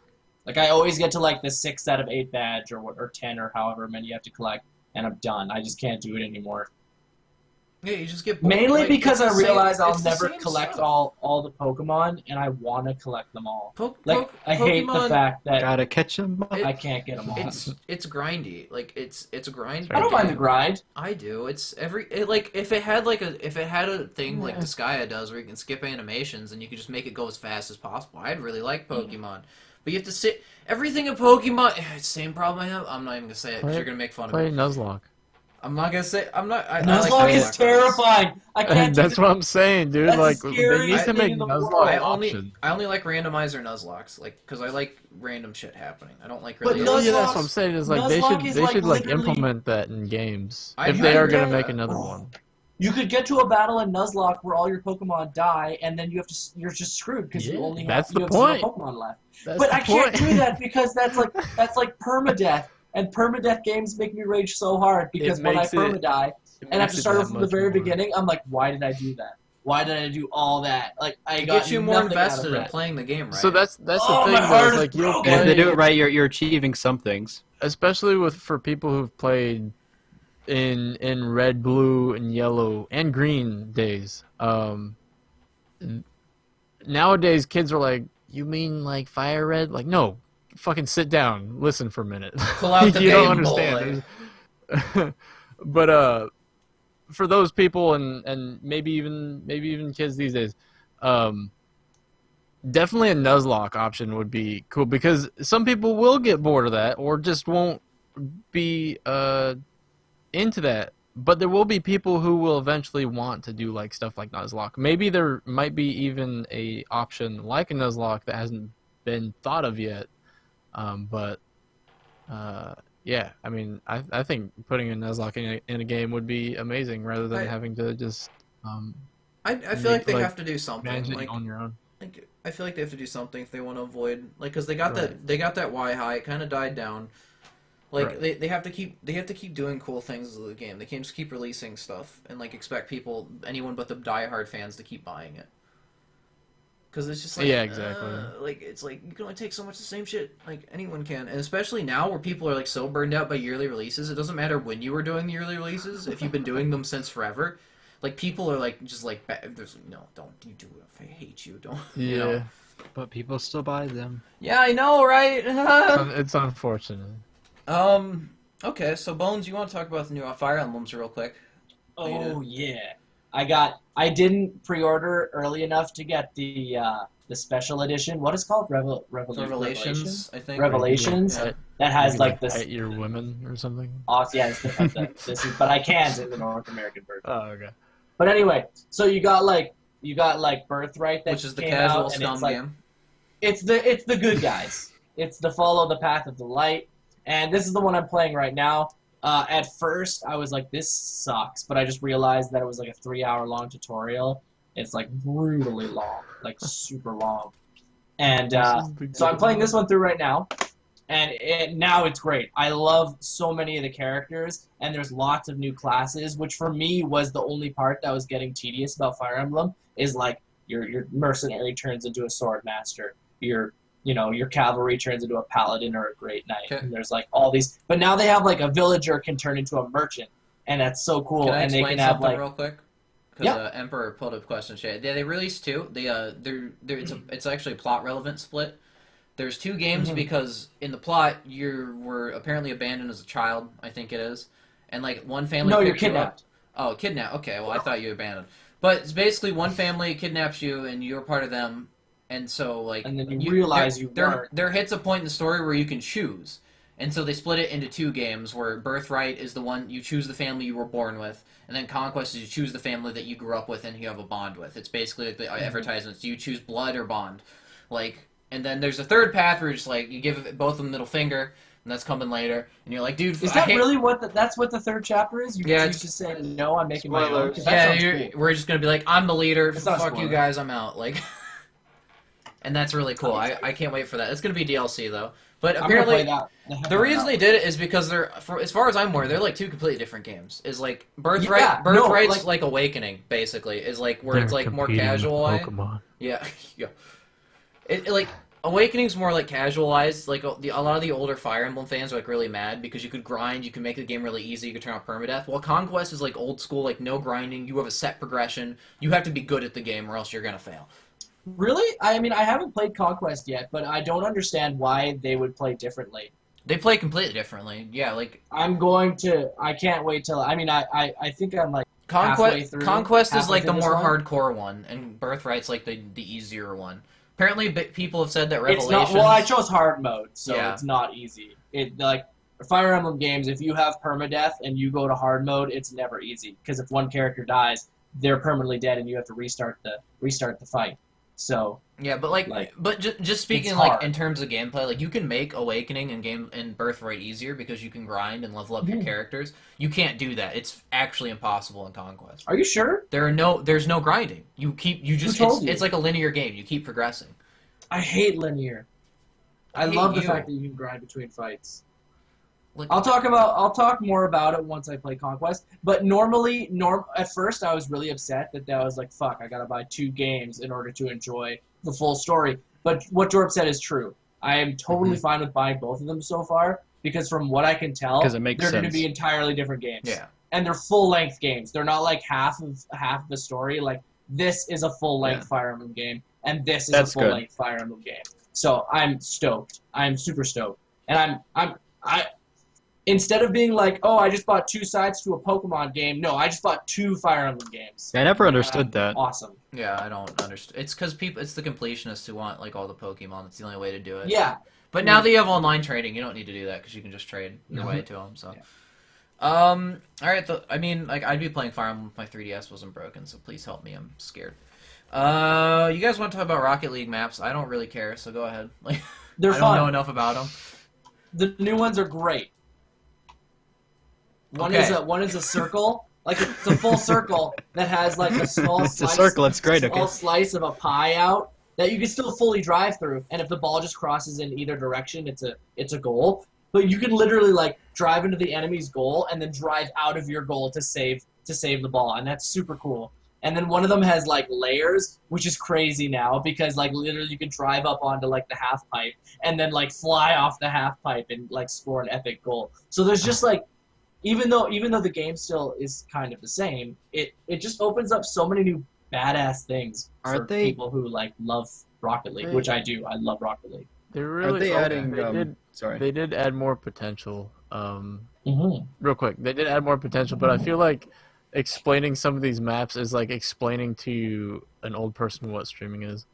Like I always get to like the 6 out of 8 badge or 10 or however many you have to collect, and I'm done. I just can't do it anymore. Yeah, you just get mainly like, because I realize I'll it's the never same collect stuff. all the Pokemon, and I want to collect them all. I hate the Pokemon- fact that Gotta catch them. I can't get them all. It's grindy. Like it's a grind. I don't mind the grind. I do. It's like if it had a thing like Disgaea does where you can skip animations and you can just make it go as fast as possible. I'd really like Pokemon. But you have to sit everything in Pokemon. Same problem I have. I'm not even gonna say it because you're gonna make fun of play me. Nuzlocke. I'm not gonna say. I'm not. I Nuzlocke like is terrifying. I can't. That's what I'm saying, dude. That's the Like they scariest need to thing make in the Nuzlocke world. I option. only like randomizer Nuzlocks, like because I like random shit happening. I don't like But really. Nuzlocke- Yeah, that's what I'm saying. Is like Nuzlocke is they like should like literally- implement that in games I if they are gonna agree. make another one. You could get to a battle in Nuzlocke where all your Pokemon die, and then you're just screwed because you Yeah, only have, that's you the have point. 0 Pokemon left. That's But the I can't point. do that because that's like permadeath, and permadeath games make me rage so hard because when I makes it- permadie It and I have makes to it start that over from the much very more. beginning, I'm like, why did I do that? Why did I do all that? Like I It got gets you more nothing out of invested in that. playing the game, right? So that's the Oh, thing. my Though, heart is is like you'll broken. And if they do play, it right, you're achieving some things. especially for people who've played in red, blue, and yellow and green days. Nowadays, kids are like, "You mean like fire red?" Like, no, fucking sit down, listen for a minute. Pull out the You don't Game understand. But for those people and maybe even kids these days, definitely a Nuzlocke option would be cool because some people will get bored of that or just won't be into that. But there will be people who will eventually want to do like stuff like Nuzlocke. Maybe there might be even a option like a Nuzlocke that hasn't been thought of yet. Yeah, I mean, I think putting a Nuzlocke in a game would be amazing rather than having to just I feel like they have to do something manage it like on your own. Like I feel like they have to do something if they want to avoid like because they got that Y high. It kind of died down. Like they have to keep doing cool things with the game. They can't just keep releasing stuff and like expect anyone but the diehard fans to keep buying it. Because it's just like, yeah, exactly. Like it's like you can only take so much of the same shit. Like anyone can, and especially now where people are like so burned out by yearly releases. It doesn't matter when you were doing the yearly releases. If you've been doing them since forever, like people are like just like there's no, don't you do it. I hate you. Don't. Yeah. You know? But people still buy them. Yeah, I know, right? It's unfortunate. Okay, so Bones, you want to talk about the new Fire Emblems real quick? Oh yeah, I didn't pre-order early enough to get the special edition. What is it called? Revelations, I think. Revelations. Yeah. That has like this. Bite your women or something. Yeah, this is, but I can't in the North American version. Oh, okay. But anyway, so you got like Birthright, that Which is the came casual out, and scum it's like, game. It's the good guys. It's the follow the path of the light, and this is the one I'm playing right now. At first, I was like, this sucks, but I just realized that it was like a 3-hour long tutorial. It's like brutally long, like super long. And so I'm playing this one through right now, and now it's great. I love so many of the characters, and there's lots of new classes, which for me was the only part that was getting tedious about Fire Emblem, is like your mercenary turns into a sword master, your cavalry turns into a paladin or a great knight. Okay. And there's like all these, but now they have like a villager can turn into a merchant, and that's so cool. Can I and they explain can have something like, real quick? Because yeah. Emperor pulled up question shit. Yeah, they released two. It's actually a plot relevant split. There's two games because in the plot you were apparently abandoned as a child. I think it is, and like one family. No, you're picked you up. kidnapped. Oh, kidnapped. Okay, well I thought you abandoned. But it's basically one family kidnaps you and you're part of them, and so like. And then you realize you weren't. There hits a point in the story where you can choose. And so they split it into two games where Birthright is the one you choose the family you were born with, and then Conquest is you choose the family that you grew up with and you have a bond with. It's basically like the advertisements. Do you choose blood or bond? Like, and then there's a third path where you're just like, you give both of them middle finger, and that's coming later, and you're like, dude, is that really that's what the third chapter is? You just say, no, I'm making my own? Yeah, cool. we're just going to be like, I'm the leader, fuck spoiler. you guys, I'm out. Like, and that's really cool. I can't wait for that. It's going to be DLC, though. But apparently, the reason they did it is because they're, as far as I'm aware, they're like two completely different games. Is like Birthright's like Awakening, basically, is like where it's like more casual. Pokemon. Yeah, yeah. It like Awakening's more like casualized. Like a lot of the older Fire Emblem fans are like really mad because you could grind, you can make the game really easy, you could turn off permadeath. While Conquest is like old school, like no grinding. You have a set progression. You have to be good at the game or else you're gonna fail. Really? I mean, I haven't played Conquest yet, but I don't understand why they would play differently. They play completely differently. Yeah, like I can't wait till. I mean, I think I'm like halfway through. Conquest is like the more hardcore one, and Birthright's like the easier one. Apparently, people have said that Revelations. It's not, well, I chose hard mode, so it's not easy. It like Fire Emblem games. If you have permadeath and you go to hard mode, it's never easy because if one character dies, they're permanently dead, and you have to restart the fight. So yeah, but just speaking like in terms of gameplay, like you can make Awakening and Birthright easier because you can grind and level up your characters. You can't do that. It's actually impossible in Conquest. Are you sure? There's no grinding. It's like a linear game. You keep progressing. I hate linear. I love the fact that you can grind between fights. I'll talk more about it once I play Conquest. But at first I was really upset that I was like, fuck, I gotta buy 2 games in order to enjoy the full story. But what Jorb said is true. I am totally fine with buying both of them so far because from what I can tell, they're going to be entirely different games. Yeah, and they're full-length games. They're not like half of the story. Like this is a full-length Fire Emblem game, and this is a full-length Fire Emblem game. So I'm stoked. I'm super stoked, and I. Instead of being like, oh, I just bought 2 sides to a Pokemon game, no, I just bought 2 Fire Emblem games. I never understood that. Awesome. Yeah, I don't understand. It's because it's the completionists who want like all the Pokemon. It's the only way to do it. Yeah. But now that you have online trading, you don't need to do that because you can just trade your way to them. So, all right. I mean, like I'd be playing Fire Emblem if my 3DS wasn't broken. So please help me. I'm scared. You guys want to talk about Rocket League maps? I don't really care. So go ahead. Like, they're fun. I don't know enough about them. The new ones are great. One is a circle, like it's a full circle that has like a small it's slice. A circle. It's great. Small slice of a pie out that you can still fully drive through, and if the ball just crosses in either direction, it's a goal. But you can literally like drive into the enemy's goal and then drive out of your goal to save the ball, and that's super cool. And then one of them has like layers, which is crazy now because like literally you can drive up onto like the half pipe and then like fly off the half pipe and like score an epic goal. So there's just like even though the game still is kind of the same, it just opens up so many new badass things for people who like love Rocket League, which I do. I love Rocket League. They're really adding. They did add more potential. Real quick, they did add more potential, but I feel like explaining some of these maps is like explaining to an old person what streaming is.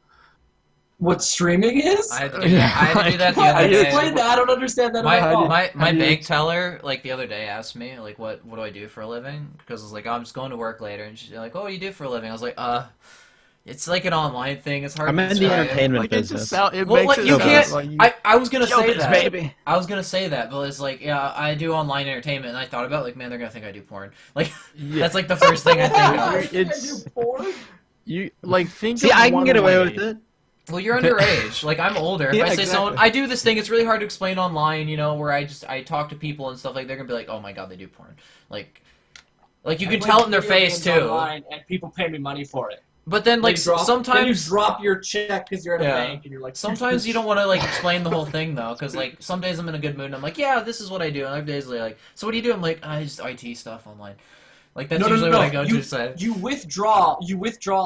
What streaming is? I had to do that the other day. Explain that. I don't understand that at all. My bank teller, like, the other day asked me, like, what do I do for a living? Because I was like, oh, I'm just going to work later. And she's like, oh, what do you do for a living? I was like, it's like an online thing. It's hard to describe. I'm in the entertainment business. I was gonna say that. Baby. I was gonna say that, but it's like, yeah, I do online entertainment, and I thought about like, man, they're gonna think I do porn. Like, that's like the first thing I think of. It's porn. You like think. See, I can get away with it. Well, you're underage. Like, I'm older. If I say someone, I do this thing. It's really hard to explain online. You know, where I talk to people and stuff like. They're gonna be like, oh my god, they do porn. Like you can tell it in their face too. Online, and people pay me money for it. But then, like, sometimes you drop your check because you're at a bank and you're like. Sometimes you don't want to like explain the whole thing though, because like some days I'm in a good mood and I'm like, yeah, this is what I do, and other days they're like, so what do you do? I'm like, I just IT stuff online. Like that's usually what I go to say. You withdraw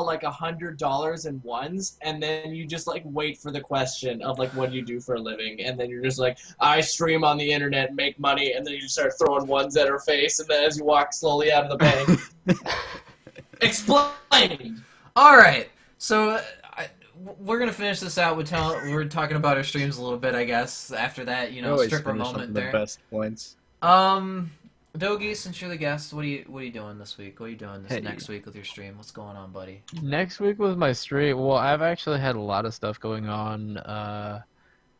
like $100 in ones, and then you just like wait for the question of like, what do you do for a living? And then you're just like, I stream on the internet, and make money, and then you just start throwing ones at her face, and then as you walk slowly out of the bank, explain. All right, so we're gonna finish this out with we're talking about our streams a little bit, I guess. After that, stripper moment there. The best points. Dogi, since you're the guest, what are you doing this week? What are you doing next week with your stream? What's going on, buddy? Next week with my stream, well, I've actually had a lot of stuff going on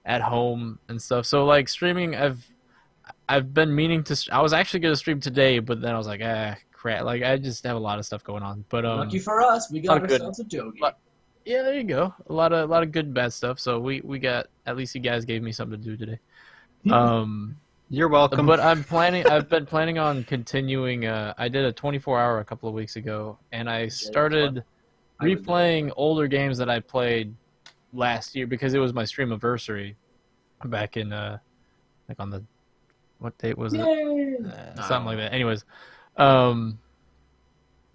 at home and stuff. So like streaming, I've been meaning to. I was actually gonna stream today, but then I was like, crap. Like I just have a lot of stuff going on. But lucky for us, we got ourselves a Dogi. Yeah, there you go. A lot of good and bad stuff. So we got, at least you guys gave me something to do today. You're welcome. But I've been planning on continuing. I did a 24-hour a couple of weeks ago, and I started replaying older games that I played last year because it was my stream anniversary back in like on the, what date was it? Something like that. Anyways,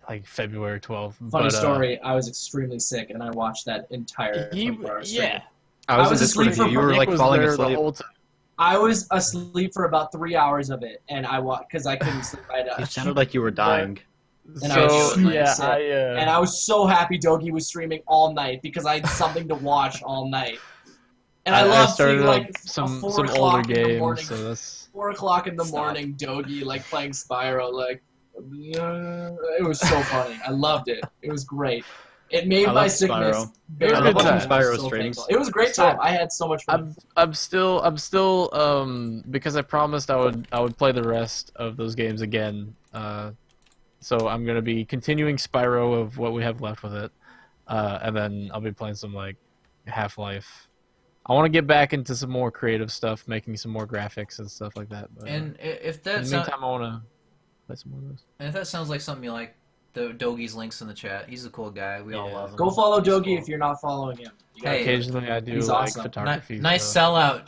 like February 12th. Funny story. I was extremely sick, and I watched that entire 24-hour stream. Yeah. I was asleep for you were like falling asleep the whole time. I was asleep for about 3 hours of it, and I because I couldn't sleep. It sounded like you were dying. And I was so happy Dogi was streaming all night because I had something to watch all night. And I love seeing like some older games. So that's 4 o'clock in the morning. Dogi like playing Spyro. Like it was so funny. I loved it. It was great. It made my sickness. I love watching Spyro streams. It was a great time. I had so much fun. I'm still because I promised I would play the rest of those games again. So I'm gonna be continuing Spyro of what we have left with it, and then I'll be playing some like Half-Life. I want to get back into some more creative stuff, making some more graphics and stuff like that. But, and if that in the meantime, I want to play some more of those. And if that sounds like something you like, Dogi's links in the chat. He's a cool guy. We all love him. Go follow Dogi if you're not following him. Hey, occasionally I do like photography. Nice sellout.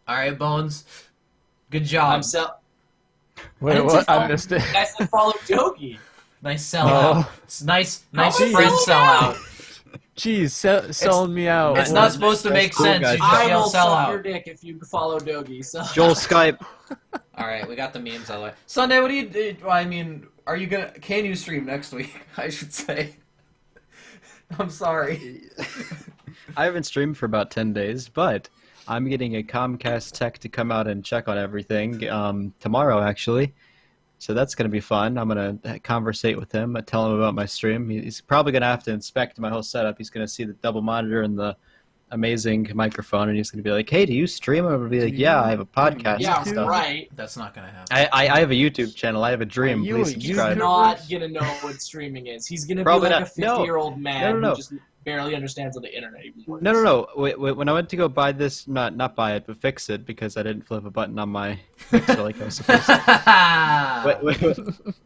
All right, Bones. Good job. Wait, what? I missed it. I said follow Dogi. Nice sellout. Nice friend sellout. Jeez, selling me out. It's not supposed to make sense. You just I will sell suck out. your dick if you follow Dogi. So. Joel Skype. All right, we got the memes out of the way. Sunday, what do you do? I mean, are you gonna? Can you stream next week? I should say. I'm sorry. I haven't streamed for about 10 days, but I'm getting a Comcast tech to come out and check on everything tomorrow, actually. So that's going to be fun. I'm going to conversate with him, tell him about my stream. He's probably going to have to inspect my whole setup. He's going to see the double monitor and the amazing microphone, and he's going to be like, hey, do you stream? I'm going to be like, yeah, I have a podcast and stuff. Right. That's not going to happen. I have a YouTube channel. I have a dream. Please subscribe. He's not going to know what streaming is. He's going to be like a 50-year-old man who just barely understands how the internet even works. No. When I went to go buy this, not buy it, but fix it, because I didn't flip a button on my mixer like I was supposed to.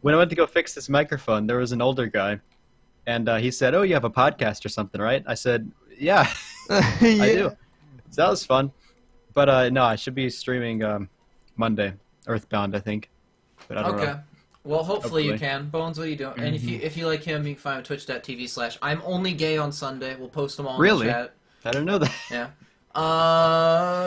When I went to go fix this microphone, there was an older guy And he said, "Oh, you have a podcast or something, right?" I said, "Yeah, I do." So that was fun. But no, I should be streaming Monday, Earthbound, I think. But I don't know. Okay. Well, hopefully you can. Bones, what are you doing? And if you like him, you can find him at twitch.tv/I'm only gay on Sunday. We'll post them all in the chat. I didn't know that. Yeah.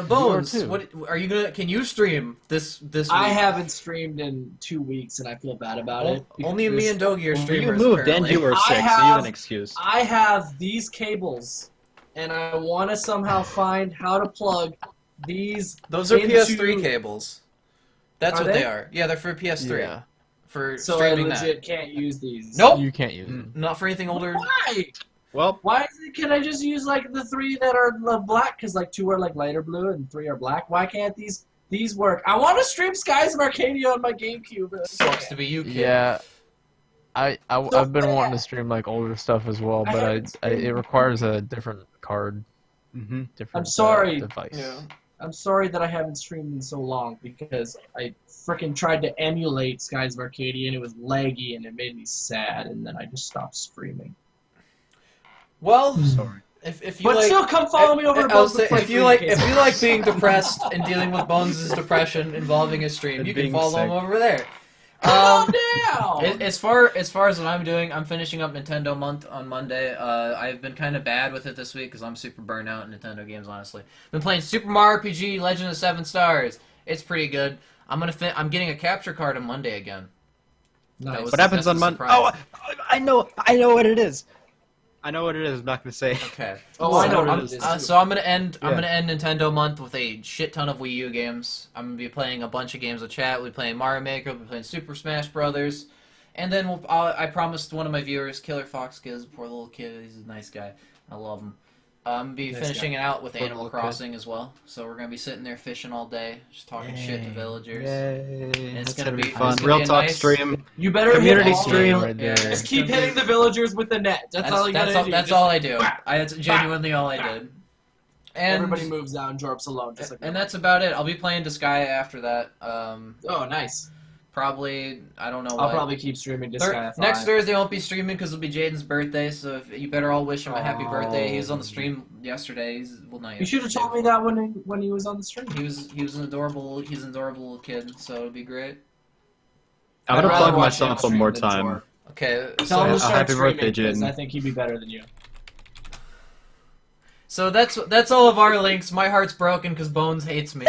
Bones, what are you gonna? Can you stream this week? I haven't streamed in 2 weeks, and I feel bad about it. Only me and Dogi are streamers. You moved apparently. and you were sick, so you have an excuse. I have these cables, and I want to somehow find how to plug these. Those are PS3 cables. That's what they are. Yeah, they're for PS3. Yeah. For So streaming I legit that. can't use these. Nope. You can't use them. Not for anything older. Why? Well, Why can I just use like the 3 that are black? Because like 2 are like lighter blue and 3 are black. Why can't these work? I want to stream Skies of Arcadia on my GameCube. Sucks to be you, kid. Yeah. I've been wanting to stream like older stuff as well, but it requires a different card. Different I'm sorry. device. Yeah. I'm sorry that I haven't streamed in so long because I freaking tried to emulate Skies of Arcadia and it was laggy and it made me sad, and then I just stopped streaming. Well, sorry. If you But like, still, come follow me over to Bones to play if you like being depressed and dealing with Bones' depression involving his stream, And you can being follow sick. him over there. Calm down. As far as what I'm doing, I'm finishing up Nintendo Month on Monday. I've been kind of bad with it this week because I'm super burnt out in Nintendo games. Honestly, been playing Super Mario RPG: Legend of Seven Stars. It's pretty good. I'm getting a capture card on Monday again. Nice. What happens on Monday? Oh, I know what it is. I know what it is. I'm not gonna say. Okay. Oh, I know what it is. So I'm gonna end Nintendo Month with a shit ton of Wii U games. I'm gonna be playing a bunch of games with chat. We'll be playing Mario Maker. We'll be playing Super Smash Brothers, and then I promised one of my viewers, Killer Fox Giz, poor little kid. He's a nice guy. I love him. I'm gonna be finishing it out with Animal Crossing as well. So we're gonna be sitting there fishing all day, just talking shit to villagers. Yay. And it's That's gonna be fun. it's gonna Real be a talk nice- stream. You better Community hit all stream. the- Right there. Just keep hitting the villagers with the net. That's all you gotta do. That's Just all I do. whack, That's genuinely all I did. And everybody moves out and Jorp's alone. Just like and that's about it. I'll be playing Disgaea after that. oh, nice. Probably, I don't know. I'll what. probably keep streaming Disgaea 5. Next Thursday won't be streaming because it'll be Jaden's birthday. So if you better all wish him a happy birthday. He was on the stream yesterday. Not You should have told me that when he was on the stream. He was an adorable little kid. So it'd be great. I'm gonna plug myself one more time. Okay. Tell him to start happy birthday, streaming, 'cause Jaden. I think he'd be better than you. So that's all of our links. My heart's broken because Bones hates me.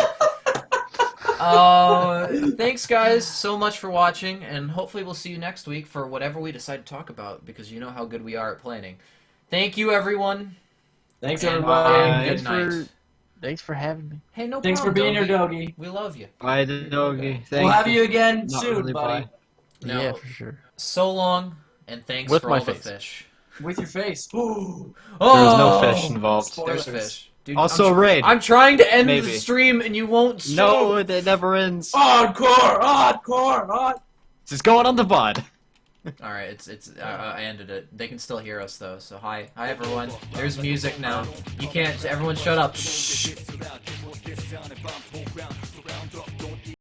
Thanks guys so much for watching, and hopefully we'll see you next week for whatever we decide to talk about, because you know how good we are at planning. Thank you everyone. Thanks And everybody. good night. Thanks for having me. Hey, no Thanks for problem, being here, Doggy. Doggy. We love you. Bye, Doggy. We'll have you again Not soon, really, buddy. bye. No, Yeah, for sure. so long, and thanks With for my all the face. fish. With your face. Ooh. There's no Oh! fish involved. Spoilers. There's fish. Dude, Also, I'm, raid. I'm trying to end the Maybe. stream and you won't No, stop. it never ends. Encore! Encore! This is going on the VOD. All right, I ended it. They can still hear us though. So hi everyone. There's music now. You can't. Everyone, shut up. Shh.